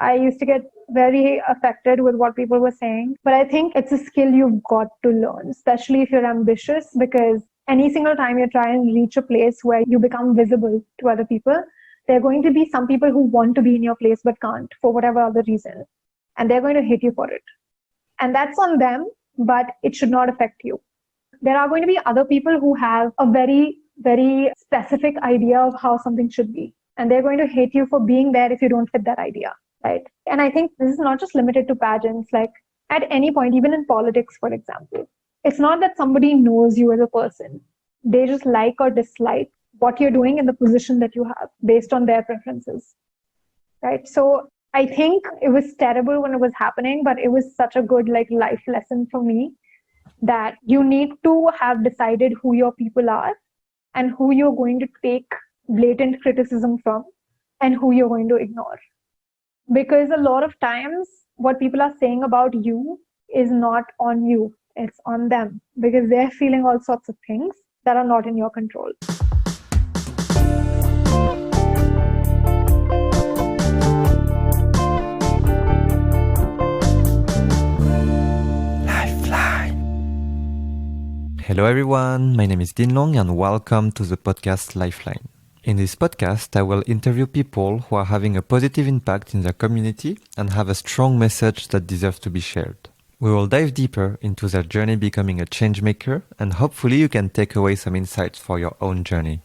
I used to get very affected with what people were saying. But I think it's a skill you've got to learn, especially if you're ambitious, because any single time you try and reach a place where you become visible to other people, there are going to be some people who want to be in your place but can't for whatever other reason. And they're going to hate you for it. And that's on them, but it should not affect you. There are going to be other people who have a very, very specific idea of how something should be. And they're going to hate you for being there if you don't fit that idea, right? And I think this is not just limited to pageants, like at any point, even in politics, for example. It's not that somebody knows you as a person. They just like or dislike what you're doing in the position that you have based on their preferences, right? So I think it was terrible when it was happening, but it was such a good life lesson for me that you need to have decided who your people are and who you're going to take blatant criticism from and who you're going to ignore. Because a lot of times what people are saying about you is not on you, it's on them, because they're feeling all sorts of things that are not in your control. Hello everyone, my name is Din Long and welcome to the podcast Lifeline. In this podcast, I will interview people who are having a positive impact in their community and have a strong message that deserves to be shared. We will dive deeper into their journey becoming a change maker, and hopefully you can take away some insights for your own journey.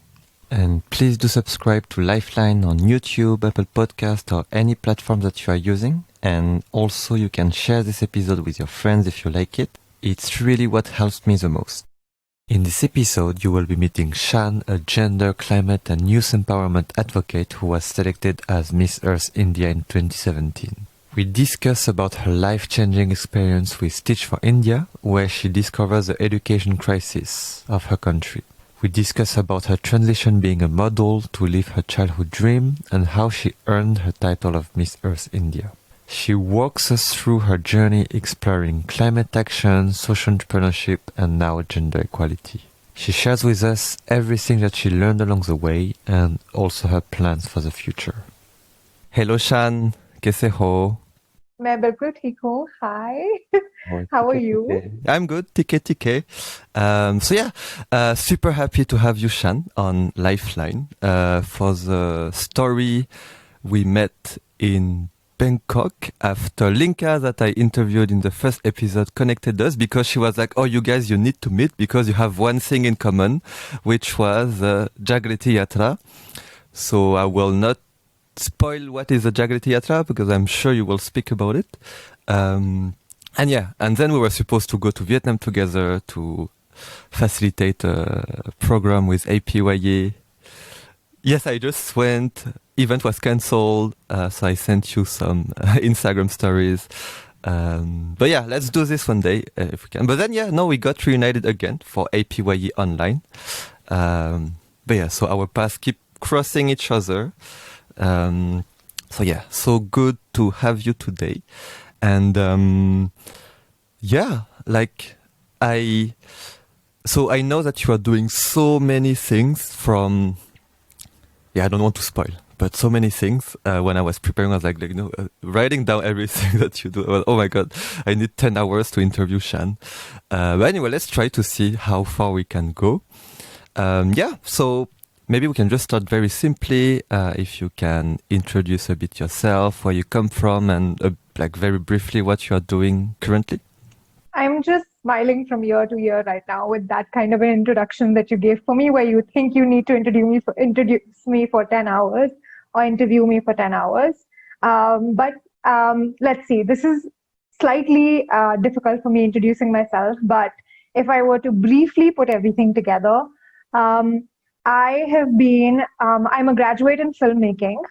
And please do subscribe to Lifeline on YouTube, Apple Podcast or any platform that you are using. And also you can share this episode with your friends if you like it. It's really what helps me the most. In this episode, you will be meeting Shaan, a gender, climate and youth empowerment advocate who was selected as Miss Earth India in 2017. We discuss about her life-changing experience with Teach for India, where she discovers the education crisis of her country. We discuss about her transition being a model to live her childhood dream and how she earned her title of Miss Earth India. She walks us through her journey exploring climate action, social entrepreneurship, and now gender equality. She shares with us everything that she learned along the way and also her plans for the future. Hello Shaan, कैसे हो? मैं बिल्कुल ठीक हूँ. Hi. How are you? I'm good, tike. Super happy to have you, Shaan, on Lifeline for the story we met in Bangkok after Linka that I interviewed in the first episode connected us because she was like, oh, you guys, you need to meet because you have one thing in common, which was Jagrati Yatra. So I will not spoil what is the Jagrati Yatra because I'm sure you will speak about it. And then we were supposed to go to Vietnam together to facilitate a program with APYA. Yes, I just went. Event was cancelled, so I sent you some Instagram stories. Let's do this one day if we can. But then, we got reunited again for APYE online. So our paths keep crossing each other. So good to have you today. And I know that you are doing so many things from. I don't want to spoil. But so many things, when I was preparing, I was writing down everything that you do. Well, oh my God, I need 10 hours to interview Shaan. But anyway, let's try to see how far we can go. So maybe we can just start very simply. If you can introduce a bit yourself, where you come from, and very briefly what you are doing currently. I'm just smiling from year to year right now with that kind of an introduction that you gave for me, where you think you need to introduce me for 10 hours or interview me for 10 hours. Let's see, this is slightly difficult for me introducing myself, but if I were to briefly put everything together, I'm a graduate in filmmaking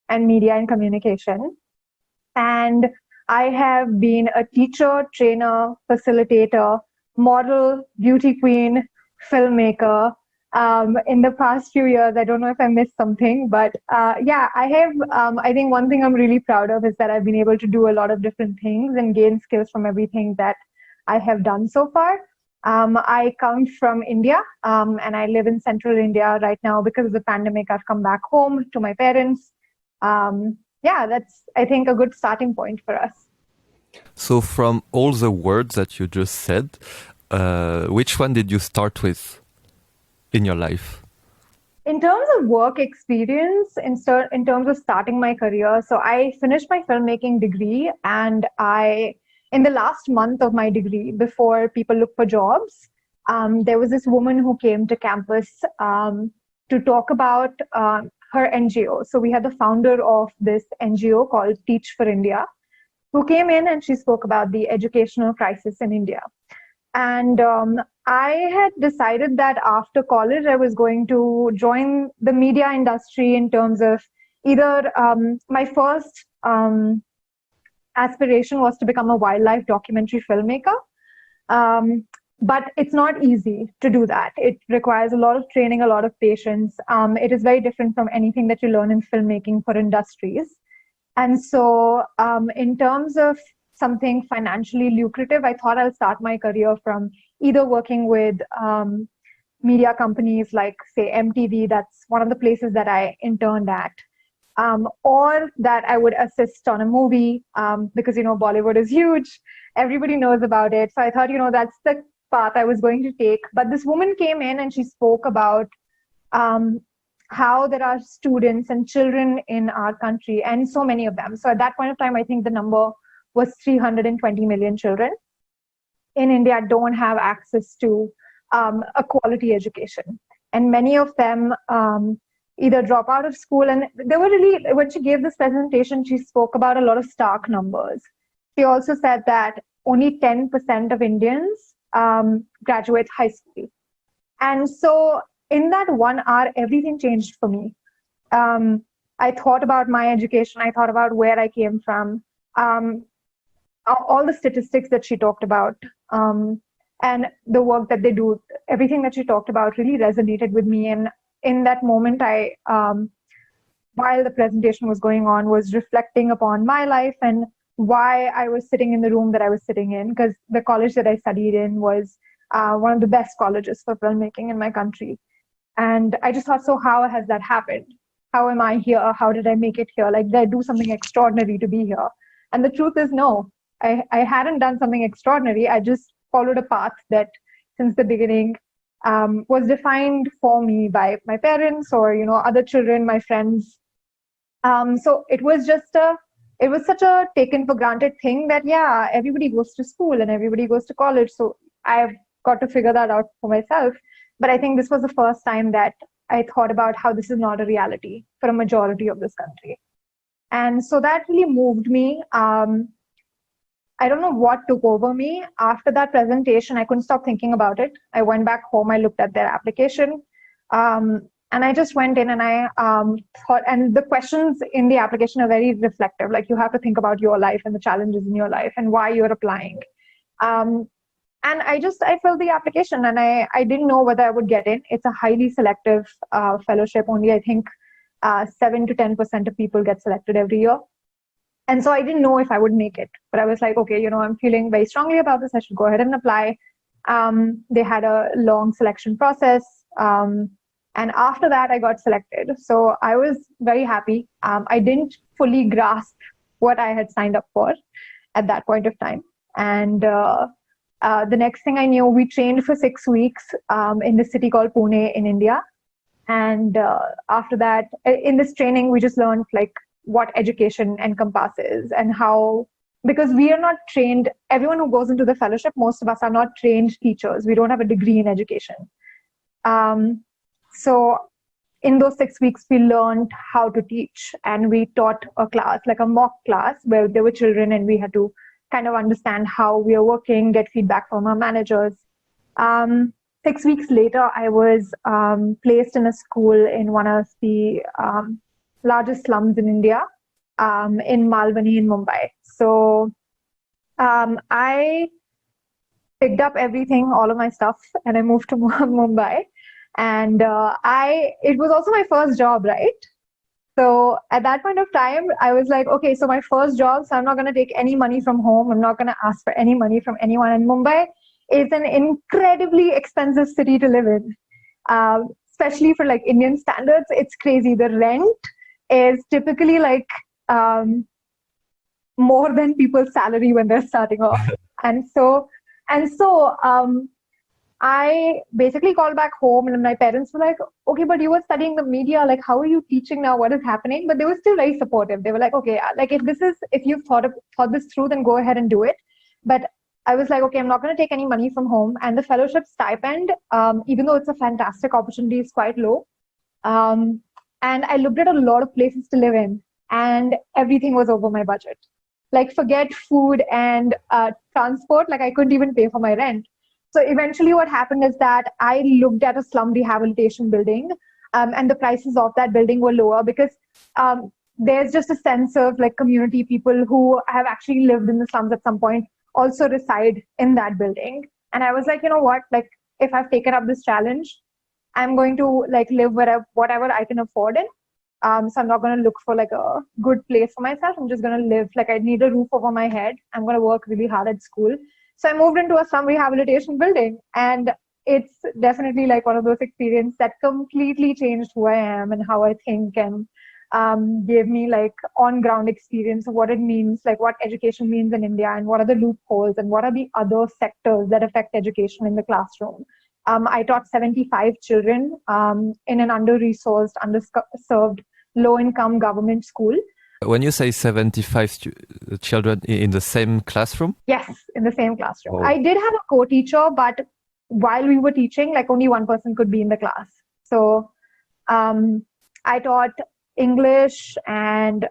and media and communication. And I have been a teacher, trainer, facilitator, model, beauty queen, filmmaker in the past few years. I don't know if I missed something, but I have, I think one thing I'm really proud of is that I've been able to do a lot of different things and gain skills from everything that I have done so far. I come from India and I live in central India right now. Because of the pandemic, I've come back home to my parents. yeah, that's, I think, a good starting point for us. So from all the words that you just said, which one did you start with in your life? In terms of work experience, in terms of starting my career, so I finished my filmmaking degree, and in the last month of my degree, before people look for jobs, there was this woman who came to campus to talk about her NGO. So we had the founder of this NGO called Teach for India, who came in and she spoke about the educational crisis in India. And I had decided that after college, I was going to join the media industry in terms of either my first aspiration was to become a wildlife documentary filmmaker. But it's not easy to do that. It requires a lot of training, a lot of patience. It is very different from anything that you learn in filmmaking for industries. And so in terms of something financially lucrative, I thought I'll start my career from either working with media companies like, say, MTV. That's one of the places that I interned at. Or that I would assist on a movie because, Bollywood is huge. Everybody knows about it. So I thought, that's the path I was going to take. But this woman came in and she spoke about how there are students and children in our country, and so many of them. So at that point of time, I think the number was 320 million children in India don't have access to a quality education. And many of them either drop out of school. And they were really, when she gave this presentation, she spoke about a lot of stark numbers. She also said that only 10% of Indians graduate high school. And so in that 1 hour, everything changed for me. I thought about my education. I thought about where I came from. All the statistics that she talked about and the work that they do, everything that she talked about really resonated with me. And in that moment, I, while the presentation was going on, was reflecting upon my life and why I was sitting in the room that I was sitting in, because the college that I studied in was one of the best colleges for filmmaking in my country. And I just thought, so how has that happened? How am I here? How did I make it here? Like, did I do something extraordinary to be here? And the truth is, no, I hadn't done something extraordinary. I just followed a path that since the beginning was defined for me by my parents or, other children, my friends. So it was such a taken for granted thing that, yeah, everybody goes to school and everybody goes to college. So I've got to figure that out for myself. But I think this was the first time that I thought about how this is not a reality for a majority of this country. And so that really moved me. I don't know what took over me. After that presentation, I couldn't stop thinking about it. I went back home, I looked at their application, and I just went in and I thought, and the questions in the application are very reflective. Like, you have to think about your life and the challenges in your life and why you're applying. And I filled the application and I didn't know whether I would get in. It's a highly selective fellowship. Only I think 7 to 10% of people get selected every year. And so I didn't know if I would make it. But I was like, okay, I'm feeling very strongly about this. I should go ahead and apply. They had a long selection process. And after that, I got selected. So I was very happy. I didn't fully grasp what I had signed up for at that point of time. And the next thing I knew, we trained for 6 weeks in the city called Pune in India. And after that, in this training, we just learned what education encompasses and how, because we are not trained, everyone who goes into the fellowship, most of us are not trained teachers. We don't have a degree in education. So in those 6 weeks, we learned how to teach, and we taught a class, like a mock class where there were children and we had to kind of understand how we are working, get feedback from our managers. 6 weeks later, I was placed in a school in one of the largest slums in India, in Malbani in Mumbai. So I picked up everything, all of my stuff, and I moved to Mumbai. And it was also my first job, right? So at that point of time, I was like, okay, so my first job, so I'm not going to take any money from home. I'm not going to ask for any money from anyone. And Mumbai is an incredibly expensive city to live in, especially for Indian standards. It's crazy. The rent is typically um, more than people's salary when they're starting off. And so, and so, I basically called back home and my parents were like, okay, but you were studying the media. Like, how are you teaching now? What is happening? But they were still very supportive. They were like, okay, like if you've thought this through, then go ahead and do it. But I was like, okay, I'm not going to take any money from home. And the fellowship stipend, even though it's a fantastic opportunity, is quite low. Um, and I looked at a lot of places to live in, and everything was over my budget. Like, forget food and transport, like, I couldn't even pay for my rent. So eventually, what happened is that I looked at a slum rehabilitation building, and the prices of that building were lower because there's just a sense of like community people who have actually lived in the slums at some point also reside in that building. And I was like, you know what? Like, if I've taken up this challenge, I'm going to like live whatever I can afford in. So I'm not going to look for like a good place for myself. I'm just going to live like I need a roof over my head. I'm going to work really hard at school. So I moved into a slum rehabilitation building, and it's definitely like one of those experiences that completely changed who I am and how I think, and gave me like on ground experience of what it means, like what education means in India, and what are the loopholes and what are the other sectors that affect education in the classroom. I taught 75 children in an under-resourced, underserved, low-income government school. When you say 75 children in the same classroom? Yes, in the same classroom. Oh. I did have a co-teacher, but while we were teaching, like only one person could be in the class. So I taught English and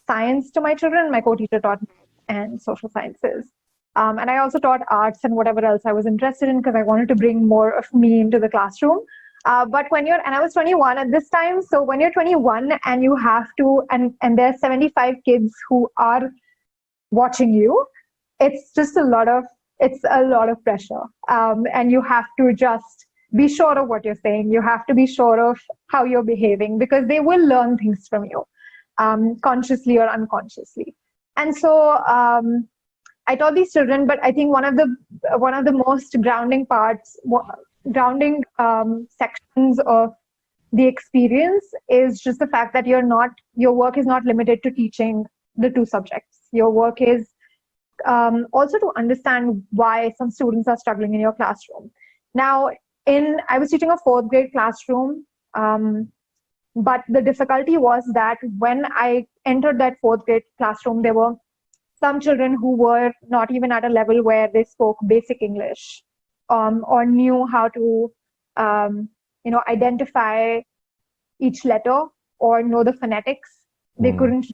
science to my children. My co-teacher taught and social sciences. And I also taught arts and whatever else I was interested in because I wanted to bring more of me into the classroom. But and I was 21 at this time. So when you're 21 and you have to, and there's 75 kids who are watching you, it's a lot of pressure. And you have to just be sure of what you're saying. You have to be sure of how you're behaving because they will learn things from you, consciously or unconsciously. And so I taught these children, but I think one of the most grounding sections of the experience is just the fact that your work is not limited to teaching the two subjects. Your work is also to understand why some students are struggling in your classroom. Now, I was teaching a fourth grade classroom, but the difficulty was that when I entered that fourth grade classroom, there were some children who were not even at a level where they spoke basic English, or knew how to, identify each letter or know the phonetics. They couldn't.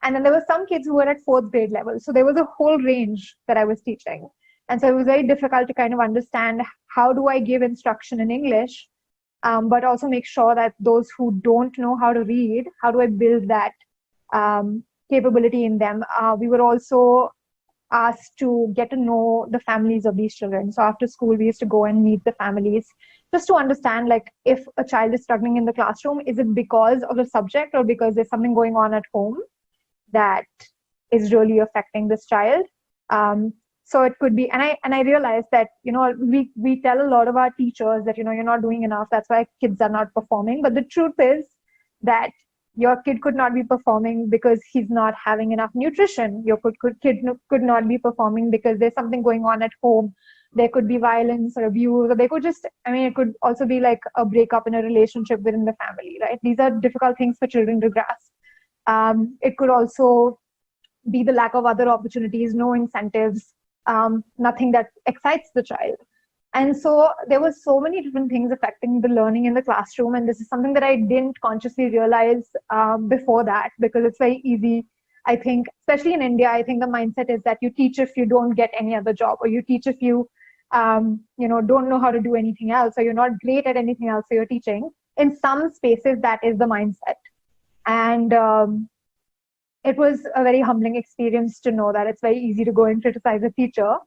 And then there were some kids who were at fourth grade level. So there was a whole range that I was teaching. And so it was very difficult to kind of understand how do I give instruction in English, but also make sure that those who don't know how to read, how do I build that capability in them? We were also asked to get to know the families of these children. So after school, we used to go and meet the families just to understand, like, if a child is struggling in the classroom, is it because of the subject or because there's something going on at home that is really affecting this child? So it could be, and I realized that, we tell a lot of our teachers that, you're not doing enough. That's why kids are not performing. But the truth is that your kid could not be performing because he's not having enough nutrition. Your kid could not be performing because there's something going on at home. There could be violence or abuse, or they could it could also be like a breakup in a relationship within the family, right? These are difficult things for children to grasp. It could also be the lack of other opportunities, no incentives, nothing that excites the child. And so there were so many different things affecting the learning in the classroom. And this is something that I didn't consciously realize before that, because it's very easy. I think, especially in India, I think the mindset is that you teach if you don't get any other job, or you teach if you, don't know how to do anything else, or you're not great at anything else, so you're teaching. In some spaces, that is the mindset. And it was a very humbling experience to know that it's very easy to go and criticize a teacher,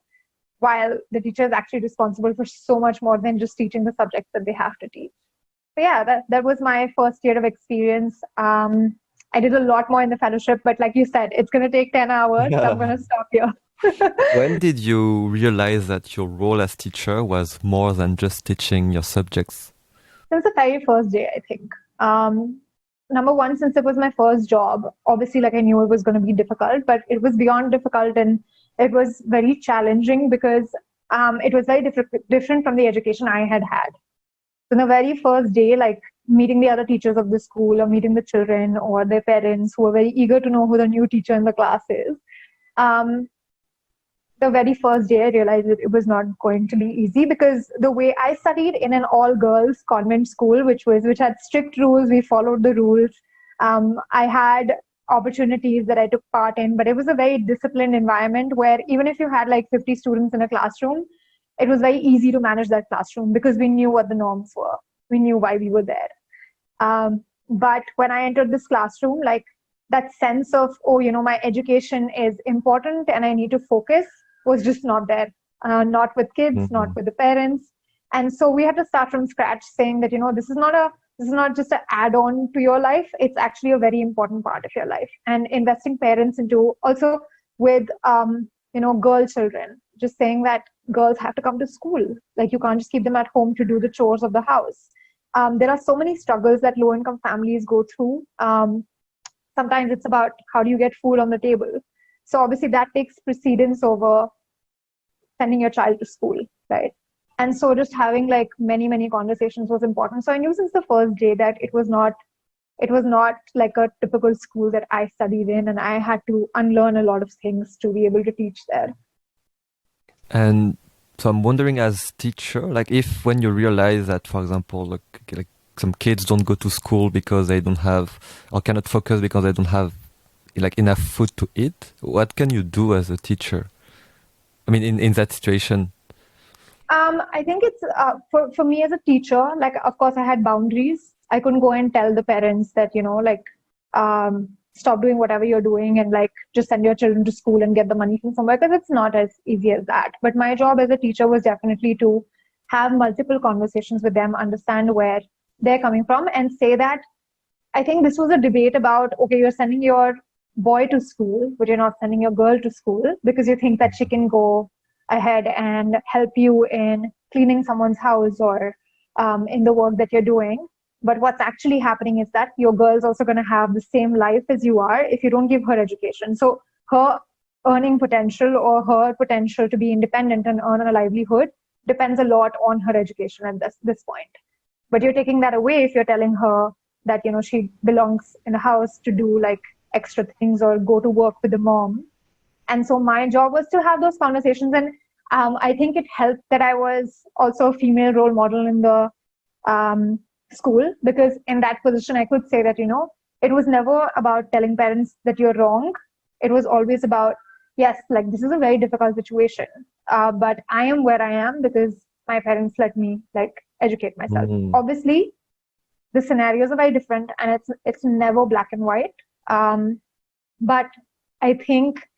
while the teacher is actually responsible for so much more than just teaching the subjects that they have to teach. So yeah, that was my first year of experience. I did a lot more in the fellowship, but like you said, it's going to take 10 hours, so I'm going to stop here. When did you realize that your role as teacher was more than just teaching your subjects? Since the very first day, I think. number one, since it was my first job, obviously, like I knew it was going to be difficult, but it was beyond difficult and it was very challenging because it was very different from the education I had had. So the very first day, like meeting the other teachers of the school or meeting the children or their parents who were very eager to know who the new teacher in the class is, the very first day I realized that it was not going to be easy because the way I studied in an all-girls convent school, which had strict rules, we followed the rules. I had opportunities that I took part in, but it was a very disciplined environment where even if you had like 50 students in a classroom, it was very easy to manage that classroom because we knew what the norms were. We knew why we were there. But when I entered this classroom, like that sense of, oh, my education is important and I need to focus was just not there. Not with kids, not with the parents. And so we had to start from scratch saying that, this is not just an add-on to your life. It's actually a very important part of your life. And investing parents into also with, girl children, just saying that girls have to come to school. Like you can't just keep them at home to do the chores of the house. There are so many struggles that low-income families go through. Sometimes it's about how do you get food on the table. So obviously that takes precedence over sending your child to school, right? And so just having like many, many conversations was important. So I knew since the first day that it was not like a typical school that I studied in, and I had to unlearn a lot of things to be able to teach there. And so I'm wondering, as teacher, like if when you realize that, for example, like some kids don't go to school because they don't have or cannot focus because they don't have like enough food to eat, what can you do as a teacher? I mean, in that situation. I think it's for me as a teacher, like of course I had boundaries. I couldn't go and tell the parents that, stop doing whatever you're doing and like just send your children to school and get the money from somewhere, because it's not as easy as that. But my job as a teacher was definitely to have multiple conversations with them, understand where they're coming from, and say that I think this was a debate about, okay, you're sending your boy to school, but you're not sending your girl to school because you think that she can go ahead and help you in cleaning someone's house or in the work that you're doing. But what's actually happening is that your girl's also going to have the same life as you are if you don't give her education. So her earning potential or her potential to be independent and earn a livelihood depends a lot on her education at this point. But you're taking that away if you're telling her that, she belongs in the house to do like extra things or go to work with the mom. And so my job was to have those conversations. And I think it helped that I was also a female role model in the school, because in that position, I could say that, it was never about telling parents that you're wrong. It was always about, yes, like this is a very difficult situation, but I am where I am because my parents let me like educate myself. Obviously, the scenarios are very different and it's never black and white. But I think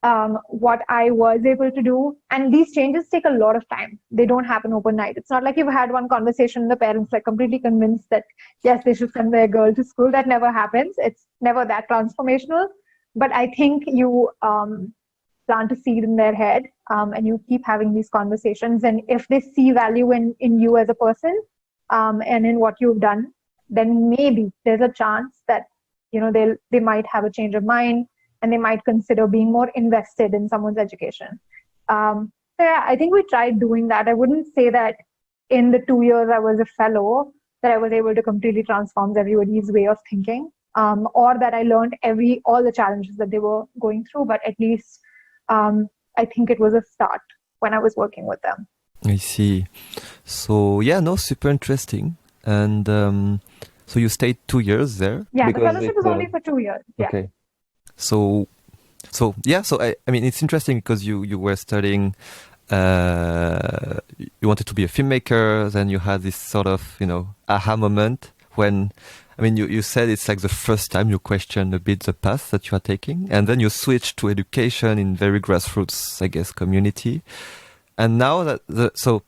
what I was able to do, and these changes take a lot of time. They don't happen overnight. It's not like you've had one conversation and the parents like completely convinced that, yes, they should send their girl to school. That never happens. It's never that transformational. But I think you plant a seed in their head and you keep having these conversations. And if they see value in you as a person and in what you've done, then maybe there's a chance that, they might have a change of mind and they might consider being more invested in someone's education. So yeah, I think we tried doing that. I wouldn't say that in the 2 years I was a fellow that I was able to completely transform everybody's way of thinking, or that I learned all the challenges that they were going through, but at least I think it was a start when I was working with them. I see. So yeah, no, super interesting. And so you stayed 2 years there? Yeah, the fellowship was only for 2 years. Yeah. Okay. So I mean, it's interesting because you were studying, you wanted to be a filmmaker, then you had this sort of, aha moment when, I mean, you said it's like the first time you questioned a bit the path that you are taking, and then you switched to education in very grassroots, I guess, community. And now that, so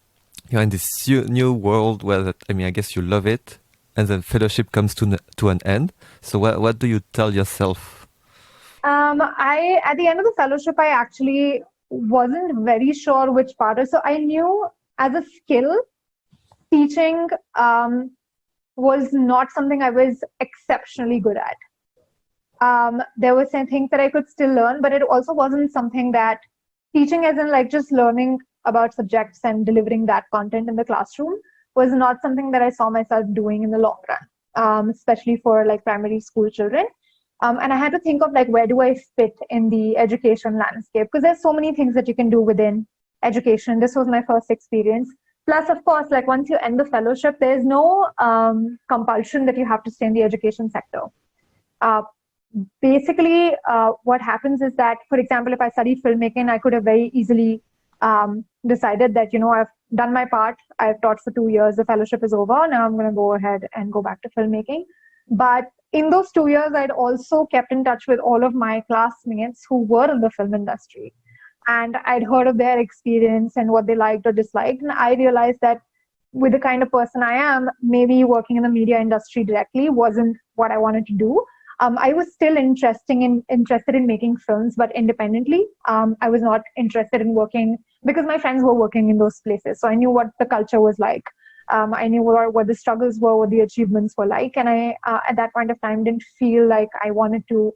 you're in this new world where, I guess you love it, and then fellowship comes to an end. So what do you tell yourself? At the end of the fellowship, I actually wasn't very sure which part. So I knew as a skill, teaching was not something I was exceptionally good at. There were some things that I could still learn, but it also wasn't something that teaching, as in like just learning about subjects and delivering that content in the classroom, was not something that I saw myself doing in the long run, especially for like primary school children. And I had to think of like, where do I fit in the education landscape? Because there's so many things that you can do within education. This was my first experience. Plus, of course, like once you end the fellowship, there's no compulsion that you have to stay in the education sector. Basically, what happens is that, for example, if I studied filmmaking, I could have very easily decided that, I've done my part. I've taught for 2 years. The fellowship is over. Now I'm going to go ahead and go back to filmmaking. But in those 2 years, I'd also kept in touch with all of my classmates who were in the film industry. And I'd heard of their experience and what they liked or disliked. And I realized that with the kind of person I am, maybe working in the media industry directly wasn't what I wanted to do. I was still interested in making films, but independently. I was not interested in working because my friends were working in those places. So I knew what the culture was like. I knew what the struggles were, what the achievements were like. And I, at that point of time, didn't feel like I wanted to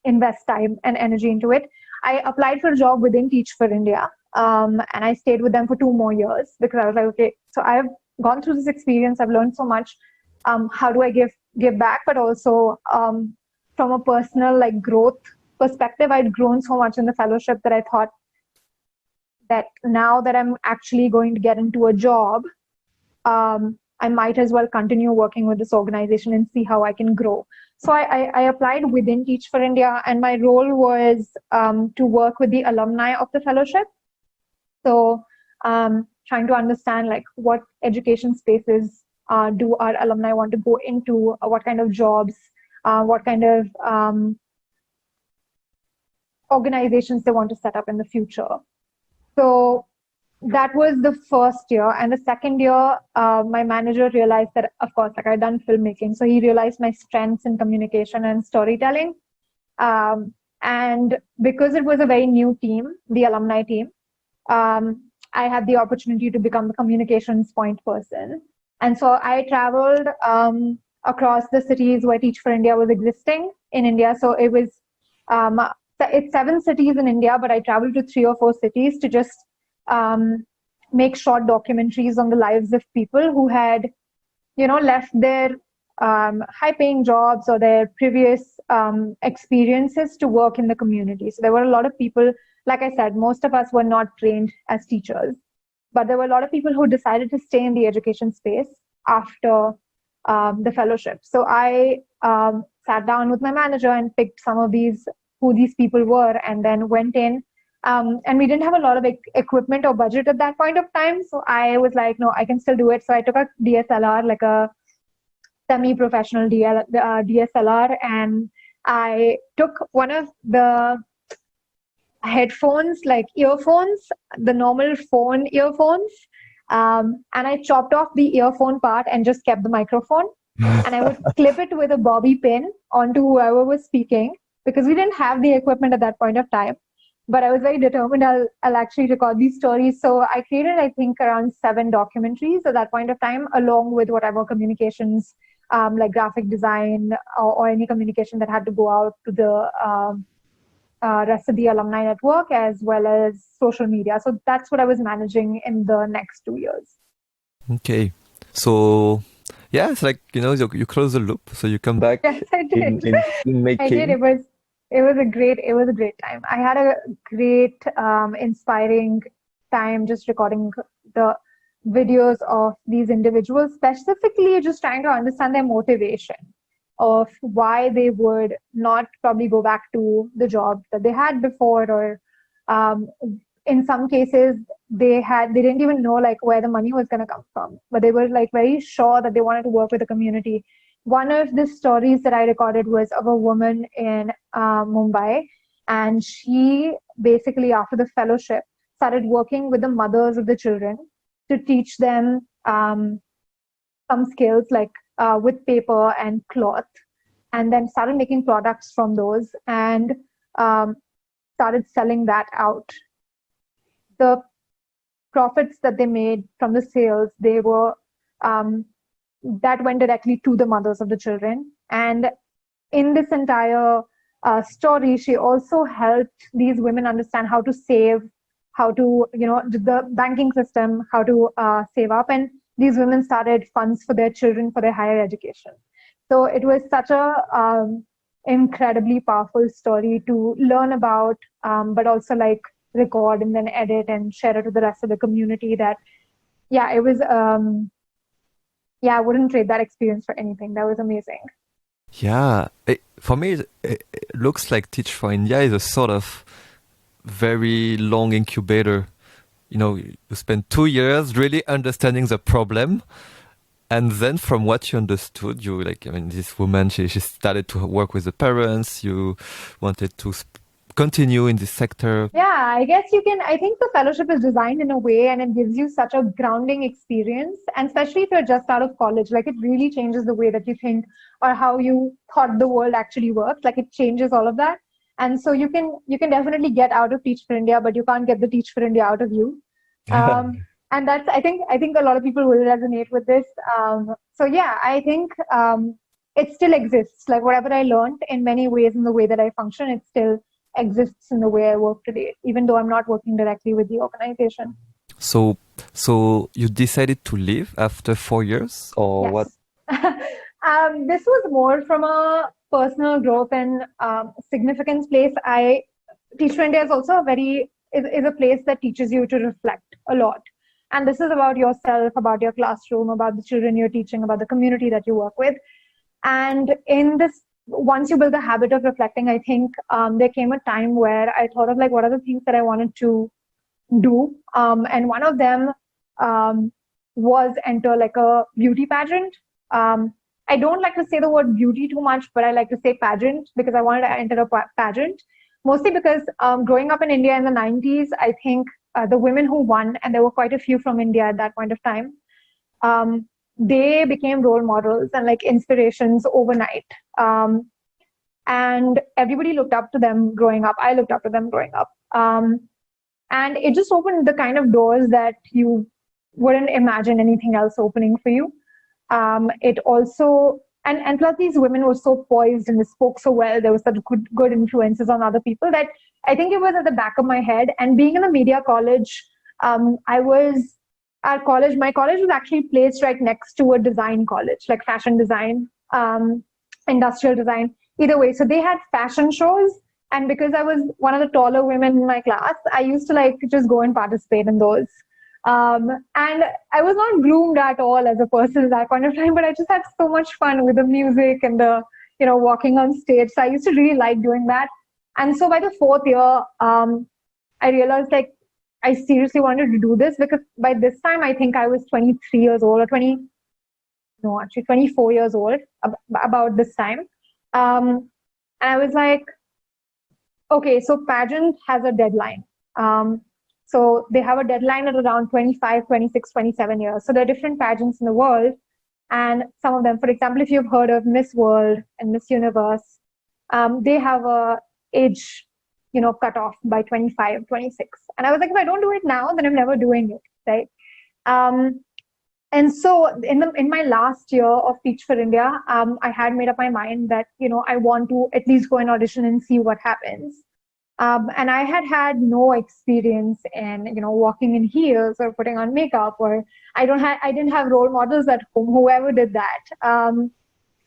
invest time and energy into it. I applied for a job within Teach for India. And I stayed with them for 2 more years because I was like, okay, so I've gone through this experience. I've learned so much. How do I give back? But also from a personal like growth perspective, I'd grown so much in the fellowship that I thought that now that I'm actually going to get into a job, I might as well continue working with this organization and see how I can grow. So I applied within Teach for India, and my role was to work with the alumni of the fellowship. So trying to understand like what education spaces do our alumni want to go into, what kind of jobs, what kind of organizations they want to set up in the future. So that was the first year. And the second year, my manager realized that, of course, like I'd done filmmaking. So he realized my strengths in communication and storytelling. And because it was a very new team, the alumni team, I had the opportunity to become the communications point person. And so I traveled across the cities where Teach for India was existing in India. So it was, it's 7 cities in India, but I traveled to 3 or 4 cities to just make short documentaries on the lives of people who had, left their high-paying jobs or their previous experiences to work in the community. So there were a lot of people, like I said, most of us were not trained as teachers, but there were a lot of people who decided to stay in the education space after the fellowship. So I sat down with my manager and picked some of who these people were, and then went in. And we didn't have a lot of equipment or budget at that point of time. So I was like, no, I can still do it. So I took a DSLR, like a semi-professional DSLR, and I took one of the headphones, like earphones, the normal phone earphones, and I chopped off the earphone part and just kept the microphone. And I would clip it with a bobby pin onto whoever was speaking, because we didn't have the equipment at that point of time. But I was very determined I'll actually record these stories. So I created, I think, around 7 documentaries at that point of time, along with whatever communications, like graphic design or any communication that had to go out to the rest of the alumni network, as well as social media. So that's what I was managing in the next 2 years. Okay. So yeah, it's like, you close the loop. So you come back. Yes, I did. in making. I did. It was a great time. I had a great, inspiring time just recording the videos of these individuals, specifically just trying to understand their motivation of why they would not probably go back to the job that they had before, or in some cases they didn't even know like where the money was going to come from, but they were like very sure that they wanted to work with the community. One of the stories that I recorded was of a woman in Mumbai, and she basically, after the fellowship, started working with the mothers of the children to teach them some skills like with paper and cloth, and then started making products from those, and started selling that out. The profits that they made from the sales, they were that went directly to the mothers of the children. And in this entire story, she also helped these women understand how to save, how to, the banking system, how to save up. And these women started funds for their children for their higher education. So it was such a incredibly powerful story to learn about, but also like record and then edit and share it with the rest of the community. That, yeah, it was, I wouldn't trade that experience for anything. That was amazing. Yeah, for me, it looks like Teach for India is a sort of very long incubator. You spend 2 years really understanding the problem. And then from what you understood, this woman, she started to work with the parents. You wanted to continue in this sector. Yeah, I think the fellowship is designed in a way and it gives you such a grounding experience. And especially if you're just out of college, like it really changes the way that you think or how you thought the world actually works. Like it changes all of that. And so you can definitely get out of Teach for India, but you can't get the Teach for India out of you. And that's, I think a lot of people will resonate with this. So yeah, I think it still exists. Like whatever I learned in many ways in the way that I function, it still exists in the way I work today, even though I'm not working directly with the organization. So you decided to leave after 4 years, or yes. what? This was more from a personal growth and significance place. Teach for India is also is a place that teaches you to reflect a lot. And this is about yourself, about your classroom, about the children you're teaching, about the community that you work with. And in this, once you build the habit of reflecting, I think there came a time where I thought of like, what are the things that I wanted to do? And one of them was enter like a beauty pageant. I don't like to say the word beauty too much, but I like to say pageant because I wanted to enter a pageant. Mostly because growing up in India in the 90s, I think the women who won, and there were quite a few from India at that point of time, they became role models and like inspirations overnight. And everybody looked up to them growing up. I looked up to them growing up. And it just opened the kind of doors that you wouldn't imagine anything else opening for you. It also, and plus these women were so poised and they spoke so well. There was such good influences on other people that I think it was at the back of my head. And being in a media college, my college was actually placed right next to a design college, like fashion design, industrial design, either way. So they had fashion shows. And because I was one of the taller women in my class, I used to like just go and participate in those. And I was not groomed at all as a person at that point of time, but I just had so much fun with the music and the, walking on stage. So I used to really like doing that. And so by the fourth year, I realized like I seriously wanted to do this because by this time, I think I was 23 years old or 24 years old about this time. And I was like, okay, so pageant has a deadline. So they have a deadline at around 25, 26, 27 years. So there are different pageants in the world. And some of them, for example, if you've heard of Miss World and Miss Universe, they have a age, cutoff by 25, 26. And I was like, if I don't do it now, then I'm never doing it, right? And so in my last year of Teach for India, I had made up my mind that, I want to at least go and audition and see what happens. And I had no experience in, walking in heels or putting on makeup, or I didn't have role models at home, whoever did that.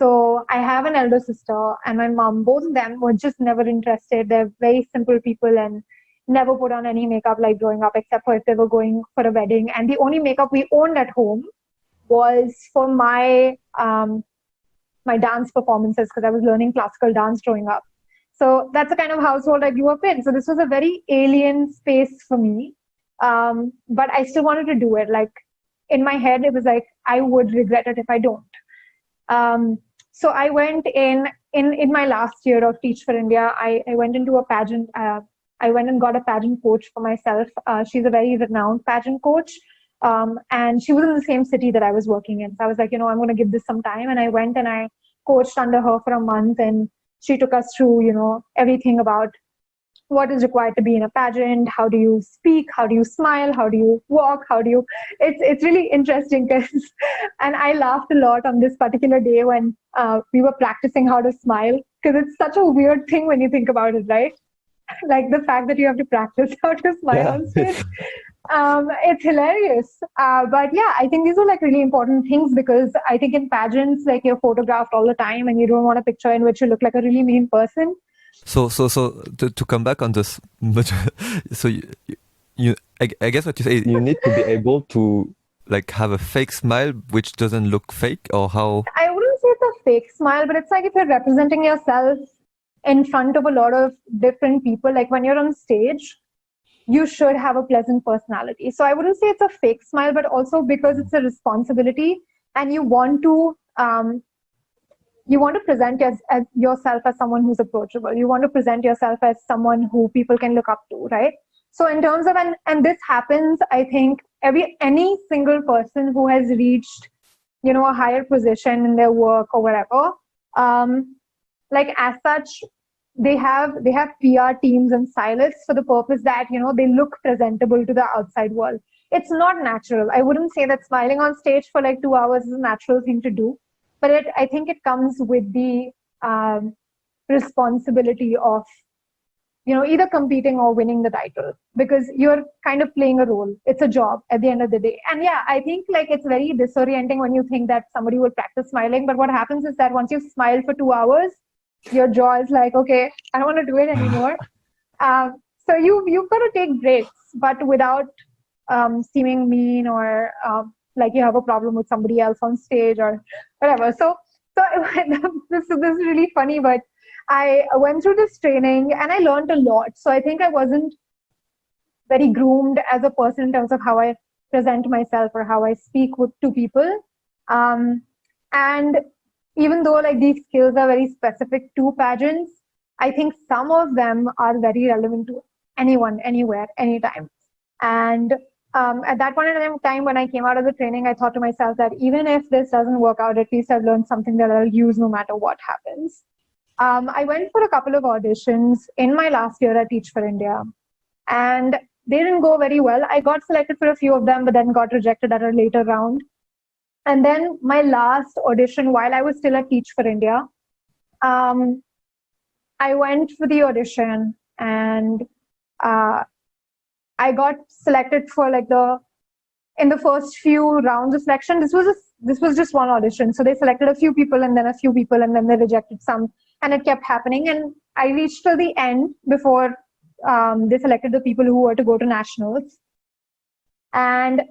So I have an elder sister and my mom, both of them were just never interested. They're very simple people and never put on any makeup like growing up, except for if they were going for a wedding. And the only makeup we owned at home was for my dance performances, because I was learning classical dance growing up. So that's the kind of household I grew up in. So this was a very alien space for me. But I still wanted to do it. Like in my head, it was like, I would regret it if I don't. So I went in my last year of Teach for India, I went into a pageant. I went and got a pageant coach for myself. She's a very renowned pageant coach. And she was in the same city that I was working in. So I was like, I'm going to give this some time. And I went and I coached under her for a month, and she took us through, everything about what is required to be in a pageant, how do you speak, how do you smile, how do you walk, how do you, it's really interesting because, and I laughed a lot on this particular day when we were practicing how to smile, because it's such a weird thing when you think about it, right? Like the fact that you have to practice how to smile Yeah. on stage. It's hilarious. But yeah, I think these are like really important things, because I think in pageants, like you're photographed all the time and you don't want a picture in which you look like a really mean person. So to come back on this, so I guess what you say is you need to be able to like have a fake smile which doesn't look fake, or how? I wouldn't say it's a fake smile, but it's like if you're representing yourself in front of a lot of different people, like when you're on stage, you should have a pleasant personality. So I wouldn't say it's a fake smile, but also because it's a responsibility and you want to present as yourself as someone who's approachable. You want to present yourself as someone who people can look up to, right? So in terms of, and this happens, I think any single person who has reached, a higher position in their work or whatever, like as such, they have PR teams and stylists for the purpose that, they look presentable to the outside world. It's not natural. I wouldn't say that smiling on stage for like 2 hours is a natural thing to do, but I think it comes with the responsibility of, either competing or winning the title, because you're kind of playing a role. It's a job at the end of the day. And yeah, I think like it's very disorienting when you think that somebody will practice smiling, but what happens is that once you've smiled for 2 hours, your jaw is like, okay, I don't want to do it anymore. So you've got to take breaks, but without seeming mean or like you have a problem with somebody else on stage or whatever. So this is really funny, but I went through this training and I learned a lot. So I think I wasn't very groomed as a person in terms of how I present myself or how I speak to people. And even though like these skills are very specific to pageants, I think some of them are very relevant to anyone, anywhere, anytime. And at that point in time, when I came out of the training, I thought to myself that even if this doesn't work out, at least I've learned something that I'll use no matter what happens. I went for a couple of auditions in my last year at Teach for India, and they didn't go very well. I got selected for a few of them, but then got rejected at a later round. And then my last audition, while I was still at Teach for India, I went for the audition and I got selected for like in the first few rounds of selection. This was just one audition. So they selected a few people and then a few people and then they rejected some, and it kept happening. And I reached till the end before they selected the people who were to go to nationals. And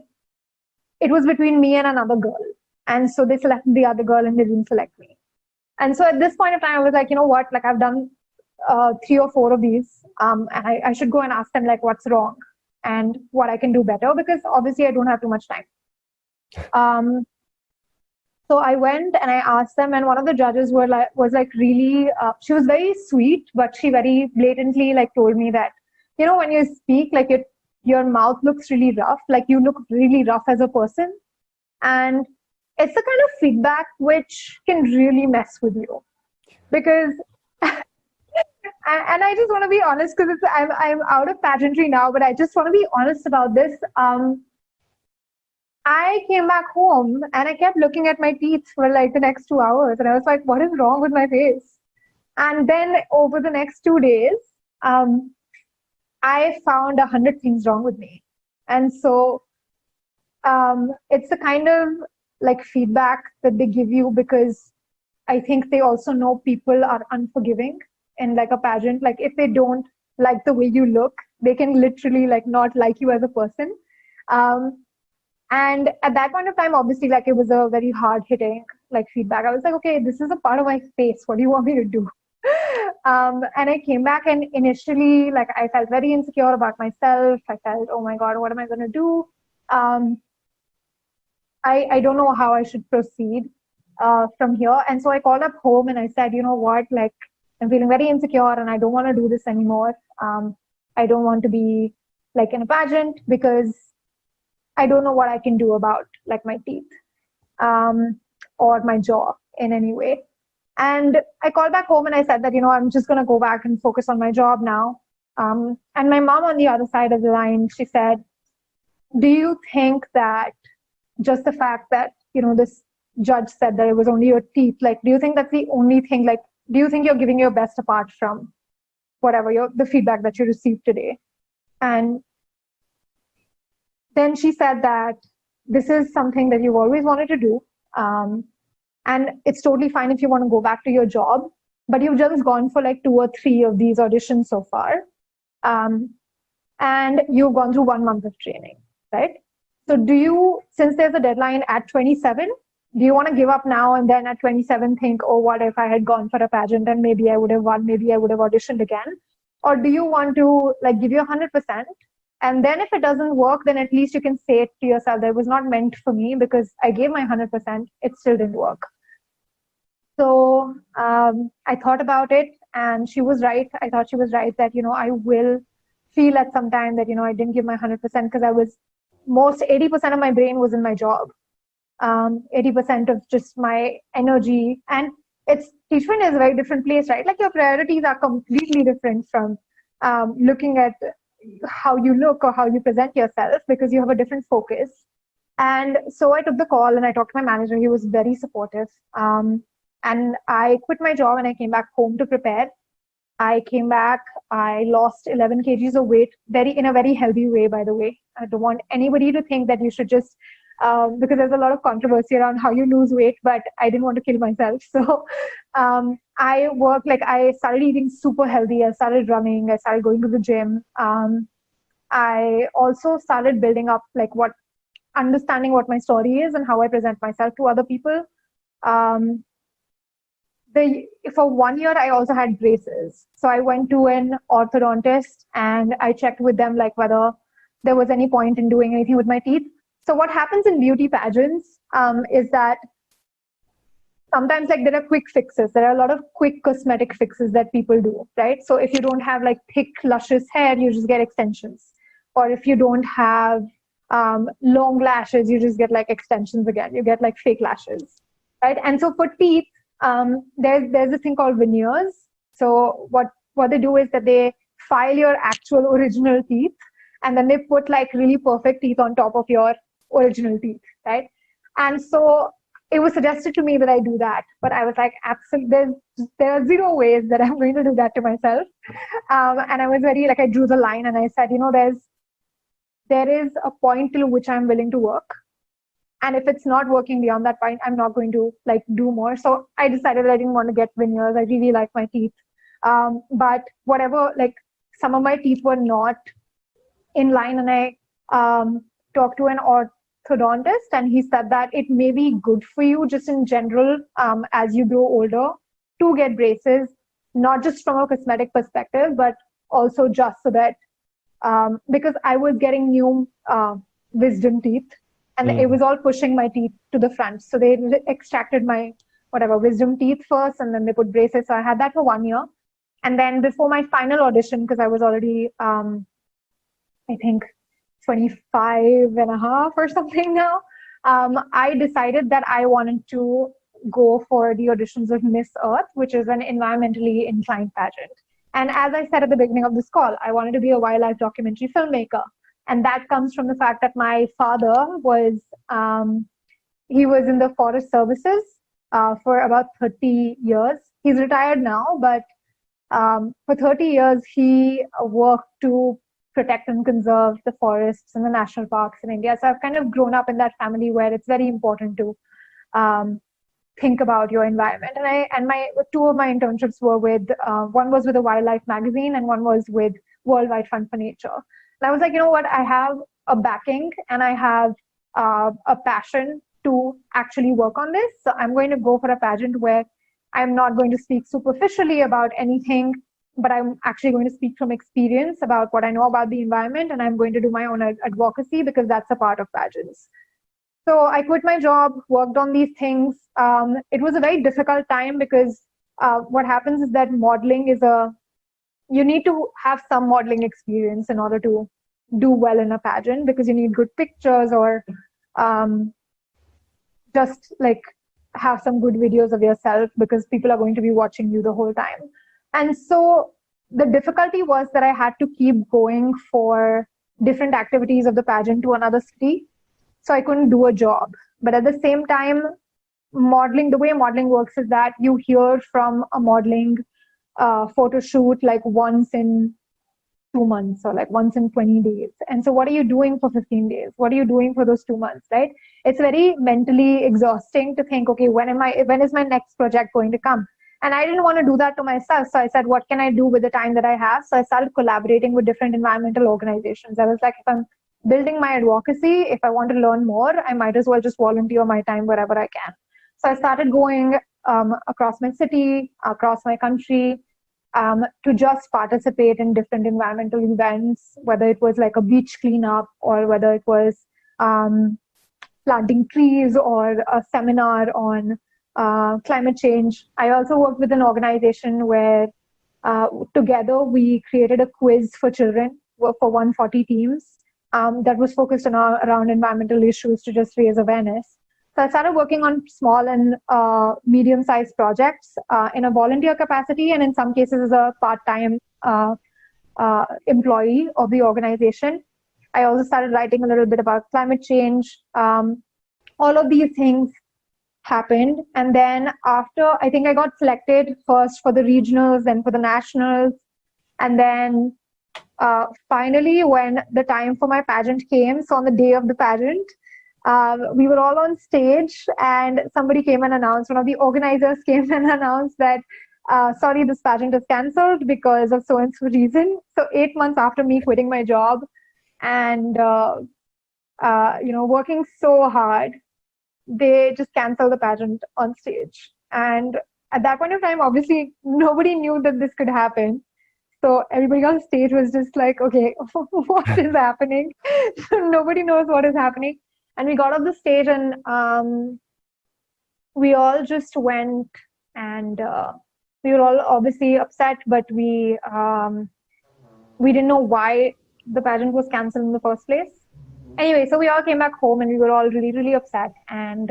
it was between me and another girl. And so they selected the other girl and they didn't select me. And so at this point of time, I was like, you know what, like I've done 3 or 4 of these, and I should go and ask them like what's wrong and what I can do better, because obviously I don't have too much time. So I went and I asked them, and one of the judges was like really, she was very sweet, but she very blatantly like told me that, when you speak, like your mouth looks really rough, like you look really rough as a person. And it's the kind of feedback which can really mess with you, because and I just want to be honest, because I'm out of pageantry now, but I just want to be honest about this. I came back home and I kept looking at my teeth for like the next 2 hours, and I was like, what is wrong with my face? And then over the next 2 days, I found 100 things wrong with me. And so it's the kind of like feedback that they give you, because I think they also know people are unforgiving in like a pageant. Like if they don't like the way you look, they can literally like not like you as a person. And at that point of time, obviously, like it was a very hard hitting like feedback. I was like, okay, this is a part of my face. What do you want me to do? And I came back, and initially, like I felt very insecure about myself. I felt, oh my God, what am I going to do? I don't know how I should proceed from here. And so I called up home and I said, you know what, like I'm feeling very insecure and I don't want to do this anymore. I don't want to be like in a pageant, because I don't know what I can do about like my teeth or my jaw in any way. And I called back home and I said that, I'm just going to go back and focus on my job now. And my mom on the other side of the line, she said, do you think that just the fact that, this judge said that it was only your teeth, like, do you think that's the only thing, like, do you think you're giving your best apart from whatever the feedback that you received today? And then she said that this is something that you've always wanted to do. And it's totally fine if you want to go back to your job, but you've just gone for like 2 or 3 of these auditions so far. And you've gone through 1 month of training, right? So since there's a deadline at 27, do you want to give up now and then at 27 think, oh, what if I had gone for a pageant and maybe I would have won, maybe I would have auditioned again? Or do you want to like give you 100%? And then if it doesn't work, then at least you can say it to yourself that it was not meant for me because I gave my 100%, it still didn't work. So I thought about it and she was right. I thought she was right that, I will feel at some time that, I didn't give my 100% because 80% of my brain was in my job. 80% of just my energy. And teachment is a very different place, right? Like your priorities are completely different from looking at how you look or how you present yourself because you have a different focus. And so I took the call and I talked to my manager. He was very supportive. And I quit my job and I came back home to prepare. I came back, I lost 11 kgs of weight, in a very healthy way, by the way. I don't want anybody to think that you should just, because there's a lot of controversy around how you lose weight, but I didn't want to kill myself. So I started eating super healthy. I started running, I started going to the gym. I also started building up understanding what my story is and how I present myself to other people. For 1 year, I also had braces. So I went to an orthodontist and I checked with them whether there was any point in doing anything with my teeth. So what happens in beauty pageants is that sometimes there are quick fixes. There are a lot of quick cosmetic fixes that people do, right? So if you don't have thick, luscious hair, you just get extensions. Or if you don't have long lashes, you just get extensions again. You get fake lashes, right? And so for teeth, there's this thing called veneers. So what they do is that they file your actual original teeth and then they put really perfect teeth on top of your original teeth, right? And so it was suggested to me that I do that, but I was absolutely, there are 0 ways that I'm going to do that to myself. And I was very I drew the line and I said, there is a point till which I'm willing to work. And if it's not working beyond that point, I'm not going to do more. So I decided I didn't want to get veneers. I really like my teeth. But whatever, some of my teeth were not in line. And I talked to an orthodontist and he said that it may be good for you just in general as you grow older to get braces, not just from a cosmetic perspective, but also just so that, because I was getting new wisdom teeth. And it was all pushing my teeth to the front. So they extracted my wisdom teeth first, and then they put braces. So I had that for 1 year. And then before my final audition, because I was already, I think, 25 and a half or something now, I decided that I wanted to go for the auditions of Miss Earth, which is an environmentally inclined pageant. And as I said at the beginning of this call, I wanted to be a wildlife documentary filmmaker. And that comes from the fact that my father was in the forest services for about 30 years. He's retired now, but for 30 years, he worked to protect and conserve the forests and the national parks in India. So I've kind of grown up in that family where it's very important to think about your environment. And my 2 of my internships were one was with a wildlife magazine and one was with Worldwide Fund for Nature. And I was like, you know what, I have a backing and I have a passion to actually work on this. So I'm going to go for a pageant where I'm not going to speak superficially about anything, but I'm actually going to speak from experience about what I know about the environment, and I'm going to do my own advocacy because that's a part of pageants. So I quit my job, worked on these things. It was a very difficult time because what happens is that modeling you need to have some modeling experience in order to do well in a pageant because you need good pictures or just have some good videos of yourself because people are going to be watching you the whole time. And so the difficulty was that I had to keep going for different activities of the pageant to another city. So I couldn't do a job. But at the same time, modeling, the way modeling works is that you hear from a modeling photo shoot like once in 2 months or like once in 20 days. And so what are you doing for 15 days? What are you doing for those 2 months, right? It's very mentally exhausting to think, okay, when is my next project going to come? And I didn't want to do that to myself. So I said, what can I do with the time that I have? So I started collaborating with different environmental organizations. I was like, if I'm building my advocacy, if I want to learn more, I might as well just volunteer my time wherever I can. So I started going across my city, across my country, to just participate in different environmental events, whether it was like a beach cleanup or whether it was planting trees or a seminar on climate change. I also worked with an organization where together we created a quiz for children for 140 teams that was focused on around environmental issues to just raise awareness. So I started working on small and medium-sized projects in a volunteer capacity, and in some cases as a part-time employee of the organization. I also started writing a little bit about climate change. All of these things happened. And then after, I think I got selected first for the regionals, then for the nationals. And then finally, when the time for my pageant came, so on the day of the pageant, we were all on stage and somebody came and announced, one of the organizers came and announced that, sorry, this pageant is cancelled because of so-and-so reason. So 8 months after me quitting my job and, working so hard, they just canceled the pageant on stage. And at that point of time, obviously, nobody knew that this could happen. So everybody on stage was just like, okay, what is happening? Nobody knows what is happening. And we got off the stage and we all just went and we were all obviously upset, but we didn't know why the pageant was cancelled in the first place. Anyway, so we all came back home and we were all really, really upset. And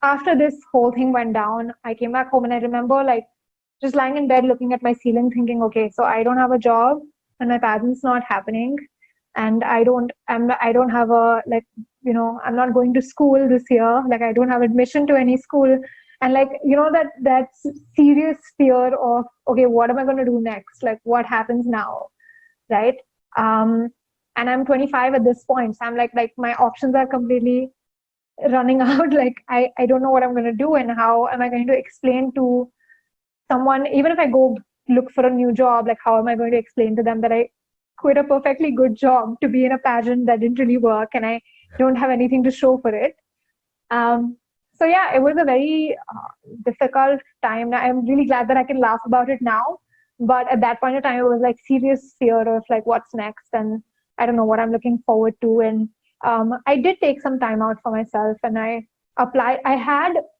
after this whole thing went down, I came back home and I remember like just lying in bed looking at my ceiling thinking, okay, so I don't have a job and my pageant's not happening. And I don't have a, like, I'm not going to school this year. Like, I don't have admission to any school. And like, that serious fear of, okay, what am I going to do next? Like, what happens now? Right. And I'm 25 at this point. So I'm like my options are completely running out. Like, I don't know what I'm going to do and how am I going to explain to someone, even if I go look for a new job, like, how am I going to explain to them that I quit a perfectly good job to be in a pageant that didn't really work and I don't have anything to show for it. So yeah, it was a very difficult time. I'm really glad that I can laugh about it now. But at that point of time, it was like serious fear of like what's next and I don't know what I'm looking forward to. And I did take some time out for myself and I applied.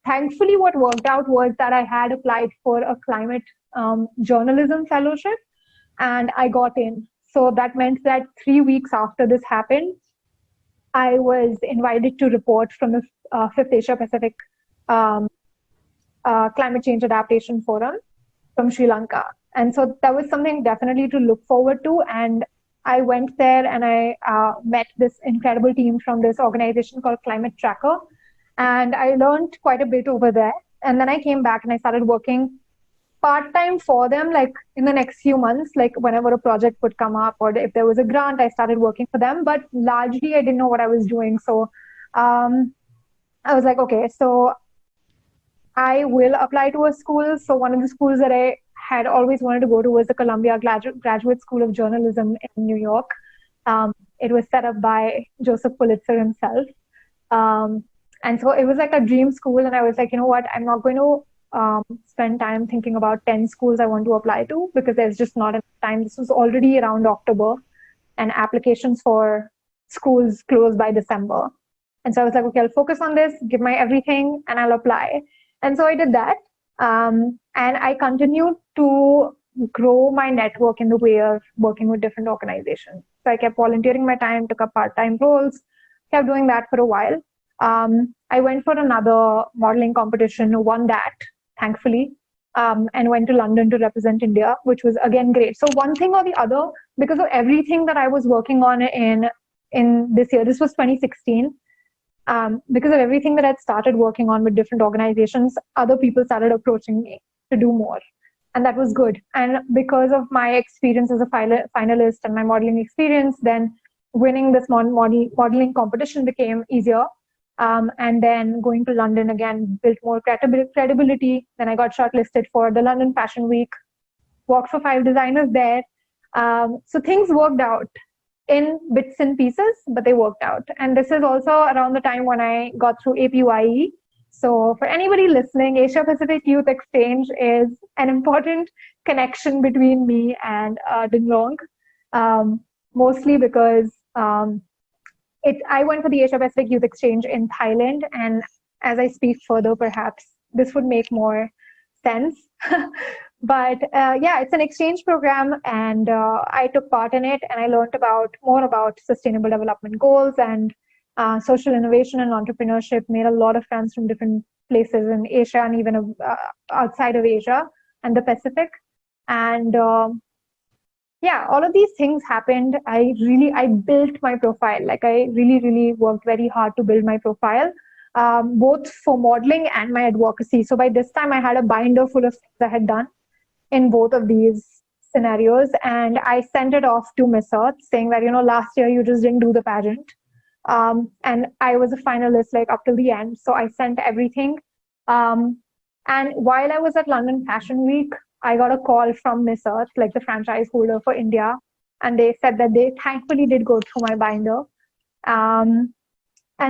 Thankfully, what worked out was that I had applied for a climate journalism fellowship and I got in. So that meant that 3 weeks after this happened, I was invited to report from the Fifth Asia Pacific Climate Change Adaptation Forum from Sri Lanka. And so that was something definitely to look forward to. And I went there and I met this incredible team from this organization called Climate Tracker. And I learned quite a bit over there. And then I came back and I started working part-time for them, like in the next few months, like whenever a project would come up or if there was a grant, I started working for them. But largely, I didn't know what I was doing. So I was like, okay, so I will apply to a school. So one of the schools that I had always wanted to go to was the Columbia Graduate School of Journalism in New York. It was set up by Joseph Pulitzer himself. And so it was like a dream school. And I was like, you know what, I'm not going to spend time thinking about 10 schools I want to apply to because there's just not enough time. This was already around October and applications for schools closed by December. And so I was like, okay, I'll focus on this, give my everything, and I'll apply. And so I did that. And I continued to grow my network in the way of working with different organizations. So I kept volunteering my time, took up part-time roles, kept doing that for a while. I went for another modeling competition, won that, thankfully. and went to London to represent India, which was again great. So one thing or the other, because of everything that I was working on in this year, this was 2016. Because of everything that I'd started working on with different organizations, other people started approaching me to do more. And that was good. And because of my experience as a finalist and my modeling experience, then winning this modeling competition became easier. And then going to London again built more credibility. Then I got shortlisted for the London Fashion Week, worked for 5 designers there. So things worked out in bits and pieces, but they worked out. And this is also around the time when I got through APYE. So for anybody listening, Asia Pacific Youth Exchange is an important connection between me and Din Long, mostly because I went for the Asia Pacific Youth Exchange in Thailand. And as I speak further, perhaps this would make more sense. But yeah, it's an exchange program, and I took part in it, and I learned more about sustainable development goals and social innovation and entrepreneurship. Made a lot of friends from different places in Asia and even outside of Asia and the Pacific. And yeah, all of these things happened. I built my profile. Like I really worked very hard to build my profile, both for modeling and my advocacy. So by this time I had a binder full of things I had done in both of these scenarios. And I sent it off to Miss Earth saying that, last year you just didn't do the pageant. And I was a finalist like up till the end. So I sent everything. And while I was at London Fashion Week, I got a call from Miss Earth, like the franchise holder for India. And they said that they thankfully did go through my binder. And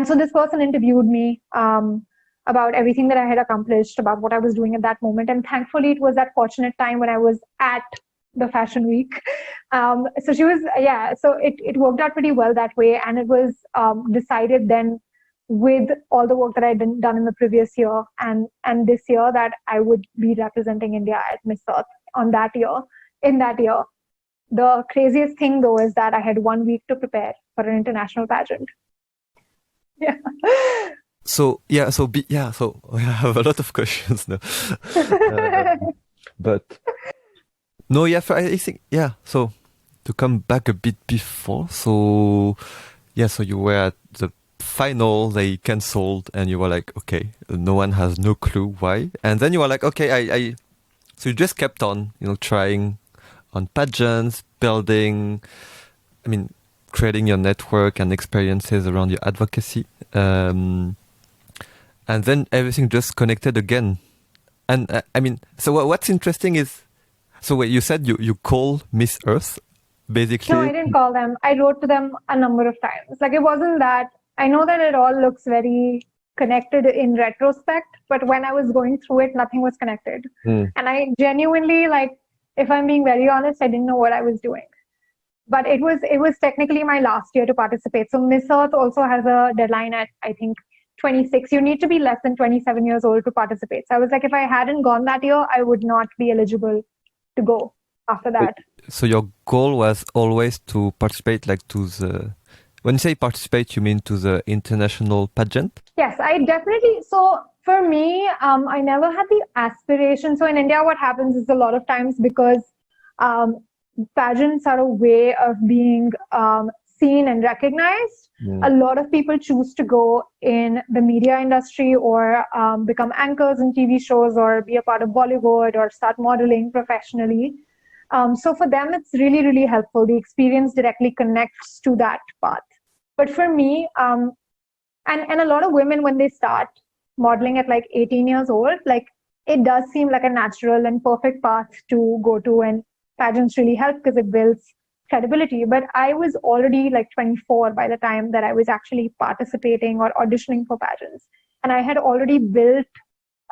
so this person interviewed me about everything that I had accomplished, about what I was doing at that moment. And thankfully, it was that fortunate time when I was at the fashion week. So she was, so it worked out pretty well that way. And it was decided then with all the work that I'd done in the previous year and this year that I would be representing India at Miss Earth in that year. The craziest thing though is that I had 1 week to prepare for an international pageant. Yeah. So I have a lot of questions now. But no, yeah, I think, yeah. So to come back a bit before, so you were at the final, they cancelled, and you were like, okay, no one has no clue why. And then you were like, okay, so you just kept on, trying on pageants, building, creating your network and experiences around your advocacy. And then everything just connected again. And so what's interesting is, so wait, you said you call Miss Earth, basically? No, I didn't call them. I wrote to them a number of times. Like it wasn't that, I know that it all looks very connected in retrospect, but when I was going through it, nothing was connected. And I genuinely, if I'm being very honest, I didn't know what I was doing. But it was technically my last year to participate. So Miss Earth also has a deadline at, I think, 26. You need to be less than 27 years old to participate. So I was like, if I hadn't gone that year, I would not be eligible to go after that. So your goal was always to participate, to the... When you say participate, you mean to the international pageant? Yes, I definitely... So for me, I never had the aspiration. So in India, what happens is a lot of times because pageants are a way of being seen and recognized. A lot of people choose to go in the media industry or become anchors in TV shows or be a part of Bollywood or start modeling professionally. So for them, it's really, really helpful. The experience directly connects to that path. But for me, and a lot of women, when they start modeling at 18 years old, it does seem like a natural and perfect path to go to, and pageants really help because it builds credibility. But I was already 24 by the time that I was actually participating or auditioning for pageants. And I had already built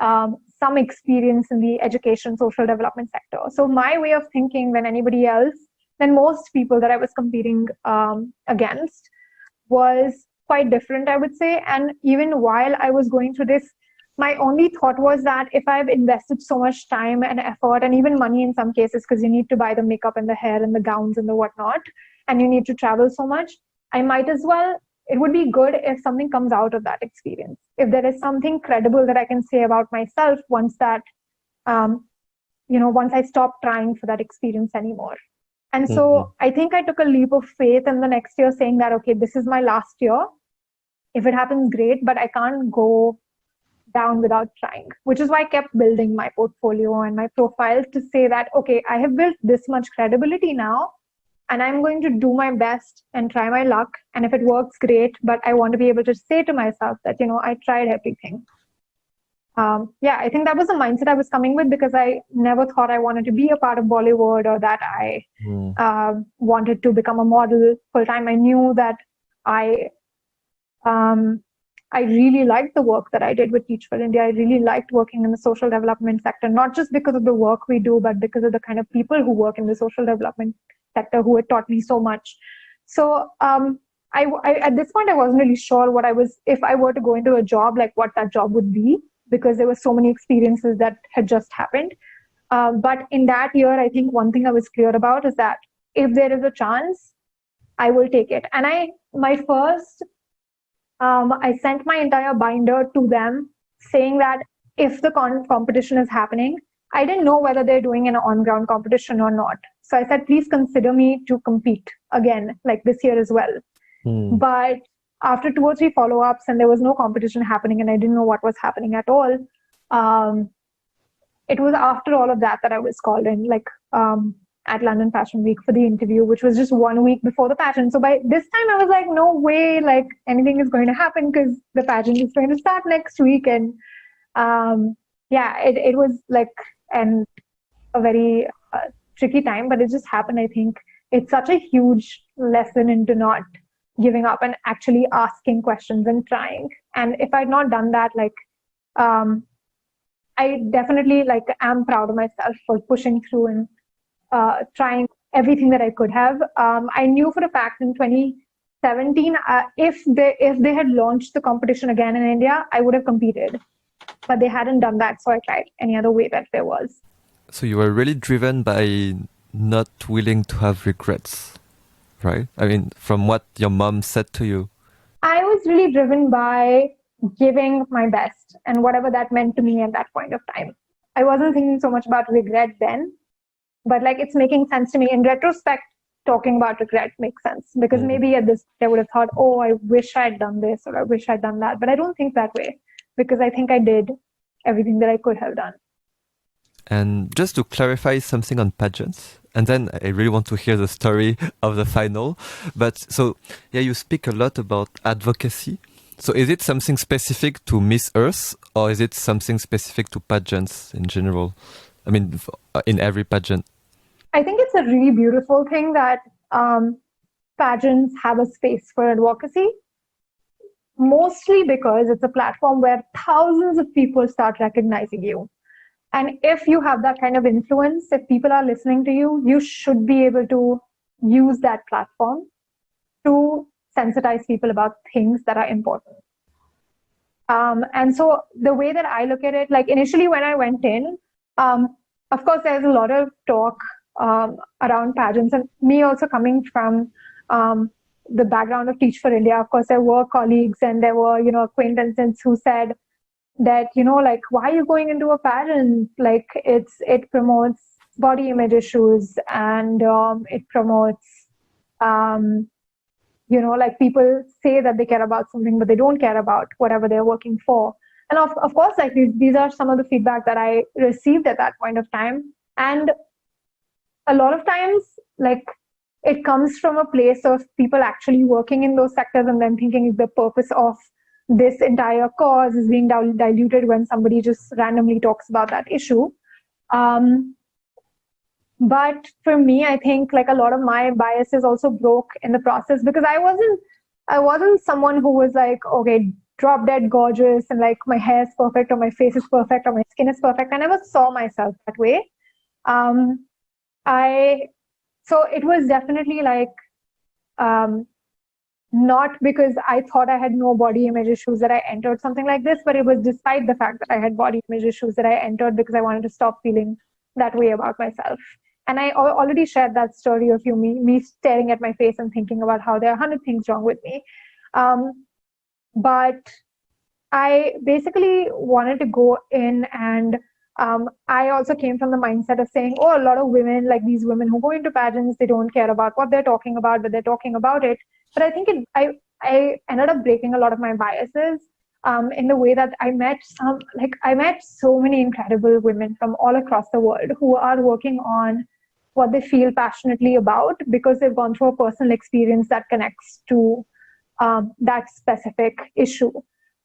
some experience in the education, social development sector. So my way of thinking than most people that I was competing against was quite different, I would say. And even while I was going through this, my only thought was that if I've invested so much time and effort and even money in some cases, because you need to buy the makeup and the hair and the gowns and the whatnot, and you need to travel so much, I might as well, it would be good if something comes out of that experience. If there is something credible that I can say about myself once that once I stopped trying for that experience anymore. And so I think I took a leap of faith in the next year saying that, okay, this is my last year. If it happens, great, but I can't go down without trying, which is why I kept building my portfolio and my profile to say that, okay, I have built this much credibility now, and I'm going to do my best and try my luck. And if it works, great. But I want to be able to say to myself that, I tried everything. I think that was the mindset I was coming with, because I never thought I wanted to be a part of Bollywood or that I wanted to become a model full time. I knew that I really liked the work that I did with Teach for India. I really liked working in the social development sector, not just because of the work we do, but because of the kind of people who work in the social development sector who had taught me so much. So I at this point, I wasn't really sure if I were to go into a job, like what that job would be, because there were so many experiences that had just happened. But in that year, I think one thing I was clear about is that if there is a chance, I will take it. And I sent my entire binder to them saying that if the competition is happening, I didn't know whether they're doing an on-ground competition or not. So I said, please consider me to compete again, like this year as well. But after 2 or 3 follow-ups and there was no competition happening and I didn't know what was happening at all, it was after all of that I was called in, at London Fashion Week for the interview, which was just 1 week before the pageant. So by this time I was like, no way, like anything is going to happen, because the pageant is going to start next week. And it was like a very tricky time, but it just happened. I think it's such a huge lesson into not giving up and actually asking questions and trying. And if I'd not done that, I definitely am proud of myself for pushing through and trying everything that I could have. I knew for a fact in 2017, if they had launched the competition again in India, I would have competed. But they hadn't done that, so I tried any other way that there was. So you were really driven by not willing to have regrets, right? I mean, from what your mom said to you. I was really driven by giving my best and whatever that meant to me at that point of time. I wasn't thinking so much about regret then, but it's making sense to me. In retrospect, talking about regret makes sense, because maybe at this I would have thought, oh, I wish I'd done this or I wish I'd done that. But I don't think that way, because I think I did everything that I could have done. And just to clarify something on pageants, and then I really want to hear the story of the final. But so, you speak a lot about advocacy. So is it something specific to Miss Earth, or is it something specific to pageants in general? I mean, in every pageant. I think it's a really beautiful thing that pageants have a space for advocacy, mostly because it's a platform where thousands of people start recognizing you. And if you have that kind of influence, if people are listening to you, you should be able to use that platform to sensitize people about things that are important. And so the way that I look at it, initially when I went in, of course, there's a lot of talk around pageants, and me also coming from the background of Teach for India. Of course, there were colleagues and there were, acquaintances who said that, why are you going into a pageant? It promotes body image issues, and it promotes, people say that they care about something, but they don't care about whatever they're working for. And of course, these are some of the feedback that I received at that point of time. And a lot of times, it comes from a place of people actually working in those sectors and then thinking the purpose of this entire cause is being diluted when somebody just randomly talks about that issue. But for me, I think a lot of my biases also broke in the process, because I wasn't someone who was okay, drop dead gorgeous and my hair is perfect or my face is perfect or my skin is perfect. I never saw myself that way. So it was definitely not because I thought I had no body image issues that I entered something like this, but it was despite the fact that I had body image issues that I entered because I wanted to stop feeling that way about myself. And I already shared that story of me staring at my face and thinking about how there are 100 things wrong with me. But I basically wanted to go in and I also came from the mindset of saying, oh, a lot of women, like these women who go into pageants, they don't care about what they're talking about, but they're talking about it. But I think I ended up breaking a lot of my biases in the way that I met so many incredible women from all across the world who are working on what they feel passionately about because they've gone through a personal experience that connects to that specific issue.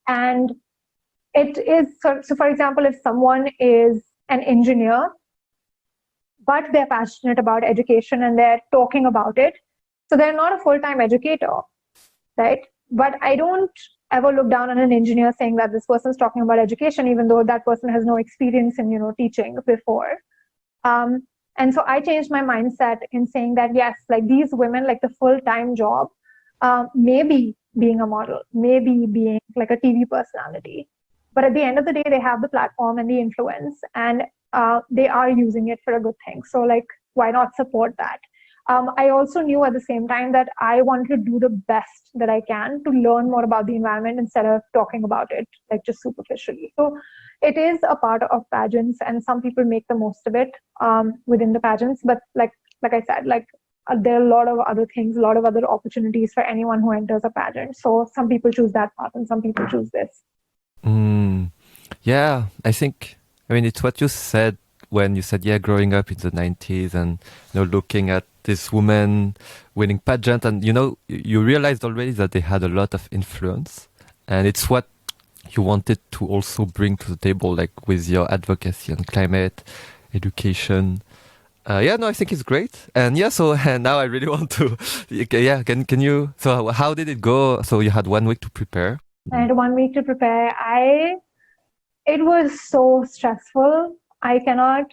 And it is, so for example, if someone is an engineer, but they're passionate about education and they're talking about it, so they're not a full-time educator, right? But I don't ever look down on an engineer saying that this person's talking about education, even though that person has no experience in, teaching before. And so I changed my mindset in saying that, yes, like these women, like the full-time job, maybe being a model, maybe being like a TV personality. But at the end of the day, they have the platform and the influence, and they are using it for a good thing. So like, why not support that? I also knew at the same time that I wanted to do the best that I can to learn more about the environment instead of talking about it like just superficially. So it is a part of pageants, and some people make the most of it within the pageants. But like I said, there are a lot of other things, a lot of other opportunities for anyone who enters a pageant. So some people choose that path and some people choose this. Yeah, I mean, it's what you said when you said, yeah, growing up in the 90s and, looking at this woman winning pageant and, you realized already that they had a lot of influence. And it's what you wanted to also bring to the table, like with your advocacy on climate, education. I think it's great. And so now I really want to, can you, so how did it go? So you had 1 week to prepare. I had 1 week to prepare. It was so stressful. I cannot,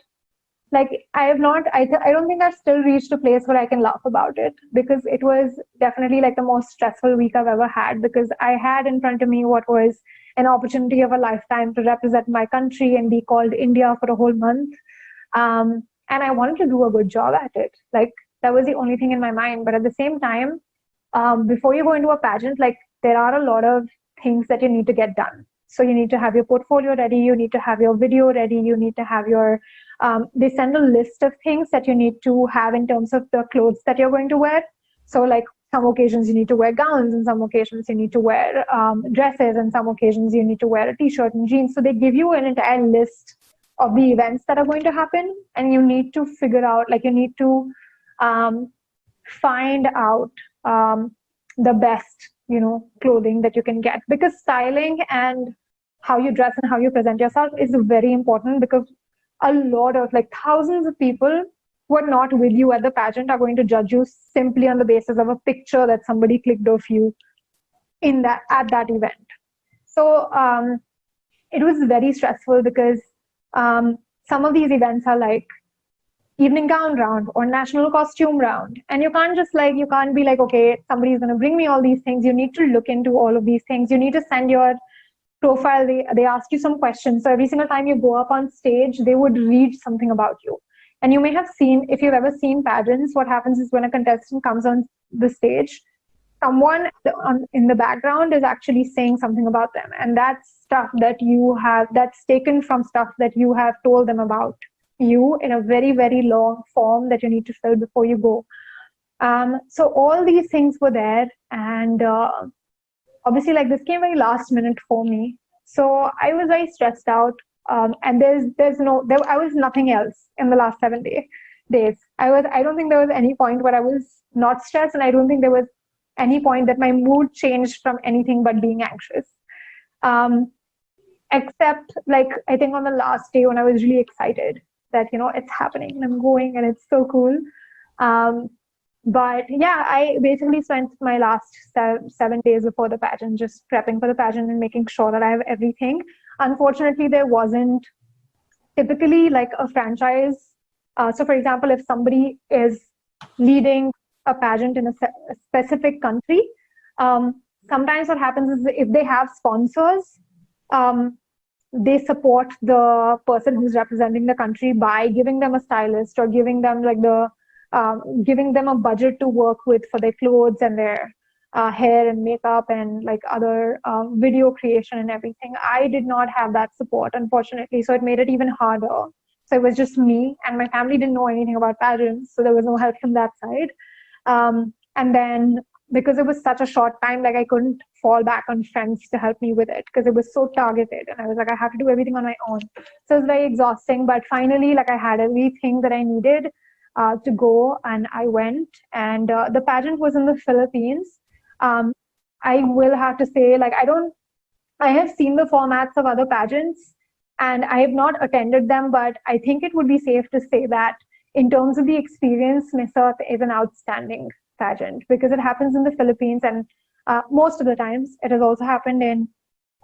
I don't think I've still reached a place where I can laugh about it, because it was definitely like the most stressful week I've ever had, because I had in front of me what was an opportunity of a lifetime to represent my country and be called India for a whole month. And I wanted to do a good job at it. Like, that was the only thing in my mind. But at the same time, before you go into a pageant, there are a lot of things that you need to get done. So you need to have your portfolio ready, you need to have your video ready, you need to have your, they send a list of things that you need to have in terms of the clothes that you're going to wear. So some occasions you need to wear gowns, and some occasions you need to wear dresses, and some occasions you need to wear a t-shirt and jeans. So they give you an entire list of the events that are going to happen, and you need to figure out, you need to find out the best, clothing that you can get, because styling and how you dress and how you present yourself is very important, because a lot of thousands of people who are not with you at the pageant are going to judge you simply on the basis of a picture that somebody clicked of you at that event. So it was very stressful, because some of these events are evening gown round or national costume round, and you can't just you can't be okay, somebody's going to bring me all these things. You need to look into all of these things. You need to send your profile. They ask you some questions, so every single time you go up on stage, they would read something about you. And you may have seen, if you've ever seen pageants, what happens is when a contestant comes on the stage, someone in the background is actually saying something about them, and that's stuff that's taken from stuff that you have told them about you in a very, very long form that you need to fill before you go. So all these things were there, and obviously this came very last minute for me. So I was very stressed out, and I was nothing else in the last 7 days. I don't think there was any point where I was not stressed, and I don't think there was any point that my mood changed from anything but being anxious. Except I think on the last day when I was really excited that, it's happening and I'm going and it's so cool. But yeah, I basically spent my last 7 days before the pageant just prepping for the pageant and making sure that I have everything. Unfortunately, there wasn't typically a franchise. So for example, if somebody is leading a pageant in a specific country, sometimes what happens is if they have sponsors, they support the person who's representing the country by giving them a stylist or giving them giving them a budget to work with for their clothes and their hair and makeup and like other video creation and everything. I did not have that support, unfortunately. So it made it even harder. So it was just me, and my family didn't know anything about pageants. So there was no help from that side. And then because it was such a short time, like I couldn't fall back on friends to help me with it because it was so targeted. And I was like, I have to do everything on my own. So it was very exhausting. But finally, like I had everything that I needed to go, and I went. And the pageant was in the Philippines. I will have to say, like, I have seen the formats of other pageants and I have not attended them, but I think it would be safe to say that in terms of the experience, Miss Earth is an outstanding pageant because it happens in the Philippines, and most of the times it has also happened in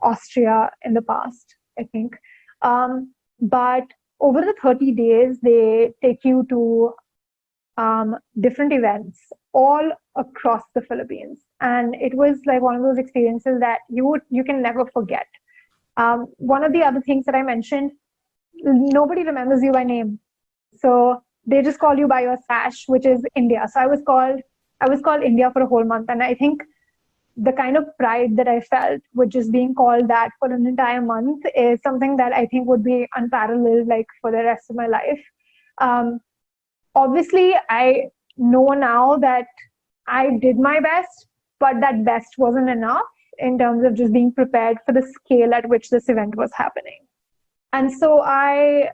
Austria in the past, I think. But over the 30 days, they take you to different events all across the Philippines. And it was like one of those experiences that you can never forget. One of the other things that I mentioned, nobody remembers you by name. So they just call you by your sash, which is India. So I was called India for a whole month. And I think the kind of pride that I felt with just being called that for an entire month is something that I think would be unparalleled, like for the rest of my life. Obviously, I know now that I did my best, but that best wasn't enough in terms of just being prepared for the scale at which this event was happening. And so I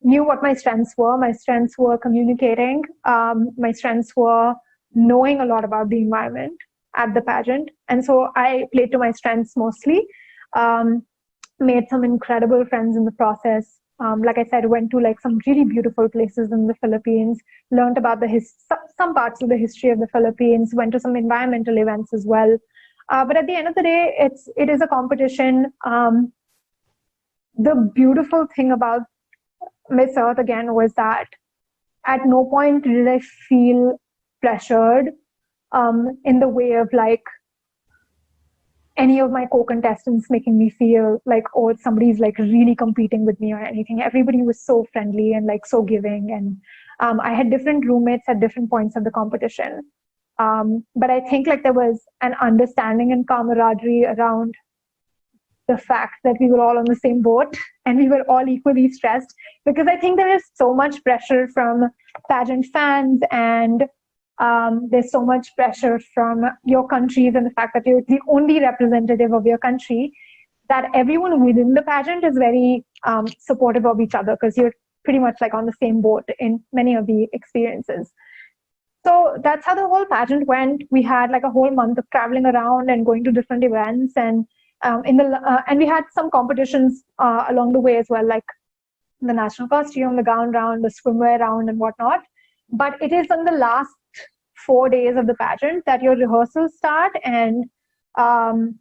knew what my strengths were. My strengths were communicating. My strengths were knowing a lot about the environment at the pageant. And so I played to my strengths mostly. Made some incredible friends in the process. Like I said, went to like some really beautiful places in the Philippines, learned about some parts of the history of the Philippines, went to some environmental events as well. But at the end of the day, it is a competition. The beautiful thing about Miss Earth again was that at no point did I feel pressured in the way of like any of my co-contestants making me feel like, oh, somebody's like really competing with me or anything. Everybody was so friendly and like so giving. And I had different roommates at different points of the competition. But I think like there was an understanding and camaraderie around the fact that we were all on the same boat and we were all equally stressed, because I think there is so much pressure from pageant fans, and there's so much pressure from your countries and the fact that you're the only representative of your country, that everyone within the pageant is very supportive of each other because you're pretty much like on the same boat in many of the experiences. So that's how the whole pageant went. We had like a whole month of traveling around and going to different events, and and we had some competitions along the way as well, like the national costume, the gown round, the swimwear round, and whatnot. But it is on the last 4 days of the pageant that your rehearsals start, and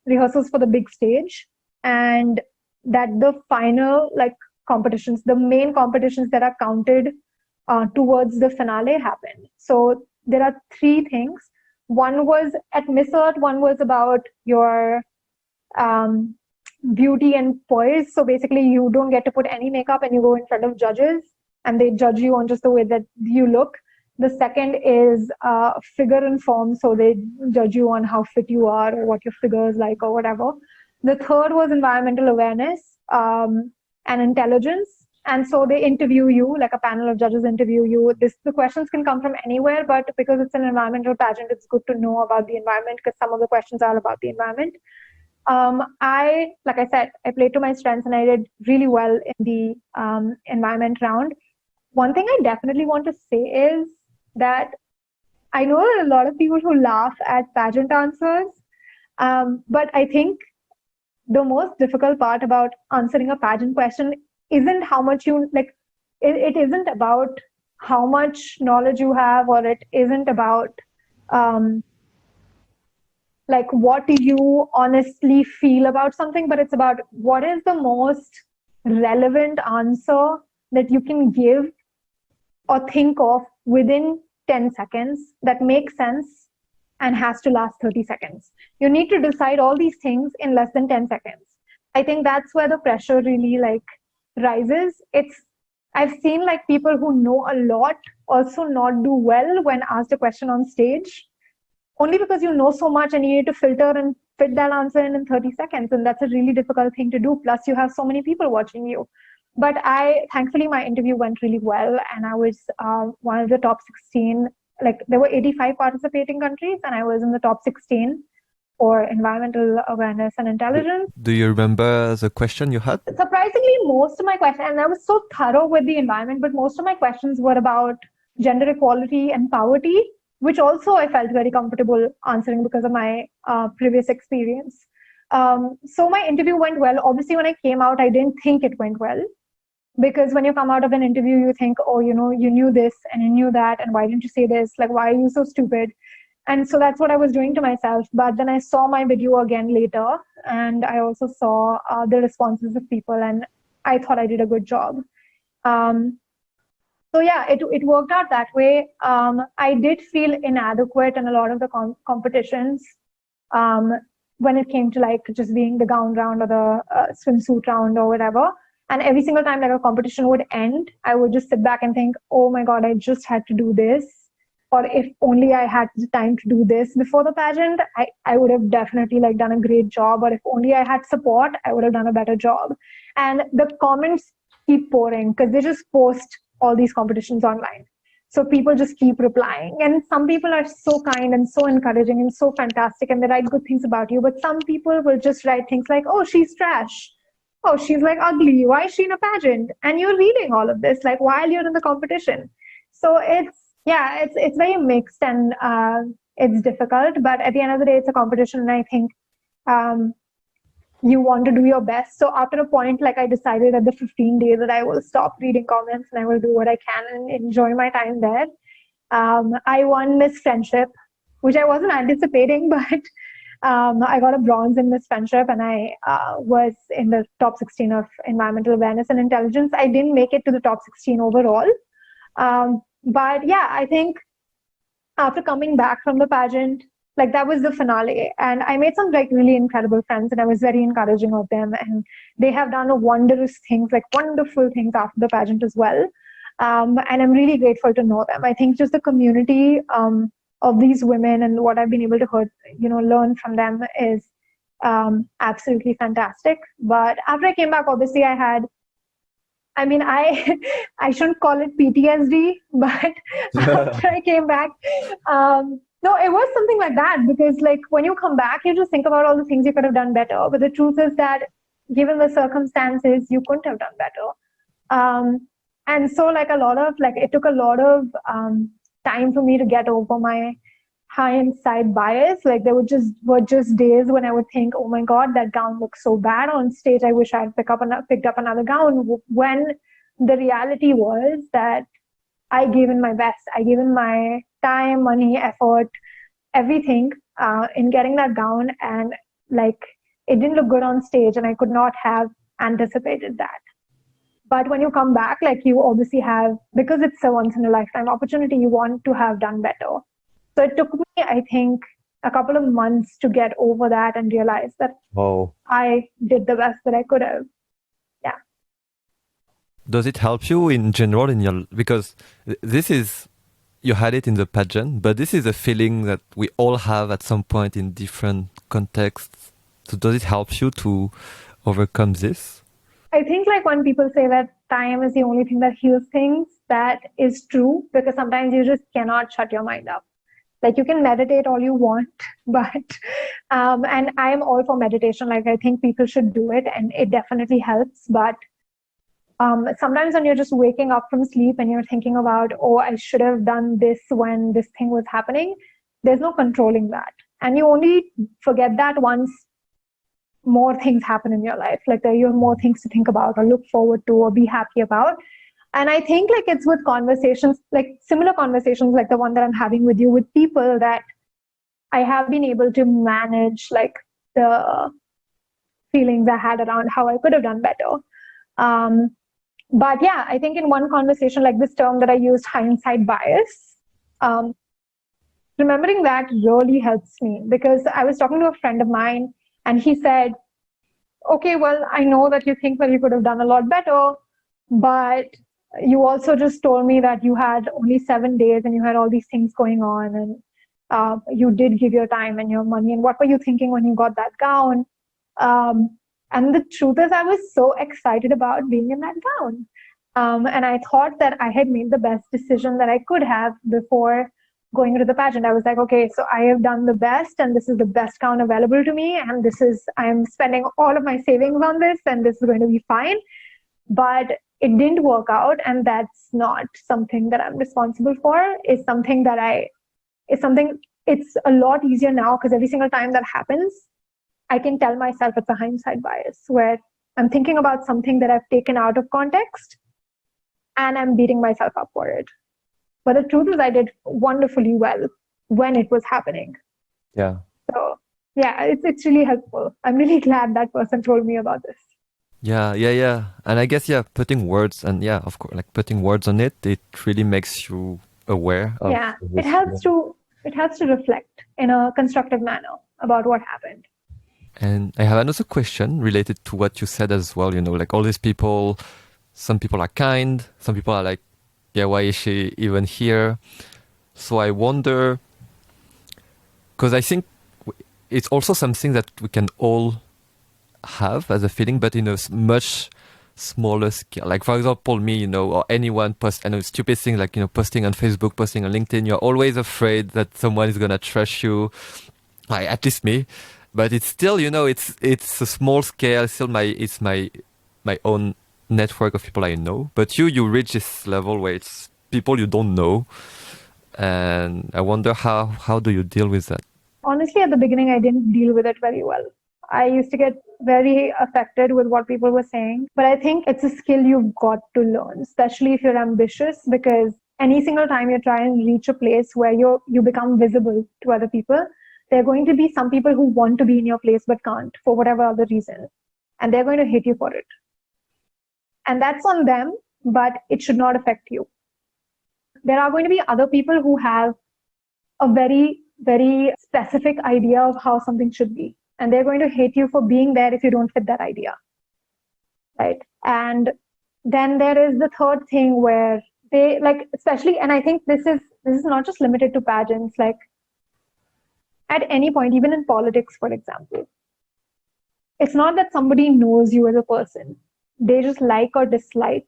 rehearsals for the big stage, and that the final like competitions, the main competitions that are counted towards the finale happen. So there are 3 things. One was at Miss Earth, one was about your beauty and poise. So basically you don't get to put any makeup and you go in front of judges and they judge you on just the way that you look. The second is figure and form. So they judge you on how fit you are or what your figure is like or whatever. The third was environmental awareness and intelligence. And so they interview you, like a panel of judges interview you. The questions can come from anywhere, but because it's an environmental pageant, it's good to know about the environment because some of the questions are about the environment. Like I said, I played to my strengths and I did really well in the environment round. One thing I definitely want to say is that I know there are a lot of people who laugh at pageant answers, but I think the most difficult part about answering a pageant question isn't how much you like. It isn't about how much knowledge you have, or it isn't about like what do you honestly feel about something, but it's about what is the most relevant answer that you can give or think of within 10 seconds that makes sense and has to last 30 seconds. You need to decide all these things in less than 10 seconds. I think that's where the pressure really like rises. I've seen like people who know a lot also not do well when asked a question on stage, only because you know so much and you need to filter and fit that answer in 30 seconds. And that's a really difficult thing to do. Plus, you have so many people watching you. But thankfully, my interview went really well, and I was one of the top 16. Like, there were 85 participating countries, and I was in the top 16 for environmental awareness and intelligence. Do you remember the question you had? Surprisingly, most of my questions, and I was so thorough with the environment, but most of my questions were about gender equality and poverty, which also I felt very comfortable answering because of my previous experience. So my interview went well. Obviously, when I came out, I didn't think it went well. Because when you come out of an interview, you think, oh, you knew this and you knew that, and why didn't you say this? Like, why are you so stupid? And so that's what I was doing to myself. But then I saw my video again later, and I also saw the responses of people, and I thought I did a good job. So yeah, it worked out that way. I did feel inadequate in a lot of the competitions when it came to like just being the gown round or the swimsuit round or whatever. And every single time like a competition would end, I would just sit back and think, oh my God, I just had to do this. Or if only I had the time to do this before the pageant, I would have definitely like done a great job. Or if only I had support, I would have done a better job. And the comments keep pouring because they just post all these competitions online. So people just keep replying. And some people are so kind and so encouraging and so fantastic, and they write good things about you. But some people will just write things like, oh, she's trash. Oh, she's like ugly. Why is she in a pageant? And you're reading all of this like while you're in the competition. So it's very mixed, and it's difficult. But at the end of the day, it's a competition, and I think you want to do your best. So after a point, like I decided at the 15 days that I will stop reading comments and I will do what I can and enjoy my time there. I won Miss Friendship, which I wasn't anticipating, but I got a bronze in Miss Friendship, and I was in the top 16 of environmental awareness and intelligence. I didn't make it to the top 16 overall. But yeah, I think after coming back from the pageant, like that was the finale, and I made some like really incredible friends, and I was very encouraging of them, and they have done wonderful things after the pageant as well. And I'm really grateful to know them. I think just the community of these women and what I've been able to learn from them is absolutely fantastic. But after I came back, obviously I shouldn't call it PTSD, but after I came back, no, it was something like that, because like when you come back, you just think about all the things you could have done better. But the truth is that given the circumstances, you couldn't have done better. And so like it took a lot of time for me to get over my hindsight bias. Like there were just days when I would think, oh my God, that gown looks so bad on stage. I wish I had picked up another gown. When the reality was that I gave in my best. I gave in my time, money, effort, everything in getting that gown, and like it didn't look good on stage, and I could not have anticipated that. But when you come back, like you obviously have, because it's a once in a lifetime opportunity, you want to have done better. So it took me, I think, a couple of months to get over that and realize that I did the best that I could have. Yeah. Does it help you in general because you had it in the pageant, but this is a feeling that we all have at some point in different contexts. So does it help you to overcome this? I think like when people say that time is the only thing that heals things, that is true, because sometimes you just cannot shut your mind up. Like you can meditate all you want, but and I am all for meditation. Like I think people should do it, and it definitely helps. But sometimes when you're just waking up from sleep and you're thinking about, oh, I should have done this when this thing was happening, there's no controlling that. And you only forget that once more things happen in your life. Like you have more things to think about or look forward to or be happy about. And I think like it's with conversations, like similar conversations like the one that I'm having with you, with people, that I have been able to manage like the feelings I had around how I could have done better. But yeah, I think in one conversation, like this term that I used, hindsight bias, remembering that really helps me, because I was talking to a friend of mine and he said, okay, well, I know that you think that you could have done a lot better, but you also just told me that you had only 7 days and you had all these things going on. And You did give your time and your money, and what were you thinking when you got that gown? And the truth is, I was so excited about being in that gown. And I thought that I had made the best decision that I could have before going into the pageant. I was like, okay, so I have done the best, and this is the best gown available to me, and I'm spending all of my savings on this, and this is going to be fine. But it didn't work out, and that's not something that I'm responsible for. It's something it's a lot easier now, because every single time that happens, I can tell myself it's a hindsight bias, where I'm thinking about something that I've taken out of context and I'm beating myself up for it. But the truth is, I did wonderfully well when it was happening. Yeah. So yeah, it's really helpful. I'm really glad that person told me about this. Yeah. And I guess, putting words of course, like putting words on it, it really makes you aware of it helps to reflect in a constructive manner about what happened. And I have another question related to what you said as well. Like all these people, some people are kind, some people are like, yeah, why is she even here? So I wonder, because I think it's also something that we can all have as a feeling, but in a much smaller scale. Like, for example, me, or anyone post, I know stupid things like, posting on Facebook, posting on LinkedIn, you're always afraid that someone is going to trash you. Like, at least me. But it's still, it's a small scale. Still, it's my own network of people I know. But you reach this level where it's people you don't know, and I wonder how do you deal with that? Honestly, at the beginning, I didn't deal with it very well. I used to get very affected with what people were saying. But I think it's a skill you've got to learn, especially if you're ambitious, because any single time you try and reach a place where you become visible to other people, there are going to be some people who want to be in your place but can't for whatever other reason. And they're going to hate you for it. And that's on them, but it should not affect you. There are going to be other people who have a very, very specific idea of how something should be. And they're going to hate you for being there if you don't fit that idea. Right? And then there is the third thing where they especially, and I think this is not just limited to pageants, like at any point, even in politics, for example, it's not that somebody knows you as a person. They just like or dislike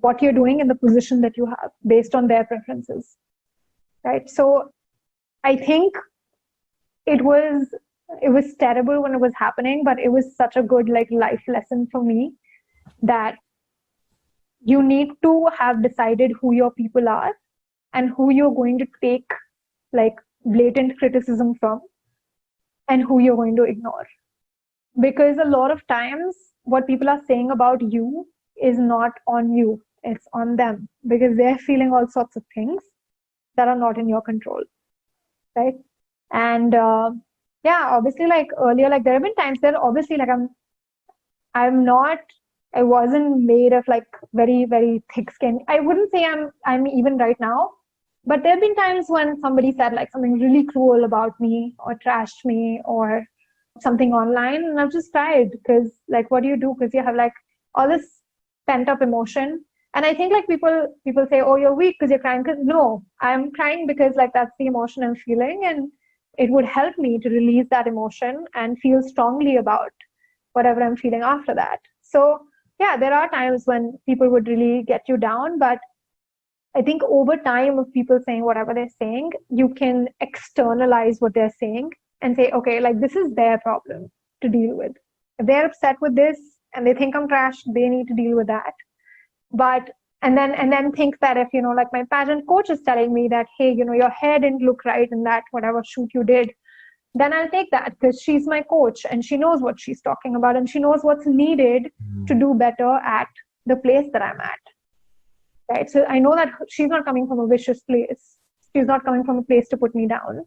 what you're doing in the position that you have based on their preferences. Right? So I think it was terrible when it was happening, but it was such a good life lesson for me that you need to have decided who your people are and who you're going to take blatant criticism from and who you're going to ignore. Because a lot of times what people are saying about you is not on you, it's on them, because they're feeling all sorts of things that are not in your control, right? And obviously earlier, there have been times that obviously I wasn't made of very, very thick skin. I wouldn't say I'm even right now, but there have been times when somebody said something really cruel about me or trashed me or something online, and I've just cried because what do you do? Because you have all this pent up emotion. And I think people say, oh, you're weak because you're crying. Because no, I'm crying because that's the emotion I'm feeling, and it would help me to release that emotion and feel strongly about whatever I'm feeling after that. So yeah, there are times when people would really get you down, but I think over time of people saying whatever they're saying, you can externalize what they're saying and say, okay, this is their problem to deal with. If they're upset with this and they think I'm trash, they need to deal with that. But and then think that if my pageant coach is telling me that, hey, your hair didn't look right in that whatever shoot you did, then I'll take that because she's my coach and she knows what she's talking about and she knows what's needed to do better at the place that I'm at. Right? So I know that she's not coming from a vicious place. She's not coming from a place to put me down.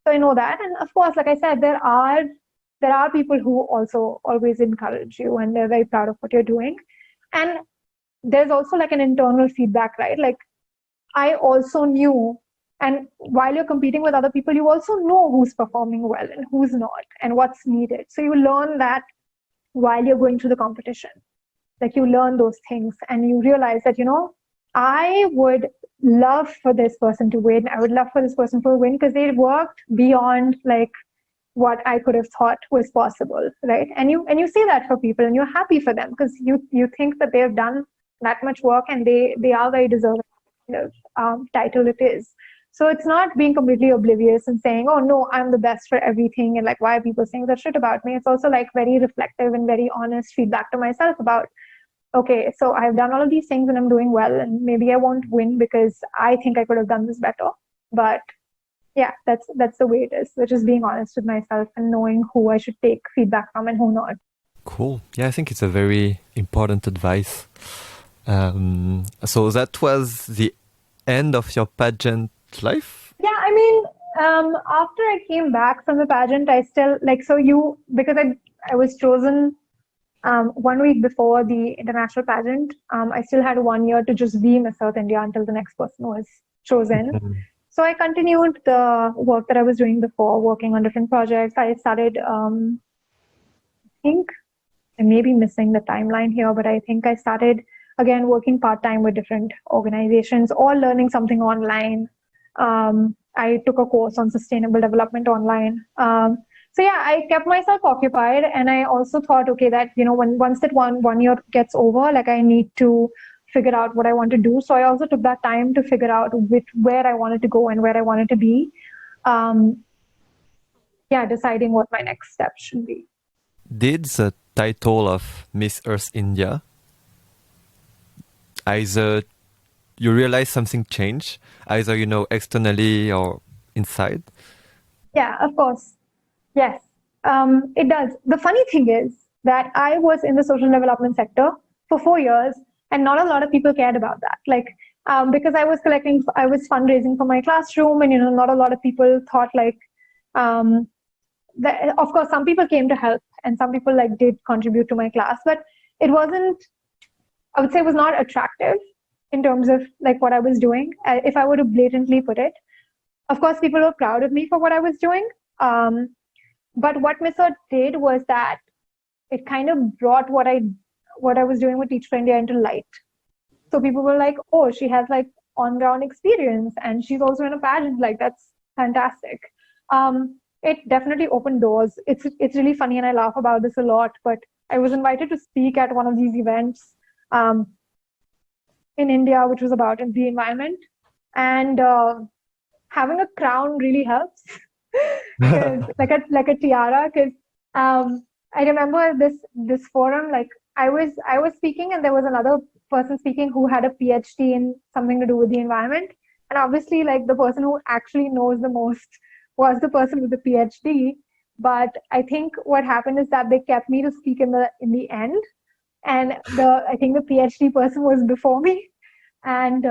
So I know that. And of course, like I said, there are people who also always encourage you and they're very proud of what you're doing. And there's also an internal feedback, right? I also knew, and while you're competing with other people, you also know who's performing well and who's not and what's needed. So you learn that while you're going through the competition. You learn those things and you realize that, I would love for this person to win. I would love for this person to win because they worked beyond like what I could have thought was possible, right? And you see that for people, and you're happy for them because you think that they've done that much work, and they are very deserving of title it is. So it's not being completely oblivious and saying, "Oh no, I'm the best for everything," and like, why are people saying that shit about me? It's also like very reflective and very honest feedback to myself about, okay, so I've done all of these things and I'm doing well, and maybe I won't win because I think I could have done this better, but yeah, that's the way it is, which is being honest with myself and knowing who I should take feedback from and who not. Cool. Yeah, I think it's a very important advice. So that was the end of your pageant life? Yeah, I mean, after I came back from the pageant, I still like, because I was chosen 1 week before the international pageant. I still had 1 year to just be Miss South India until the next person was chosen. So I continued the work that I was doing before, working on different projects. I started, I think I may be missing the timeline here, but I think I started again working part-time with different organizations or learning something online. I took a course on sustainable development online. So yeah, I kept myself occupied, and I also thought, okay, that once that one year gets over, like I need to figure out what I want to do. So I also took that time to figure out where I wanted to go and where I wanted to be. Deciding what my next step should be. Did the title of Miss Earth India, either you realize something changed, either externally or inside? Yeah, of course. Yes, it does. The funny thing is that I was in the social development sector for 4 years, and not a lot of people cared about that. Like, because I was fundraising for my classroom, and not a lot of people thought like, of course, some people came to help, and some people like did contribute to my class, but it wasn't. I would say it was not attractive in terms of like what I was doing. If I were to blatantly put it, of course, people were proud of me for what I was doing. But what Miss Earth did was that it kind of brought what I was doing with Teach for India into light. So people were like, "Oh, she has like on-ground experience, and she's also in a pageant. Like that's fantastic." It definitely opened doors. It's really funny, and I laugh about this a lot. But I was invited to speak at one of these events in India, which was about the environment, and having a crown really helps. Because like a tiara, because I remember this forum, like I was speaking, and there was another person speaking who had a PhD in something to do with the environment, and obviously like the person who actually knows the most was the person with the PhD. But I think what happened is that they kept me to speak in the end, and I think the PhD person was before me, and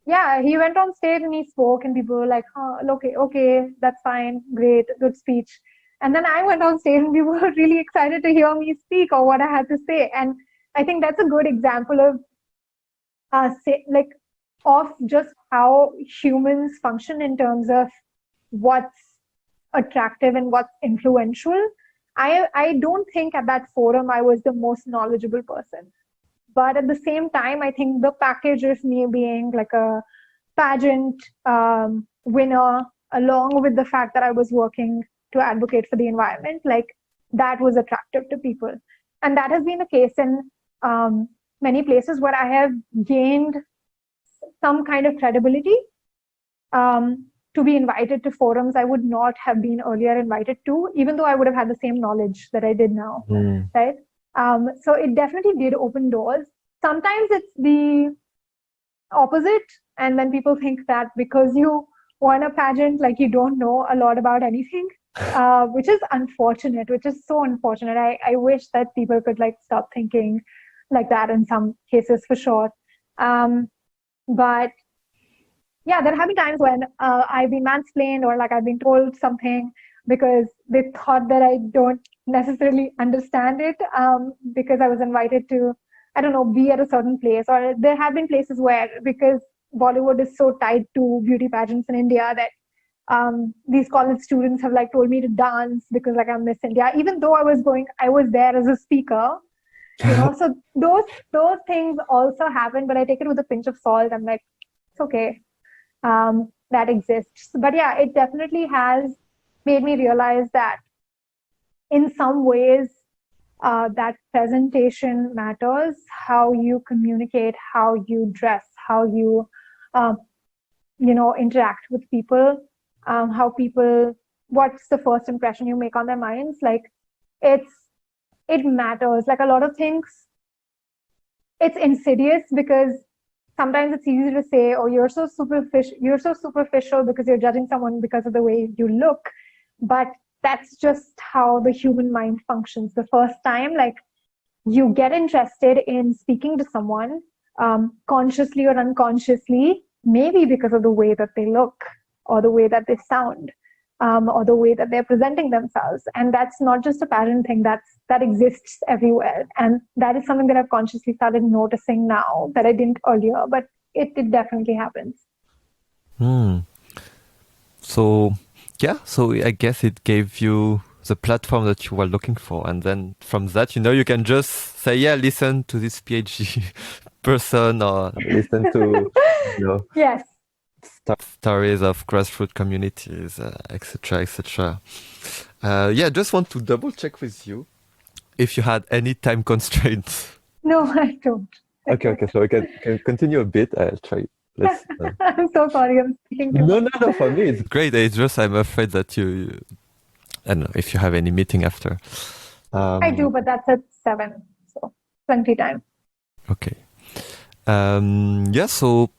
yeah, he went on stage and he spoke, and people were like, "Oh, okay, that's fine, great, good speech." And then I went on stage, and people were really excited to hear me speak or what I had to say. And I think that's a good example of of just how humans function in terms of what's attractive and what's influential. I don't think at that forum I was the most knowledgeable person. But at the same time, I think the package of me being like a pageant winner, along with the fact that I was working to advocate for the environment, like that was attractive to people. And that has been the case in many places where I have gained some kind of credibility to be invited to forums I would not have been earlier invited to, even though I would have had the same knowledge that I did now, right? So it definitely did open doors. Sometimes it's the opposite, and then people think that because you won a pageant, like you don't know a lot about anything, which is unfortunate, which is so unfortunate. I wish that people could like stop thinking like that in some cases for sure. But yeah, there have been times when I've been mansplained or like I've been told something because they thought that I don't necessarily understand it because I was invited to, I don't know, be at a certain place. Or there have been places where, because Bollywood is so tied to beauty pageants in India, that these college students have like told me to dance because like I'm Miss India, even though I was there as a speaker. So those things also happen, but I take it with a pinch of salt. I'm like, it's okay. That exists. But yeah, it definitely has made me realize that in some ways, that presentation matters, how you communicate, how you dress, how you, interact with people, what's the first impression you make on their minds. Like, it matters. Like a lot of things, it's insidious because sometimes it's easy to say, oh, you're so superficial because you're judging someone because of the way you look. But that's just how the human mind functions. The first time, like, you get interested in speaking to someone, consciously or unconsciously, maybe because of the way that they look or the way that they sound, or the way that they're presenting themselves. And that's not just a pattern thing, that exists everywhere. And that is something that I've consciously started noticing now that I didn't earlier, but it definitely happens. So, yeah, so I guess it gave you the platform that you were looking for. And then from that, you can just say, yeah, listen to this PhD person, or listen to, Yes. stories of grassroots communities, etc., etc. Yeah, just want to double check with you if you had any time constraints. No, I don't. Okay, so we can continue a bit. I'll try. Let's. I'm so sorry. I'm speaking too much. No. For me, it's great. It's just I'm afraid that you I don't know if you have any meeting after. I do, but that's at 7, so plenty time. Okay. Yeah. So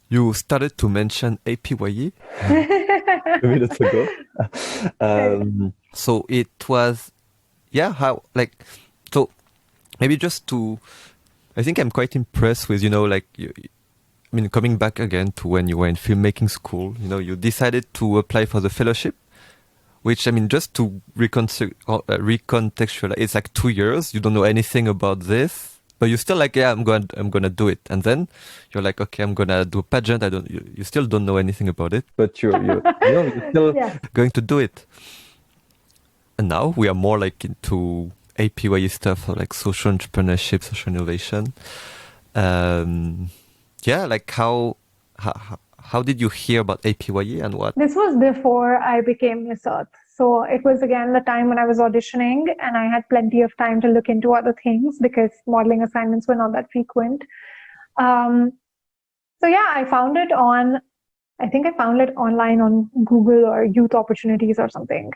you started to mention APYE a minute ago. So it was, yeah. How so? Maybe just to. I think I'm quite impressed with coming back again to when you were in filmmaking school. You decided to apply for the fellowship, which, just to recontextualize, it's like 2 years. You don't know anything about this, but you're still like, yeah, I'm gonna do it. And then you're like, okay, I'm gonna do a pageant. You still don't know anything about it, but you're still going to do it. And now we are more like into APYE stuff, or like social entrepreneurship, social innovation. Yeah, like how did you hear about APYE and what? This was before I became Miss Earth. So it was again the time when I was auditioning and I had plenty of time to look into other things because modeling assignments were not that frequent. So yeah, I found it online on Google or Youth Opportunities or something.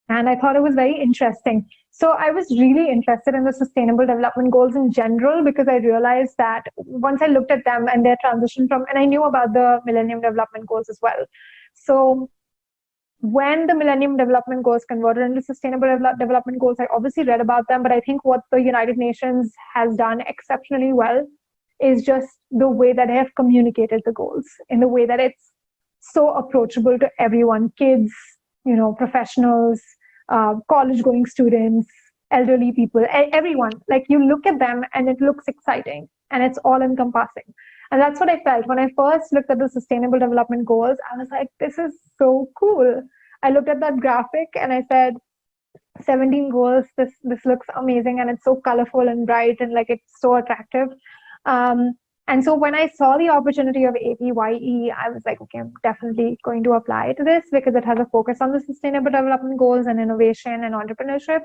And I thought it was very interesting. So I was really interested in the Sustainable Development Goals in general because I realized that once I looked at them and their transition and I knew about the Millennium Development Goals as well. So when the Millennium Development Goals converted into Sustainable Development Goals, I obviously read about them, but I think what the United Nations has done exceptionally well is just the way that they have communicated the goals in the way that it's so approachable to everyone, kids, professionals, college-going students, elderly people, everyone. Like, you look at them and it looks exciting and it's all-encompassing. And that's what I felt. When I first looked at the Sustainable Development Goals, I was like, this is so cool. I looked at that graphic and I said, 17 goals, this looks amazing, and it's so colorful and bright and like it's so attractive. And so when I saw the opportunity of APYE, I was like, okay, I'm definitely going to apply to this because it has a focus on the Sustainable Development Goals and innovation and entrepreneurship.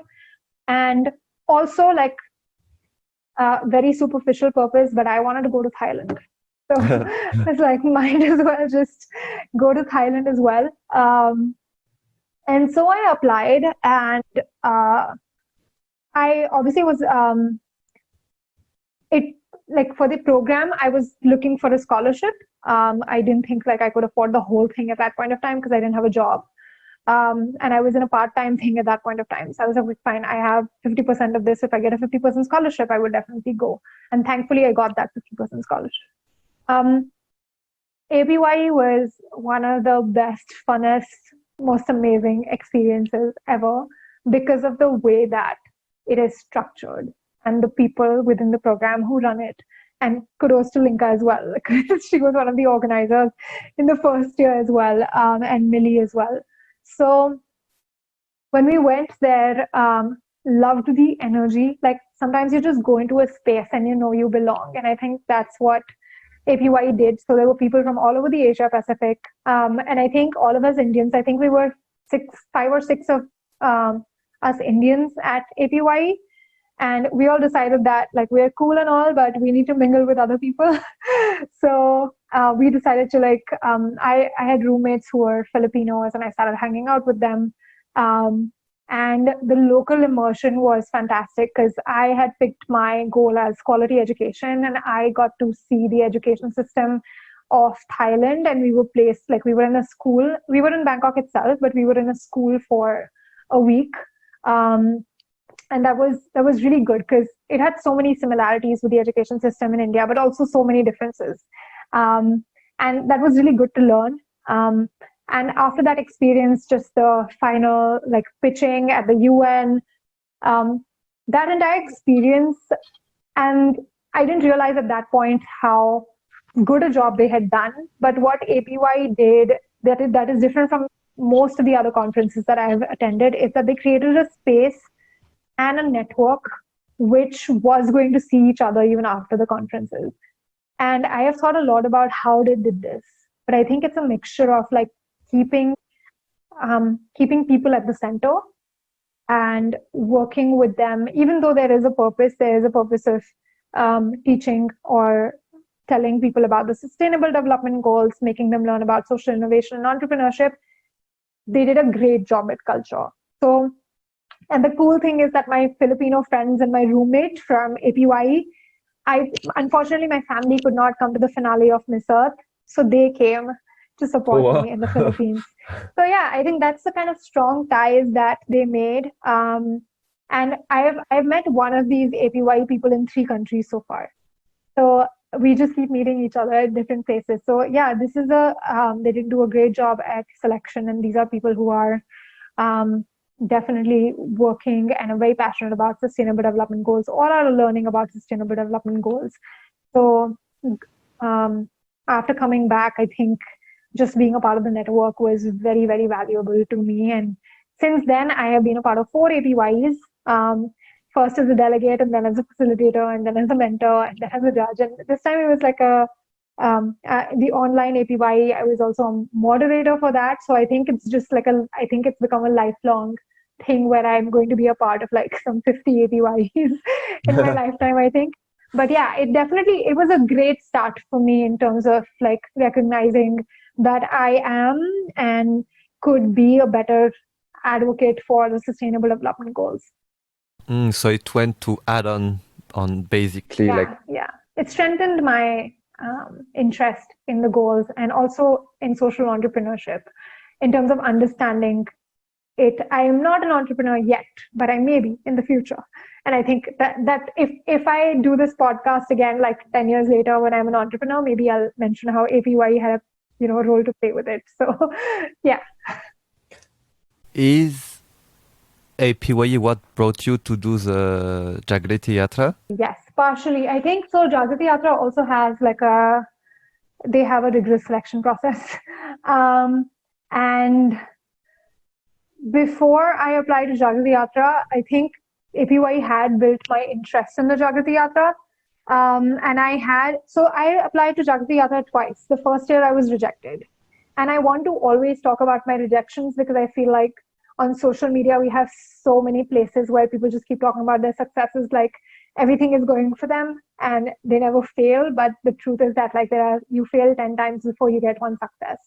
And also, like, very superficial purpose, but I wanted to go to Thailand. So it's like, might as well just go to Thailand as well. And so I applied, and I obviously was, for the program, I was looking for a scholarship. I didn't think like I could afford the whole thing at that point of time because I didn't have a job. And I was in a part-time thing at that point of time. So I was like, fine, I have 50% of this. If I get a 50% scholarship, I would definitely go. And thankfully, I got that 50% scholarship. APYE was one of the best, funnest, most amazing experiences ever because of the way that it is structured and the people within the program who run it. And kudos to Linka as well, because she was one of the organizers in the first year as well, and Millie as well. So when we went there, loved the energy. Like sometimes you just go into a space and you know you belong. And I think that's what APY did. So there were people from all over the Asia Pacific. And I think all of us Indians, I think we were five or six of us Indians at APY. And we all decided that like we're cool and all, but we need to mingle with other people. So we decided to I had roommates who were Filipinos and I started hanging out with them. And the local immersion was fantastic because I had picked my goal as quality education, and I got to see the education system of Thailand. And we were placed, like we were in a school, we were in Bangkok itself, but we were in a school for a week. And that was really good because it had so many similarities with the education system in India, but also so many differences. And that was really good to learn. And after that experience, just the final like pitching at the UN, that entire experience, and I didn't realize at that point how good a job they had done. But what APY did that is different from most of the other conferences that I have attended is that they created a space and a network which was going to see each other even after the conferences. And I have thought a lot about how they did this. But I think it's a mixture of like keeping people at the center and working with them, even though there is a purpose of teaching or telling people about the sustainable development goals, making them learn about social innovation and entrepreneurship. They did a great job at culture. So, and the cool thing is that my Filipino friends and my roommate from APYE, unfortunately my family could not come to the finale of Miss Earth, so they came to support me in the Philippines. So yeah, I think that's the kind of strong ties that they made. And I've met one of these APY people in 3 countries so far. So we just keep meeting each other at different places. So yeah, this is they did do a great job at selection, and these are people who are definitely working and are very passionate about sustainable development goals or are learning about sustainable development goals. So after coming back, I think just being a part of the network was very, very valuable to me. And since then, I have been a part of 4 APYs. First as a delegate, and then as a facilitator, and then as a mentor, and then as a judge. And this time it was like the online APY. I was also a moderator for that. So I think it's just like I think it's become a lifelong thing where I'm going to be a part of like some 50 APYs in my lifetime, I think. But yeah, it was a great start for me in terms of like recognizing that I am and could be a better advocate for the sustainable development goals. So it went to add on basically yeah. It strengthened my interest in the goals and also in social entrepreneurship in terms of understanding it. I am not an entrepreneur yet, but I may be in the future. And I think that if I do this podcast again, like 10 years later when I'm an entrepreneur, maybe I'll mention how APY had a role to play with it. So yeah. Is APY what brought you to do the Jagrati Yatra? Yes, partially. I think so. Jagrati Yatra also has they have a rigorous selection process. And before I applied to Jagrati Yatra, I think APY had built my interest in the Jagrati Yatra. And I applied to Jagrati Yatra twice. The first year I was rejected. And I want to always talk about my rejections because I feel like on social media, we have so many places where people just keep talking about their successes, like everything is going for them and they never fail. But the truth is that you fail 10 times before you get one success.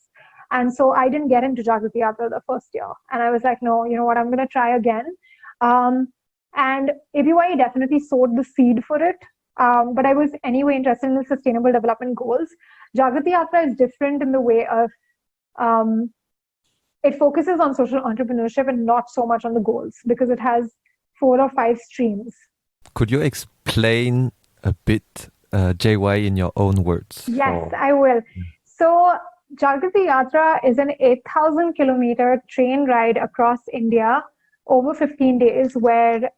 And so I didn't get into Jagrati Yatra the first year. And I was like, no, you know what, I'm going to try again. And APY definitely sowed the seed for it. But I was anyway interested in the sustainable development goals. Jagrati Yatra is different in the way of it focuses on social entrepreneurship and not so much on the goals because it has 4 or 5 streams. Could you explain a bit JY in your own words? Yes, I will. So Jagrati Yatra is an 8,000 kilometer train ride across India over 15 days where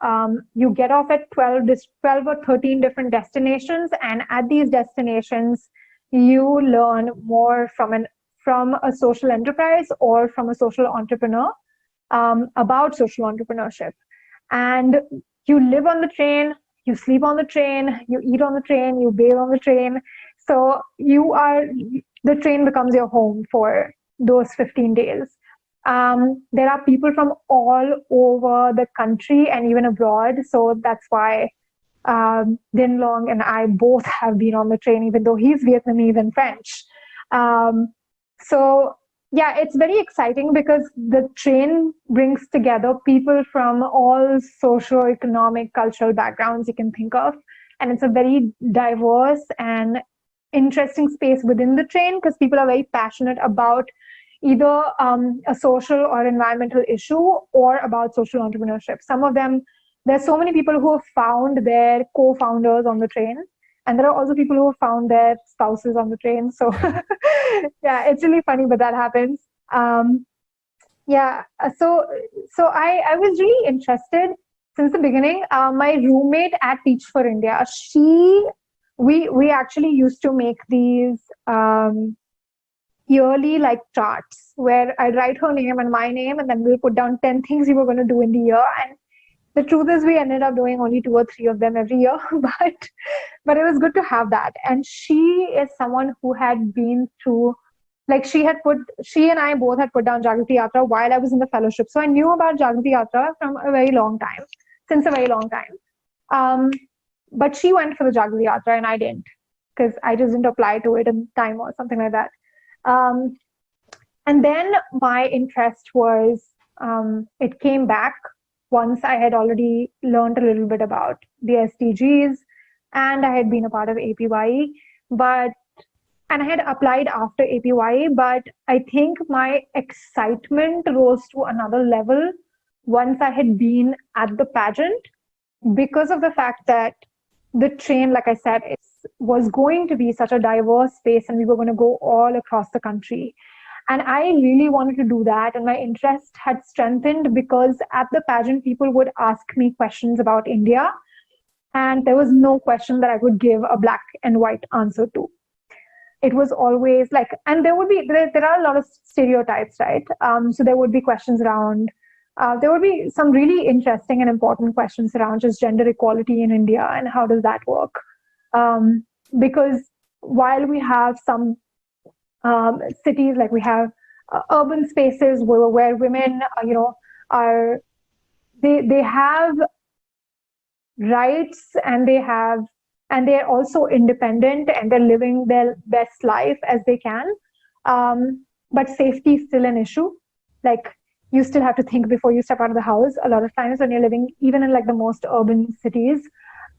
you get off at 12 or 13 different destinations. And at these destinations, you learn more from a social enterprise or from a social entrepreneur about social entrepreneurship. And you live on the train, you sleep on the train, you eat on the train, you bathe on the train. So the train becomes your home for those 15 days. There are people from all over the country and even abroad. So that's why Din Long and I both have been on the train, even though he's Vietnamese and French. So yeah, it's very exciting because the train brings together people from all socio-economic, cultural backgrounds you can think of. And it's a very diverse and interesting space within the train because people are very passionate about either a social or environmental issue or about social entrepreneurship. Some of them, there's so many people who have found their co-founders on the train. And there are also people who have found their spouses on the train. So yeah, it's really funny, but that happens. Yeah, so I was really interested since the beginning. My roommate at Teach for India, we actually used to make these yearly like charts where I'd write her name and my name, and then we'll put down 10 things we were going to do in the year. And the truth is we ended up doing only 2 or 3 of them every year, but it was good to have that. And she is someone who had been through, like she and I both had put down Jagrati Yatra while I was in the fellowship. So I knew about Jagrati Yatra since a very long time. But she went for the Jagrati Yatra and I didn't, because I just didn't apply to it in time or something like that. And then my interest was, it came back once I had already learned a little bit about the SDGs and I had been a part of APYE, and I had applied after APYE, but I think my excitement rose to another level once I had been at the pageant because of the fact that the train, like I said, was going to be such a diverse space and we were going to go all across the country. And I really wanted to do that. And my interest had strengthened because at the pageant, people would ask me questions about India. And there was no question that I would give a black and white answer to. It was always like, and there are a lot of stereotypes, right? So there would be questions around, there would be some really interesting and important questions around just gender equality in India and how does that work? Because while we have some cities, like we have urban spaces where women, they have rights and they're also independent and they're living their best life as they can. But safety is still an issue. Like you still have to think before you step out of the house a lot of times when you're living even in like the most urban cities.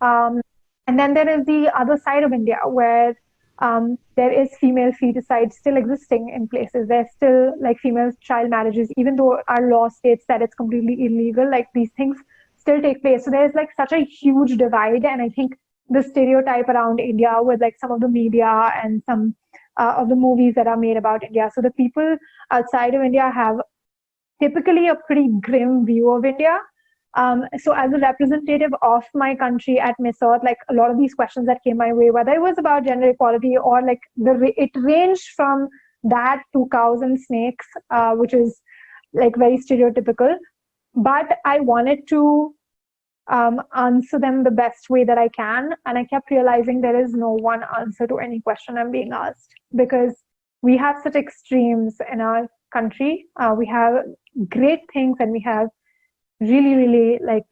And then there is the other side of India where there is female feticide still existing in places. There's still like female child marriages, even though our law states that it's completely illegal, like these things still take place. So there's like such a huge divide. And I think the stereotype around India with like some of the media and some of the movies that are made about India. So the people outside of India have typically a pretty grim view of India. So as a representative of my country at Miss Earth, like a lot of these questions that came my way, whether it was about gender equality or like it ranged from that to cows and snakes, which is like very stereotypical. But I wanted to answer them the best way that I can. And I kept realizing there is no one answer to any question I'm being asked because we have such extremes in our country. We have great things and we have really, really like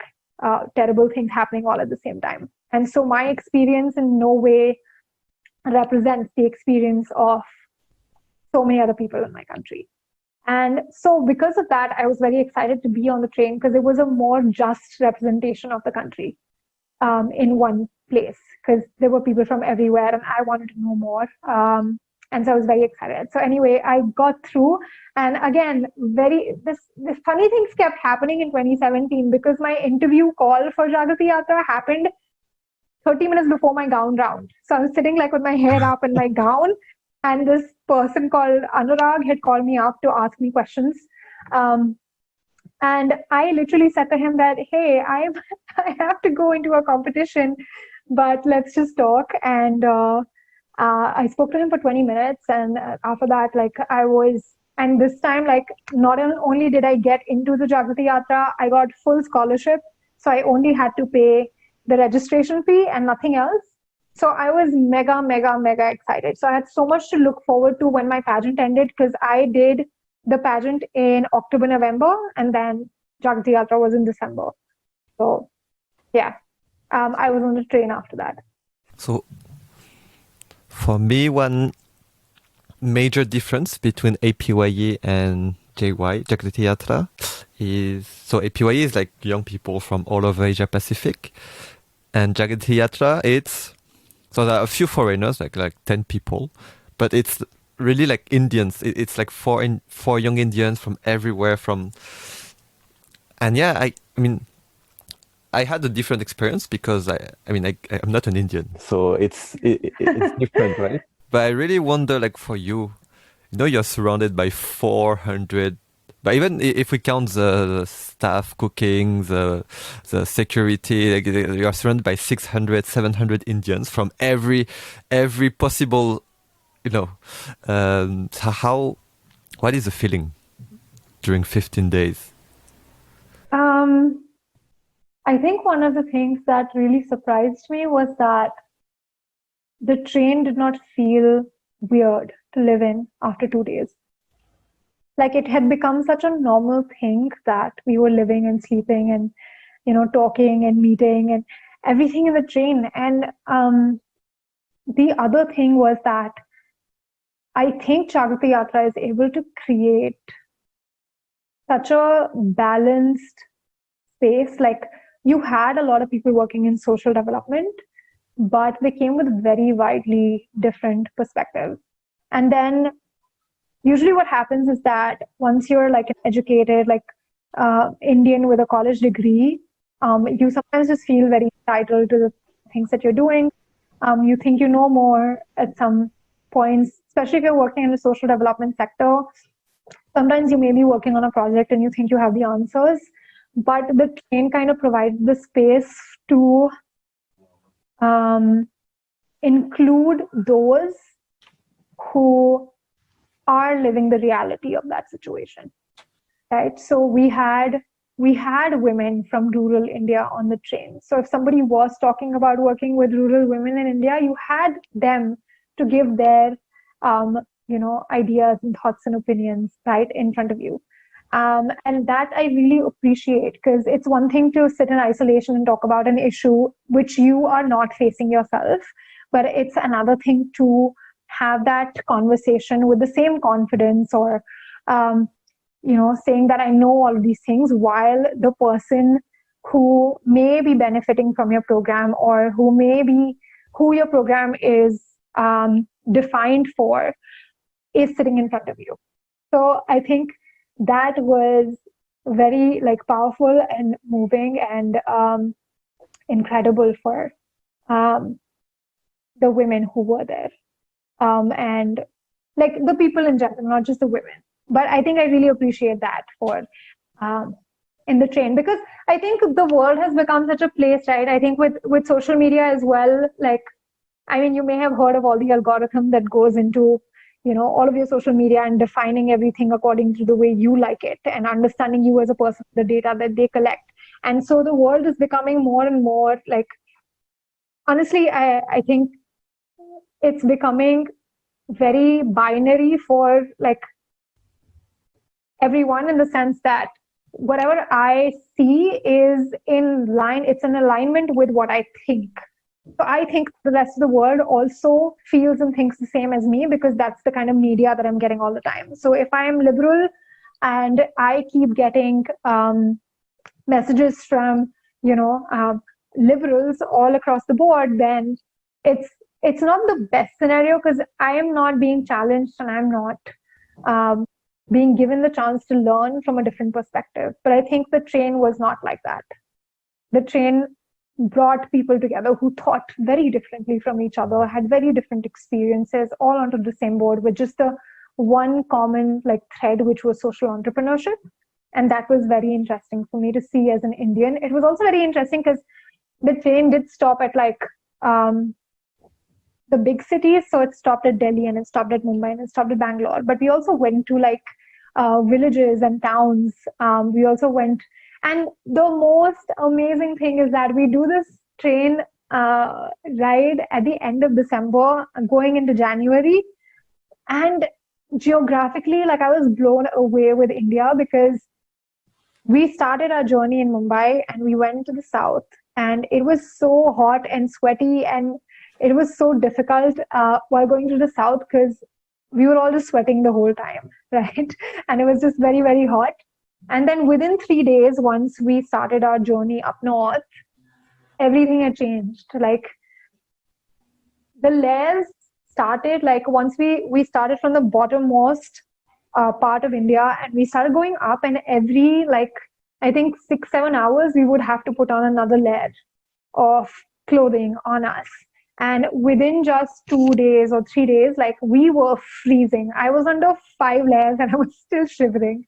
terrible things happening all at the same time. And so my experience in no way represents the experience of so many other people in my country. And so because of that, I was very excited to be on the train because it was a more just representation of the country in one place because there were people from everywhere and I wanted to know more. And so I was very excited. So anyway, I got through. And again, this funny things kept happening in 2017 because my interview call for Jagrati Yatra happened 30 minutes before my gown round. So I was sitting like with my hair up in my gown. And this person called Anurag had called me up to ask me questions. And I literally said to him that, hey, I have to go into a competition, but let's just talk. And I spoke to him for 20 minutes. And after that, and this time, like, not only did I get into the Jagrati Yatra, I got full scholarship So I only had to pay the registration fee and nothing else. So I was mega, mega, mega excited. So I had so much to look forward to when my pageant ended, because I did the pageant in October, November, and then Jagrati Yatra was in December. So yeah, I was on the train after that. So for me, one major difference between APYE and JY, Jagrati Yatra, is so APYE is like young people from all over Asia Pacific, and Jagrati Yatra, it's so there are a few foreigners, like 10 people, but it's really like Indians. It's like four young Indians from everywhere. And yeah, I mean, I had a different experience because I'm not an Indian, so it's different, right? But I really wonder, like for you, you're surrounded by 400. But even if we count the staff cooking, the security, like, you are surrounded by 600, 700 Indians from every possible, so what is the feeling during 15 days? I think one of the things that really surprised me was that the train did not feel weird to live in after 2 days. Like, it had become such a normal thing that we were living and sleeping and, talking and meeting and everything in the train. And the other thing was that I think Jagrati Yatra is able to create such a balanced space. Like, you had a lot of people working in social development, but they came with very widely different perspectives. And then usually what happens is that once you're like an educated, like Indian with a college degree, you sometimes just feel very entitled to the things that you're doing. You think you know more at some points, especially if you're working in the social development sector. Sometimes you may be working on a project and you think you have the answers, but the train kind of provides the space to include those who are living the reality of that situation, right? So we had women from rural India on the train. So if somebody was talking about working with rural women in India, you had them to give their ideas and thoughts and opinions right in front of you. And that I really appreciate, because it's one thing to sit in isolation and talk about an issue which you are not facing yourself, but it's another thing to have that conversation with the same confidence, or saying that I know all of these things, while the person who may be benefiting from your program, or who your program is defined for, is sitting in front of you. So I think that was very powerful and moving and incredible for the women who were there. And the people in general, not just the women. But I think I really appreciate that for in the train, because I think the world has become such a place, right? I think with social media as well, you may have heard of all the algorithm that goes into, all of your social media and defining everything according to the way you like it, and understanding you as a person, the data that they collect. And so the world is becoming more and more honestly, I think it's becoming very binary for everyone, in the sense that whatever I see is it's in alignment with what I think. So I think the rest of the world also feels and thinks the same as me, because that's the kind of media that I'm getting all the time. So if I am liberal and I keep getting messages from liberals all across the board, then it's not the best scenario, because I am not being challenged and I'm not being given the chance to learn from a different perspective. But I think the train was not like that. The train brought people together who thought very differently from each other, had very different experiences, all onto the same board with just the one common thread, which was social entrepreneurship. And that was very interesting for me to see as an Indian. It was also very interesting because the train did stop at the big cities. So it stopped at Delhi, and it stopped at Mumbai, and it stopped at Bangalore. But we also went to villages and towns. We also went And the most amazing thing is that we do this train ride at the end of December, going into January. And geographically, like I was blown away with India because we started our journey in Mumbai and we went to the south, and it was so hot and sweaty, and it was so difficult while going to the south because we were all just sweating the whole time, right? And it was just very, very hot. And then within 3 days, once we started our journey up north, everything had changed. Like the layers started, like once we started from the bottommost part of India and we started going up, and every like I think 6-7 hours we would have to put on another layer of clothing on us. And within just 2 days or 3 days, like we were freezing. I was under 5 layers and I was still shivering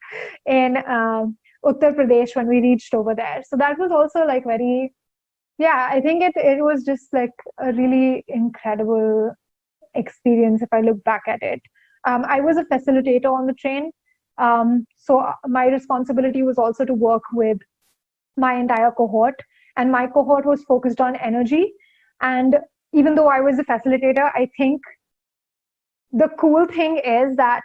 in Uttar Pradesh when we reached over there. So that was also like very, yeah, I think it was just like a really incredible experience if I look back at it. I was a facilitator on the train. So my responsibility was also to work with my entire cohort, and my cohort was focused on energy. And even though I was a facilitator, I think the cool thing is that,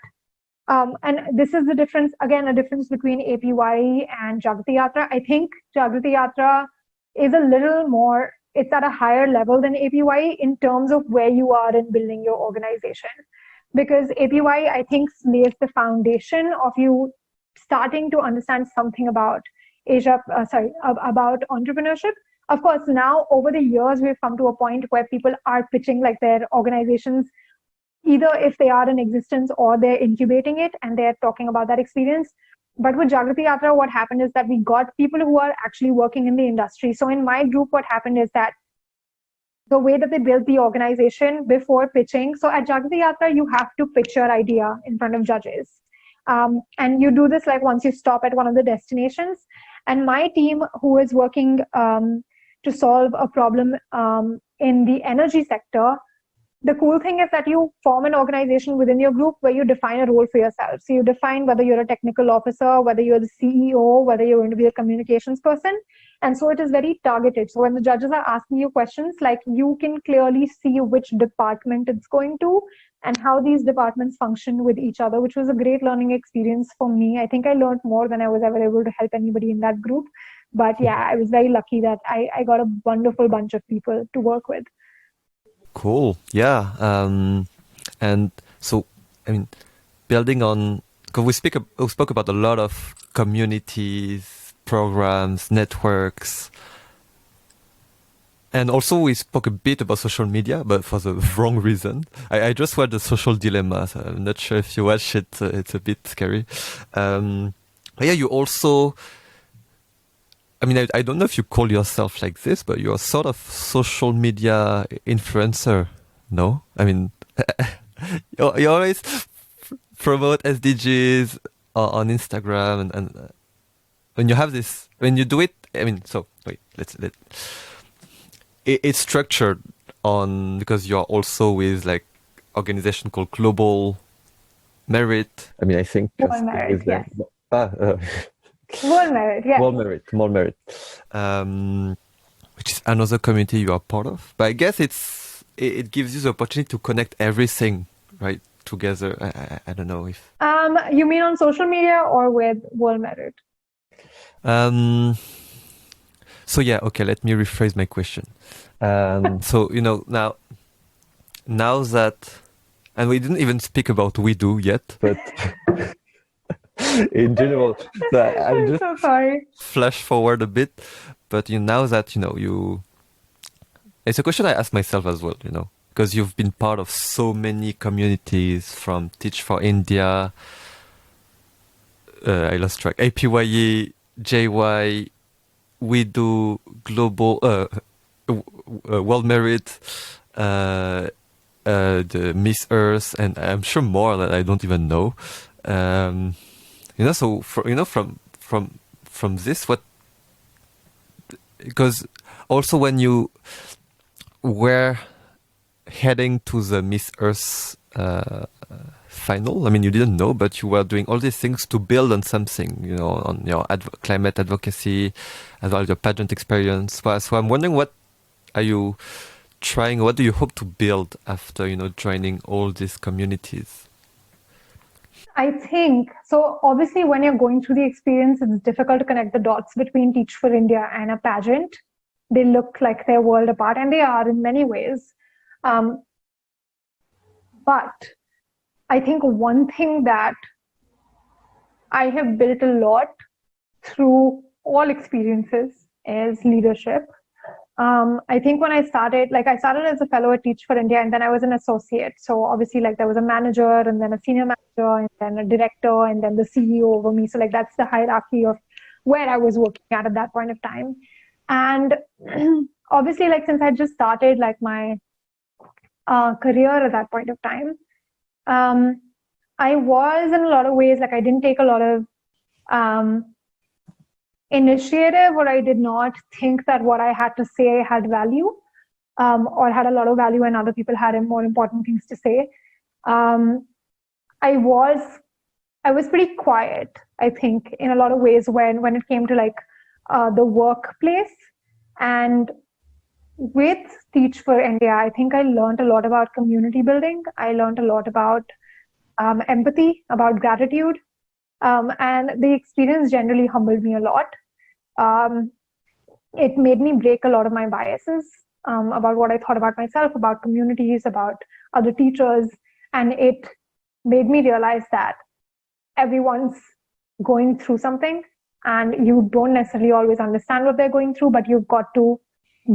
and this is the difference, again, a difference between APY and Jagrati Yatra. I think Jagrati Yatra is a little more, it's at a higher level than APY in terms of where you are in building your organization. Because APY, I think, lays the foundation of you starting to understand something about about entrepreneurship. Of course, now over the years, we've come to a point where people are pitching like their organizations, either if they are in existence or they're incubating it and they're talking about that experience. But with Jagrati Yatra, what happened is that we got people who are actually working in the industry. So in my group, what happened is that the way that they built the organization before pitching. So at Jagrati Yatra, you have to pitch your idea in front of judges. And you do this like once you stop at one of the destinations. And my team, who is working to solve a problem in the energy sector, the cool thing is that you form an organization within your group where you define a role for yourself. So you define whether you're a technical officer, whether you're the CEO, whether you're going to be a communications person. And so it is very targeted. So when the judges are asking you questions, like you can clearly see which department it's going to and how these departments function with each other, which was a great learning experience for me. I think I learned more than I was ever able to help anybody in that group. But yeah, I was very lucky that I got a wonderful bunch of people to work with. Cool. Yeah. And so, I mean, building on, because we spoke about a lot of communities, programs, networks, and also we spoke a bit about social media, but for the wrong reason. I just watched The Social Dilemma. So I'm not sure if you watched it. It's a bit scary. But yeah, you also, I mean, I don't know if you call yourself like this, but you're sort of social media influencer, no? I mean, you always promote SDGs on Instagram, and when you have this, when you do it, I mean, so wait, it's structured on, because you're also with like organization called Global Merit. I mean, I think Global Merit, yes. World Merit, yes. World Merit, which is another community you are part of. But I guess it gives you the opportunity to connect everything, right, together. I don't know if... You mean on social media or with World Merit? So yeah, okay, let me rephrase my question. So, you know, now that, and we didn't even speak about We Do yet, but... in general, I'll just so sorry. Flash forward a bit. But now that, it's a question I ask myself as well, because you've been part of so many communities, from Teach for India, I lost track, APYE, JY, We Do, Global, World Merit, the Miss Earth, and I'm sure more that I don't even know. So from this, what, because also when you were heading to the Miss Earth final? I mean, you didn't know, but you were doing all these things to build on something, you know, on your climate advocacy, as well as your pageant experience. So I'm wondering, what are you trying? What do you hope to build after, you know, joining all these communities? I think so. Obviously, when you're going through the experience, it's difficult to connect the dots between Teach for India and a pageant. They look like they're world apart, and they are in many ways. But I think one thing that I have built a lot through all experiences is leadership. I think when I started as a fellow at Teach for India, and then I was an associate. So obviously, like, there was a manager, and then a senior manager, and then a director, and then the CEO over me. So like, that's the hierarchy of where I was working at that point of time. And obviously, like, since I just started like my career at that point of time, I was in a lot of ways, like, I didn't take a lot of initiative, or I did not think that what I had to say had value, or had a lot of value, and other people had more important things to say. I was pretty quiet, I think, in a lot of ways when it came to like the workplace. And with Teach for India, I think I learned a lot about community building. I learned a lot about empathy, about gratitude, and the experience generally humbled me a lot. It made me break a lot of my biases about what I thought about myself, about communities, about other teachers, and it made me realize that everyone's going through something, and you don't necessarily always understand what they're going through, but you've got to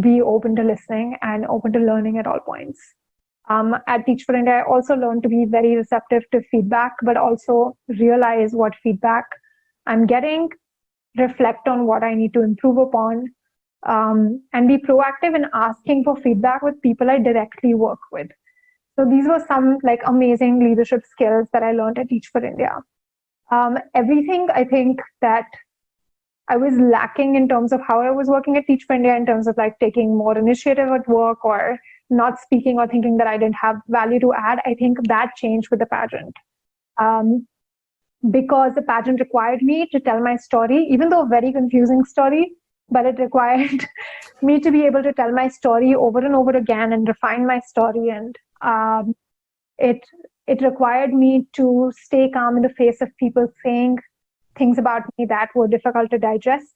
be open to listening and open to learning at all points. At Teach for India, I also learned to be very receptive to feedback, but also realize what feedback I'm getting, reflect on what I need to improve upon, and be proactive in asking for feedback with people I directly work with. So these were some like amazing leadership skills that I learned at Teach for India. Everything I think that I was lacking in terms of how I was working at Teach for India, in terms of like taking more initiative at work, or not speaking, or thinking that I didn't have value to add, I think that changed with the pageant. Because the pageant required me to tell my story, even though a very confusing story, but it required me to be able to tell my story over and over again and refine my story. And it required me to stay calm in the face of people saying things about me that were difficult to digest.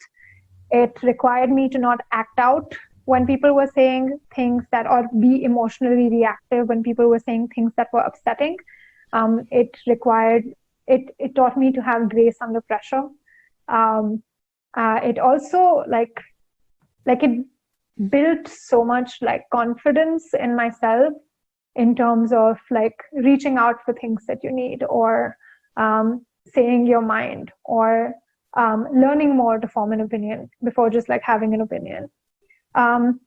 It required me to not act out when people were saying things that, or be emotionally reactive when people were saying things that were upsetting. It taught me to have grace under pressure. It also it built so much like confidence in myself, in terms of like reaching out for things that you need, or saying your mind, or learning more to form an opinion before just like having an opinion. And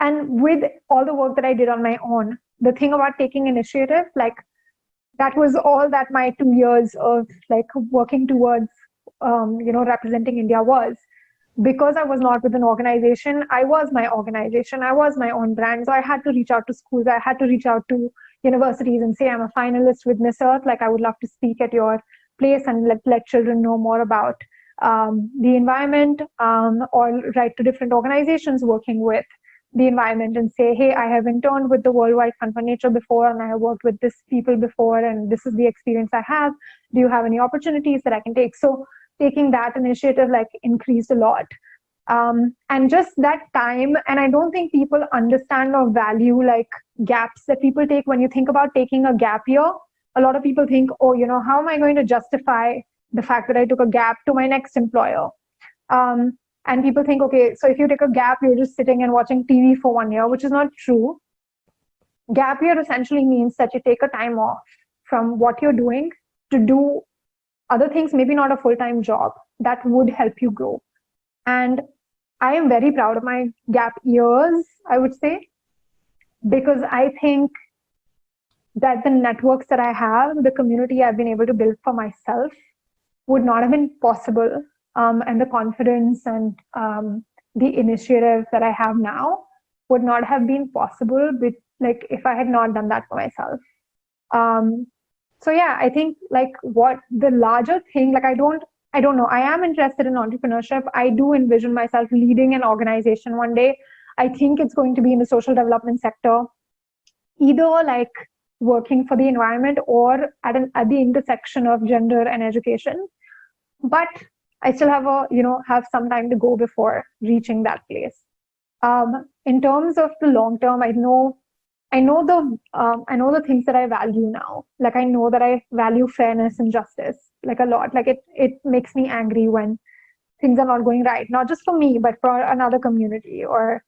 with all the work that I did on my own, the thing about taking initiative, like, that was all that my 2 years of like working towards, representing India was. Because I was not with an organization, I was my organization, I was my own brand. So I had to reach out to schools, I had to reach out to universities and say, I'm a finalist with Miss Earth, like, I would love to speak at your place and let children know more about the environment, or write to different organizations working with the environment and say, hey, I have interned with the Worldwide Fund for Nature before, and I have worked with this people before, and this is the experience I have. Do you have any opportunities that I can take? So taking that initiative like increased a lot. And just that time, and I don't think people understand or value like gaps that people take. When you think about taking a gap year, a lot of people think, oh, how am I going to justify the fact that I took a gap to my next employer? And people think, okay, so if you take a gap, you're just sitting and watching TV for 1 year, which is not true. Gap year essentially means that you take a time off from what you're doing to do other things, maybe not a full-time job, that would help you grow. And I am very proud of my gap years, I would say, because I think that the networks that I have, the community I've been able to build for myself, would not have been possible. And the confidence and the initiative that I have now would not have been possible with, like, if I had not done that for myself. So yeah, I think like what the larger thing, like I don't know. I am interested in entrepreneurship. I do envision myself leading an organization one day. I think it's going to be in the social development sector, either like working for the environment or at the intersection of gender and education. But I still have some time to go before reaching that place. In terms of the long term, I know the things that I value now. Like I know that I value fairness and justice like a lot. Like it makes me angry when things are not going right, not just for me, but for another community, or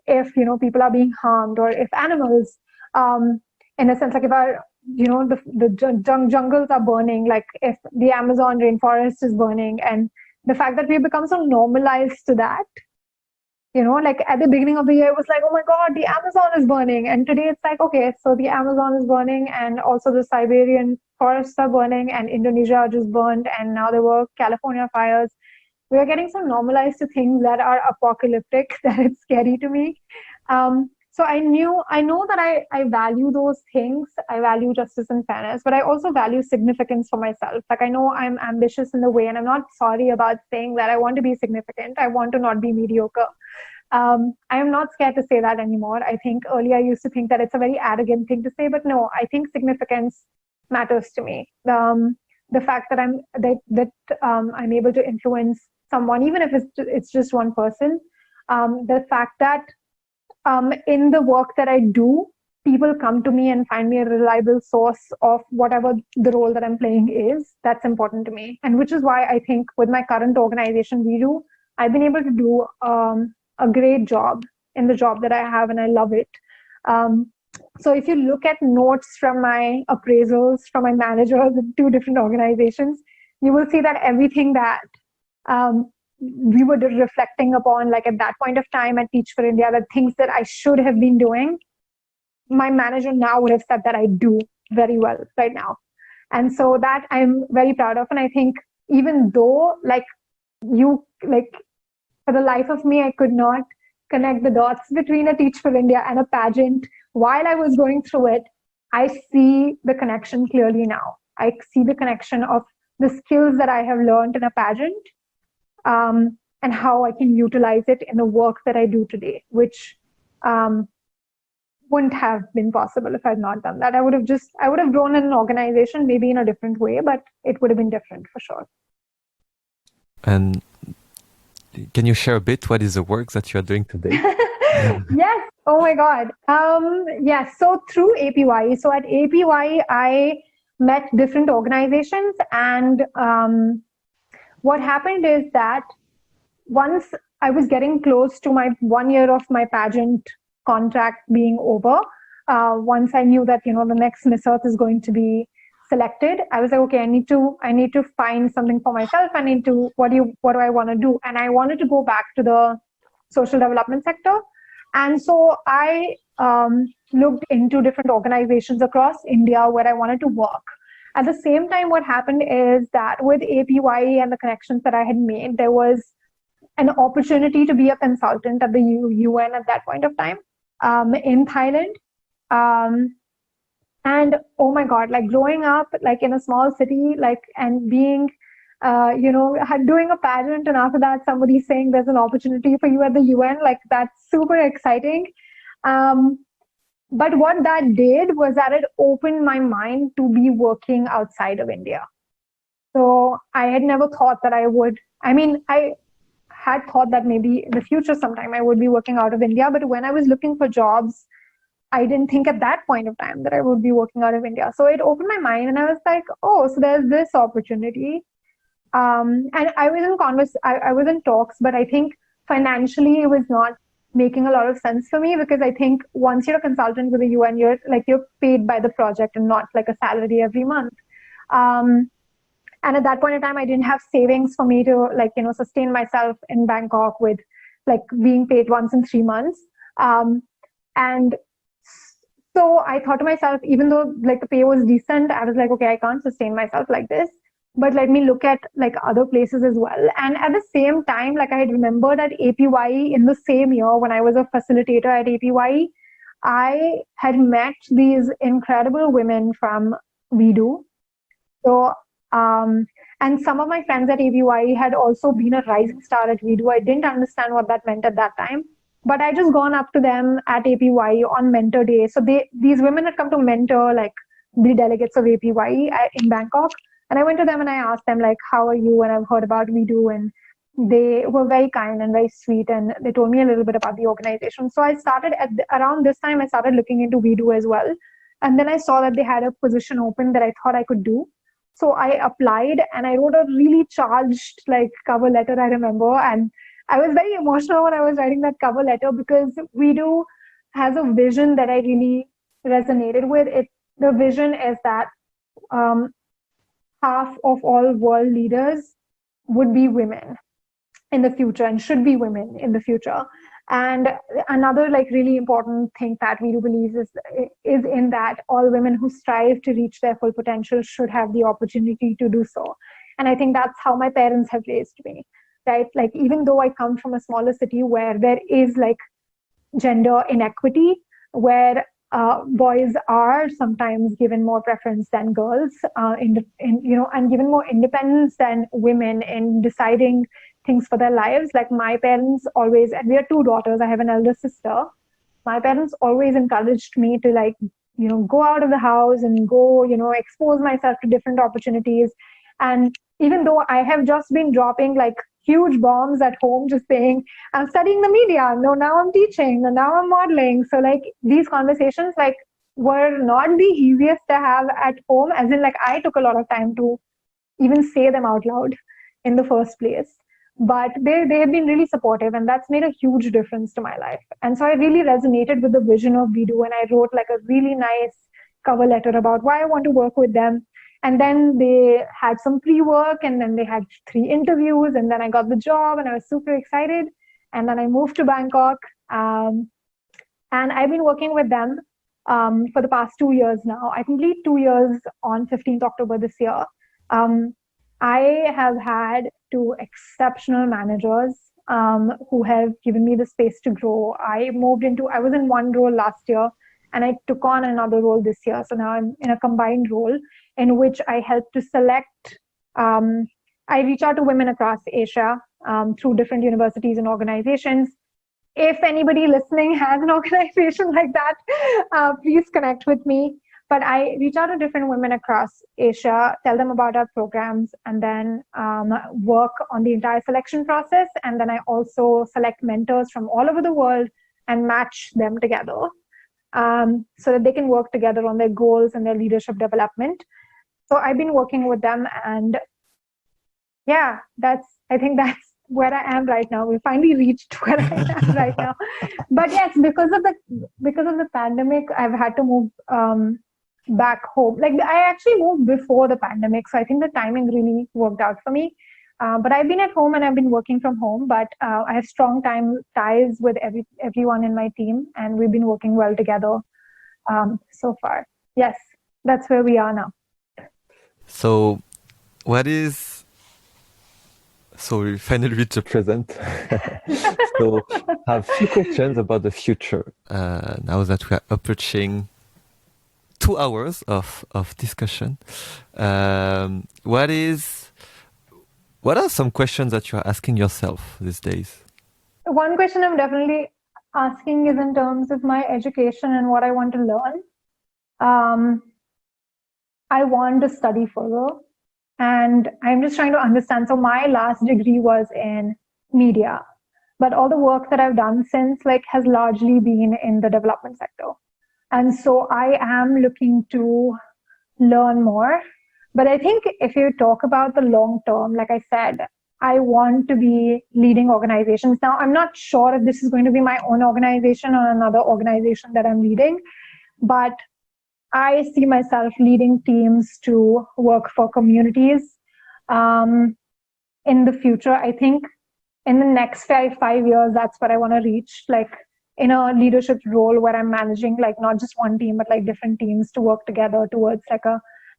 if people are being harmed, or if animals, in a sense, like if our the jungles are burning, like if the Amazon rainforest is burning, and the fact that we've become so normalized to that. Like at the beginning of the year, it was like, oh my God, the Amazon is burning. And today it's like, okay, so the Amazon is burning, and also the Siberian forests are burning, and Indonesia just burned, and now there were California fires. We are getting so normalized to things that are apocalyptic that it's scary to me. So I know that I value those things. I value justice and fairness, but I also value significance for myself. Like I know I'm ambitious in the way, and I'm not sorry about saying that I want to be significant. I want to not be mediocre. I am not scared to say that anymore. I think earlier I used to think that it's a very arrogant thing to say, but no, I think significance matters to me. The fact that I'm able to influence someone, even if it's just one person. The fact that in the work that I do, people come to me and find me a reliable source of whatever the role that I'm playing is. That's important to me, and which is why I think with my current organization, I've been able to do a great job in the job that I have, and I love it. So if you look at notes from my appraisals from my managers in two different organizations, you will see that everything that we were reflecting upon, like at that point of time at Teach for India, the things that I should have been doing, my manager now would have said that I do very well right now. And so that I'm very proud of. And I think even though for the life of me, I could not connect the dots between a Teach for India and a pageant while I was going through it, I see the connection clearly now. I see the connection of the skills that I have learned in a pageant, and how I can utilize it in the work that I do today, which wouldn't have been possible if I had not done that. I would have grown in an organization, maybe in a different way, but it would have been different for sure. And can you share a bit what is the work that you are doing today? Yes. Oh my God. Yes. So through APY, so at APY, I met different organizations, and what happened is that once I was getting close to my 1 year of my pageant contract being over, once I knew that the next Miss Earth is going to be selected, I was like, okay, I need to find something for myself. What do I want to do? And I wanted to go back to the social development sector. And so I looked into different organizations across India where I wanted to work. At the same time, what happened is that with APY and the connections that I had made, there was an opportunity to be a consultant at the UN at that point of time, in Thailand. And oh my God, like growing up like in a small city, like, and being, doing a pageant, and after that somebody saying there's an opportunity for you at the UN, like that's super exciting. But what that did was that it opened my mind to be working outside of India. So I had never thought that I would. I mean, I had thought that maybe in the future sometime I would be working out of India. But when I was looking for jobs, I didn't think at that point of time that I would be working out of India. So it opened my mind, and I was like, oh, so there's this opportunity. And I was in talks, but I think financially it was not making a lot of sense for me, because I think once you're a consultant with the UN, you're paid by the project and not like a salary every month. And at that point in time, I didn't have savings for me to sustain myself in Bangkok with like being paid once in 3 months. And so I thought to myself, even though like the pay was decent, I was like, okay, I can't sustain myself like this, but let me look at like other places as well. And at the same time, like I had remembered at APY in the same year when I was a facilitator at APY, I had met these incredible women from we do. So, and some of my friends at ABY had also been a rising star at We Do. I didn't understand what that meant at that time, but I just gone up to them at APY on mentor day. So these women had come to mentor like the delegates of APY in Bangkok, and I went to them and I asked them like, "How are you?" And I've heard about We Do, and they were very kind and very sweet, and they told me a little bit about the organization. So I started around this time. I started looking into We Do as well, and then I saw that they had a position open that I thought I could do. So I applied and I wrote a really charged like cover letter, I remember. And I was very emotional when I was writing that cover letter because We Do has a vision that I really resonated with. The vision is that um, half of all world leaders would be women in the future and should be women in the future. And another like really important thing that We Do believes is in that all women who strive to reach their full potential should have the opportunity to do so. And I think that's how my parents have raised me, right? Like even though I come from a smaller city where there is like gender inequity, where boys are sometimes given more preference than girls, and given more independence than women in deciding things for their lives. Like my parents always, and we are two daughters. I have an elder sister. My parents always encouraged me to like, go out of the house and go, expose myself to different opportunities. And even though I have just been dropping like huge bombs at home, just saying, I'm studying the media, no, now I'm teaching, and now I'm modeling. So like these conversations like were not the easiest to have at home, as in like I took a lot of time to even say them out loud in the first place. But they have been really supportive, and that's made a huge difference to my life. And so I really resonated with the vision of We Do, and I wrote like a really nice cover letter about why I want to work with them. And then they had some pre-work, and then they had 3 interviews, and then I got the job, and I was super excited. And then I moved to Bangkok, and I've been working with them for the past 2 years now. I complete 2 years on 15th October this year. I have had 2 exceptional managers who have given me the space to grow. I was in one role last year and I took on another role this year. So now I'm in a combined role in which I help to select, I reach out to women across Asia through different universities and organizations. If anybody listening has an organization like that, please connect with me. But I reach out to different women across Asia, tell them about our programs, and then work on the entire selection process. And then I also select mentors from all over the world and match them together so that they can work together on their goals and their leadership development. So I've been working with them, and yeah, I think that's where I am right now. We finally reached where I am right now. But yes, because of the pandemic, I've had to move back home. Like I actually moved before the pandemic, so I think the timing really worked out for me. But I've been at home and I've been working from home. But I have strong ties with everyone in my team, and we've been working well together so far. Yes, that's where we are now. So, so we finally reached the present. So I have a few questions about the future. Now that we are approaching 2 hours of discussion, what are some questions that you are asking yourself these days? One question I'm definitely asking is in terms of my education and what I want to learn. I want to study further, and I'm just trying to understand. So my last degree was in media, but all the work that I've done since like has largely been in the development sector. And so I am looking to learn more. But I think if you talk about the long term, like I said, I want to be leading organizations. Now, I'm not sure if this is going to be my own organization or another organization that I'm leading, but I see myself leading teams to work for communities in the future. I think in the next 5 years, that's what I want to reach, like in a leadership role where I'm managing like not just one team, but like different teams to work together towards like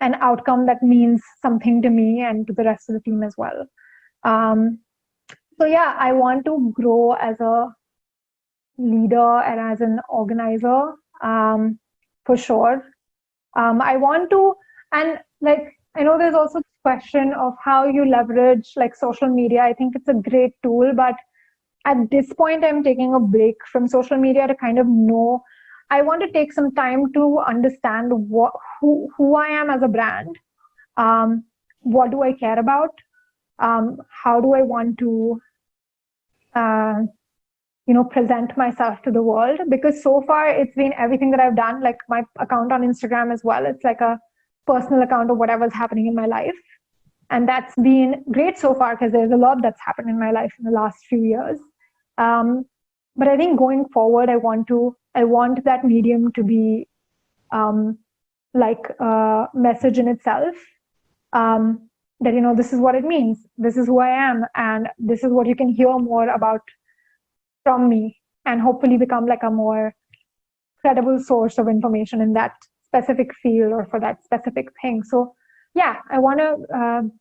an outcome that means something to me and to the rest of the team as well. So yeah, I want to grow as a leader and as an organizer for sure. I want to And like, I know there's also this question of how you leverage like social media. I think it's a great tool, but at this point, I'm taking a break from social media to kind of know. I want to take some time to understand who I am as a brand. What do I care about? How do I want to, uh, present myself to the world? Because so far it's been everything that I've done, like my account on Instagram as well. It's like a personal account of whatever's happening in my life. And that's been great so far because there's a lot that's happened in my life in the last few years. But I think going forward, I want that medium to be like a message in itself. That, this is what it means. This is who I am. And this is what you can hear more about from me, and hopefully become like a more credible source of information in that specific field or for that specific thing. So yeah, I want to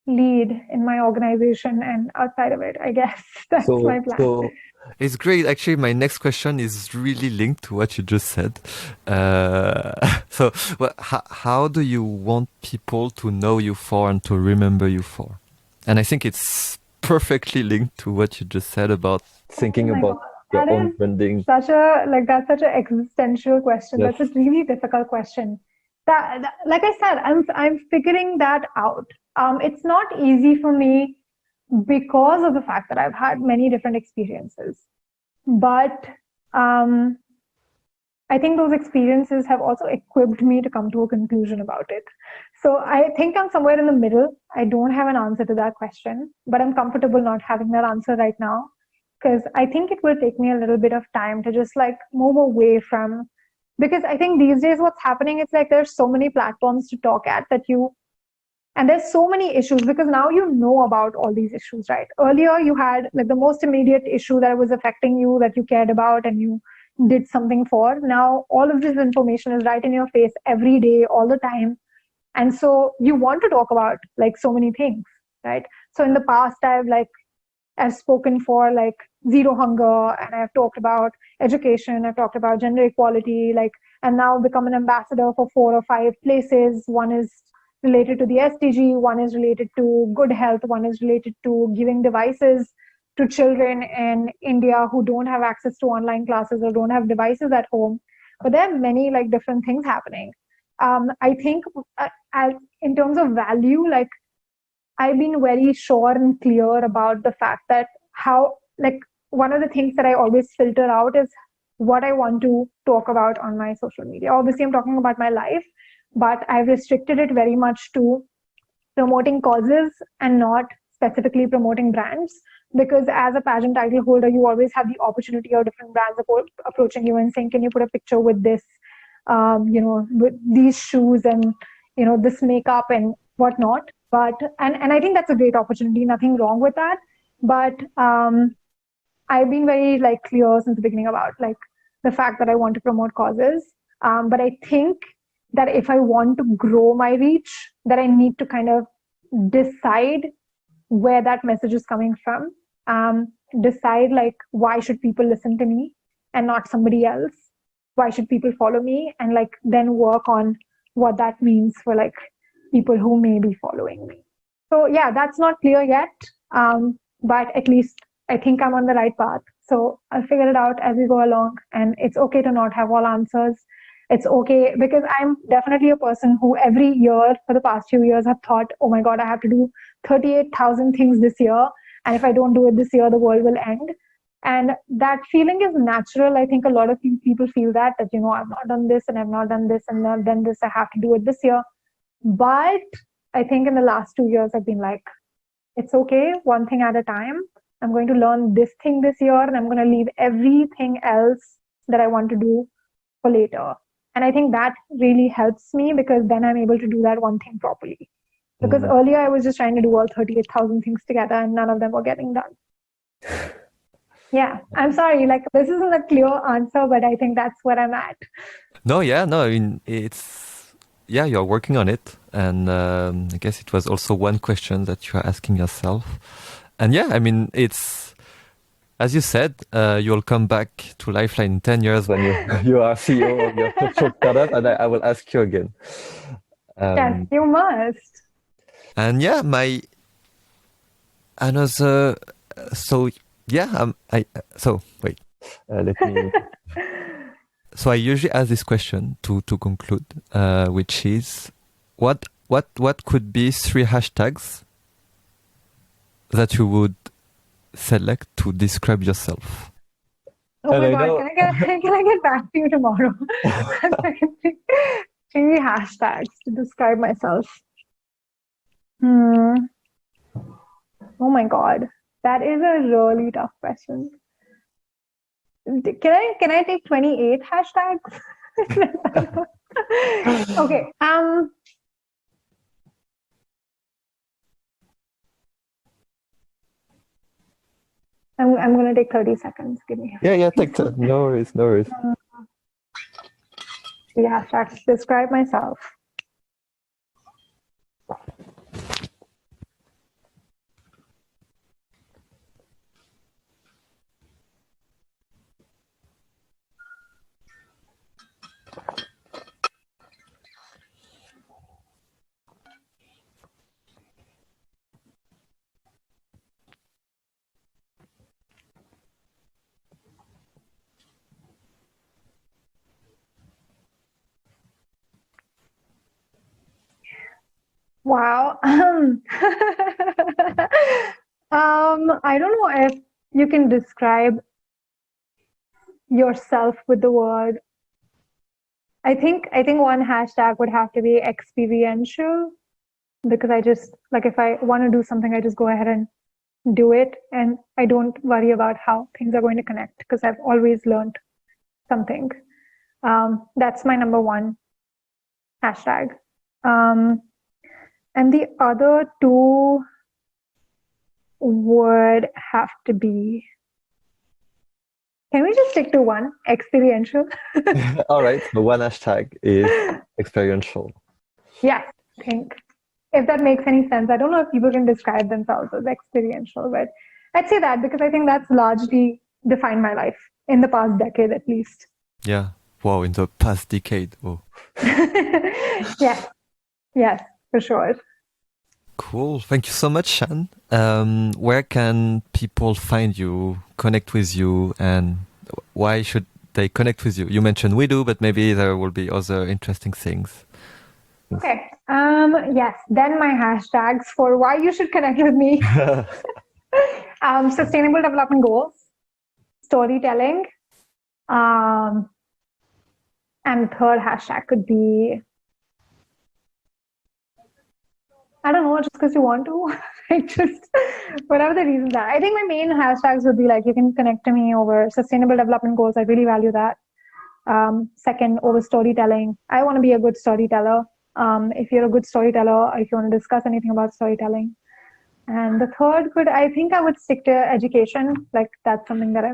lead in my organization and outside of it, I guess. That's my plan. So it's great. Actually, my next question is really linked to what you just said. So how do you want people to know you for and to remember you for? And I think it's perfectly linked to what you just said about thinking about your own branding. That's such an existential question. Yes. That's a really difficult question. That, like I said, I'm figuring that out. It's not easy for me because of the fact that I've had many different experiences. But I think those experiences have also equipped me to come to a conclusion about it. So I think I'm somewhere in the middle. I don't have an answer to that question, but I'm comfortable not having that answer right now, because I think it will take me a little bit of time to just like move away from, because I think these days what's happening, it's like there's so many platforms to talk at and there's so many issues, because now you know about all these issues, right? Earlier you had like the most immediate issue that was affecting you, that you cared about and you did something for. Now all of this information is right in your face every day, all the time. And so you want to talk about like so many things, right? So in the past, I've spoken for like zero hunger, and I've talked about education, I've talked about gender equality, and now become an ambassador for 4 or 5 places. One is related to the SDG, one is related to good health, one is related to giving devices to children in India who don't have access to online classes or don't have devices at home. But there are many like different things happening. I think in terms of value, I've been very sure and clear about the fact that one of the things that I always filter out is what I want to talk about on my social media. Obviously, I'm talking about my life, but I've restricted it very much to promoting causes and not specifically promoting brands, because as a pageant title holder, you always have the opportunity of different brands approaching you and saying, can you put a picture with this, with these shoes and, this makeup and whatnot. But, and I think that's a great opportunity, nothing wrong with that. But I've been very clear since the beginning about the fact that I want to promote causes. But I think that if I want to grow my reach, that I need to kind of decide where that message is coming from. Decide why should people listen to me and not somebody else? Why should people follow me? And then work on what that means for people who may be following me. So yeah, that's not clear yet. But at least I think I'm on the right path. So I'll figure it out as we go along. And it's okay to not have all answers. It's okay, because I'm definitely a person who every year for the past few years have thought, oh my God, I have to do 38,000 things this year. And if I don't do it this year, the world will end. And that feeling is natural. I think a lot of people feel that I've not done this and I've not done this and not done this. I have to do it this year. But I think in the last 2 years, I've been it's okay, one thing at a time. I'm going to learn this thing this year and I'm going to leave everything else that I want to do for later. And I think that really helps me, because then I'm able to do that one thing properly. Because earlier I was just trying to do all 38,000 things together and none of them were getting done. Yeah, I'm sorry. This isn't a clear answer, but I think that's where I'm at. No, I mean, you're working on it. And I guess it was also one question that you are asking yourself. And yeah, I mean, it's, as you said, you'll come back to Lifeline in 10 years when you are CEO of your cultural startup, and I will ask you again. Yes, you must. And yeah, my another. So yeah, so wait, let me. So I usually ask this question to conclude, which is, what could be 3 hashtags that you would select to describe yourself? Oh And my I God, know. can I get back to you tomorrow? Three hashtags to describe myself. Hmm. Oh my God, that is a really tough question. Can I take 28 hashtags? Okay. I'm gonna take 30 seconds. Give me. Yeah, take that. No worries, no worries. Three hashtags to describe myself. Wow. I don't know if you can describe yourself with the word. I think one hashtag would have to be experiential, because I just like, if I want to do something, I just go ahead and do it, and I don't worry about how things are going to connect, because I've always learned something. That's my number one hashtag. And the other two would have to be, can we just stick to one? Experiential? All right. So one hashtag is experiential. Yeah, I think, if that makes any sense. I don't know if people can describe themselves as experiential, but I'd say that, because I think that's largely defined my life in the past decade, at least. Yeah. Wow, in the past decade. Oh. Yes, for sure. Cool. Thank you so much, Shaan. Where can people find you, connect with you, and why should they connect with you? You mentioned we do, but maybe there will be other interesting things. Okay. Yes. Then my hashtags for why you should connect with me: sustainable development goals, storytelling, and third hashtag could be, I don't know, just because you want to. Like, just whatever the reasons are. I think my main hashtags would be like, you can connect to me over sustainable development goals. I really value that. Second, over storytelling. I want to be a good storyteller. If you're a good storyteller, or if you want to discuss anything about storytelling. And the third I think I would stick to education. Like, that's something that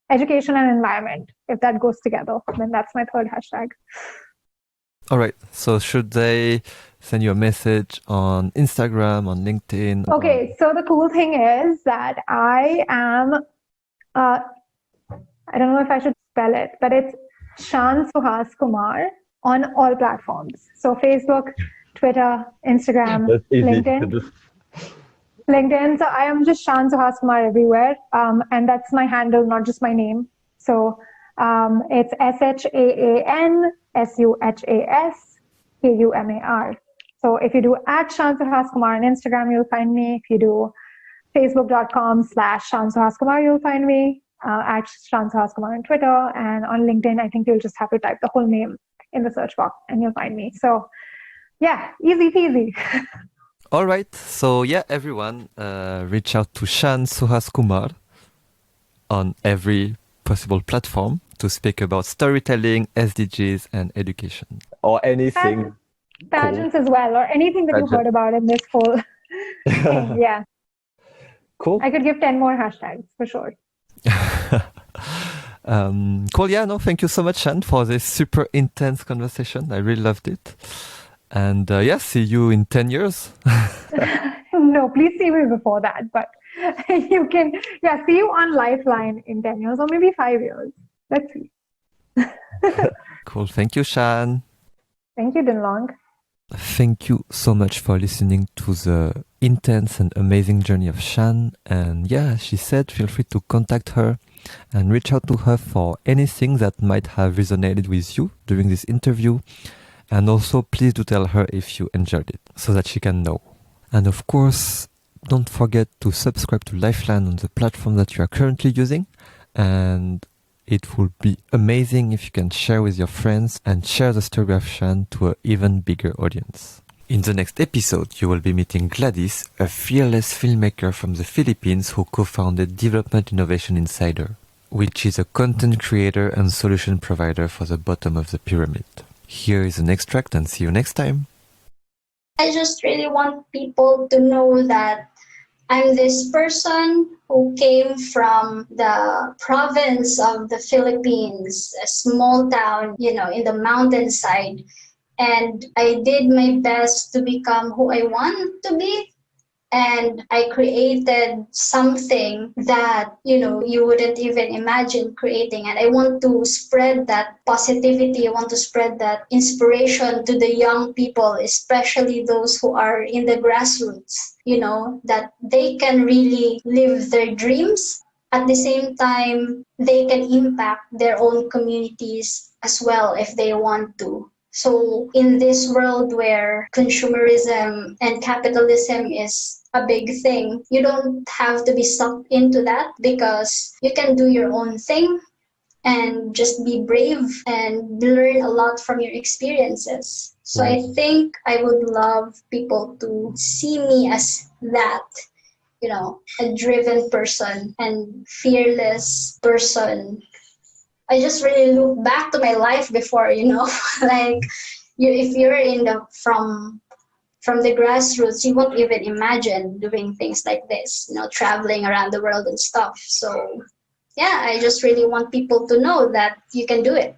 education and environment. If that goes together, then that's my third hashtag. All right. So should they send you a message on Instagram, on LinkedIn? Okay. So the cool thing is that I am, I don't know if I should spell it, but it's Shaan Suhas Kumar on all platforms. So Facebook, Twitter, Instagram, LinkedIn. LinkedIn. So I am just Shaan Suhas Kumar everywhere. And that's my handle, not just my name. So it's ShaanSuhasKumar. So if you do @Shaan Suhas Kumar on Instagram, you'll find me. If you do Facebook.com/Shaan Suhas Kumar, you'll find me. @Shaan Suhas Kumar on Twitter, and on LinkedIn, I think you'll just have to type the whole name in the search box and you'll find me. So yeah, easy peasy. All right. So yeah, everyone, reach out to Shaan Suhas Kumar on every possible platform to speak about storytelling, SDGs, and education, or anything. Pageants as well, or anything that you heard about in this whole thing. Yeah. Cool. I could give 10 more hashtags for sure. Cool. Yeah, no, thank you so much, Shaan, for this super intense conversation. I really loved it. And yeah, see you in 10 years. No, please see me before that. But you can, yeah, see you on Lifeline in 10 years or maybe 5 years. Let's see. Cool. Thank you, Shaan. Thank you, Dinlong. Thank you so much for listening to the intense and amazing journey of Shaan. And yeah, she said feel free to contact her and reach out to her for anything that might have resonated with you during this interview. And also, please do tell her if you enjoyed it so that she can know. And of course, don't forget to subscribe to Lifeline on the platform that you are currently using. And it would be amazing if you can share with your friends and share the story of Shaan to an even bigger audience. In the next episode, you will be meeting Gladys, a fearless filmmaker from the Philippines who co-founded Development Innovation Insider, which is a content creator and solution provider for the bottom of the pyramid. Here is an extract and see you next time. I just really want people to know that I'm this person who came from the province of the Philippines, a small town, in the mountainside. And I did my best to become who I want to be. And I created something that, you wouldn't even imagine creating. And I want to spread that positivity. I want to spread that inspiration to the young people, especially those who are in the grassroots, that they can really live their dreams. At the same time, they can impact their own communities as well if they want to. So in this world where consumerism and capitalism is a big thing, you don't have to be sucked into that, because you can do your own thing and just be brave and learn a lot from your experiences. So I think I would love people to see me as that, a driven person and fearless person. I just really look back to my life before, like if you're from the grassroots, you won't even imagine doing things like this, traveling around the world and stuff. So yeah, I just really want people to know that you can do it.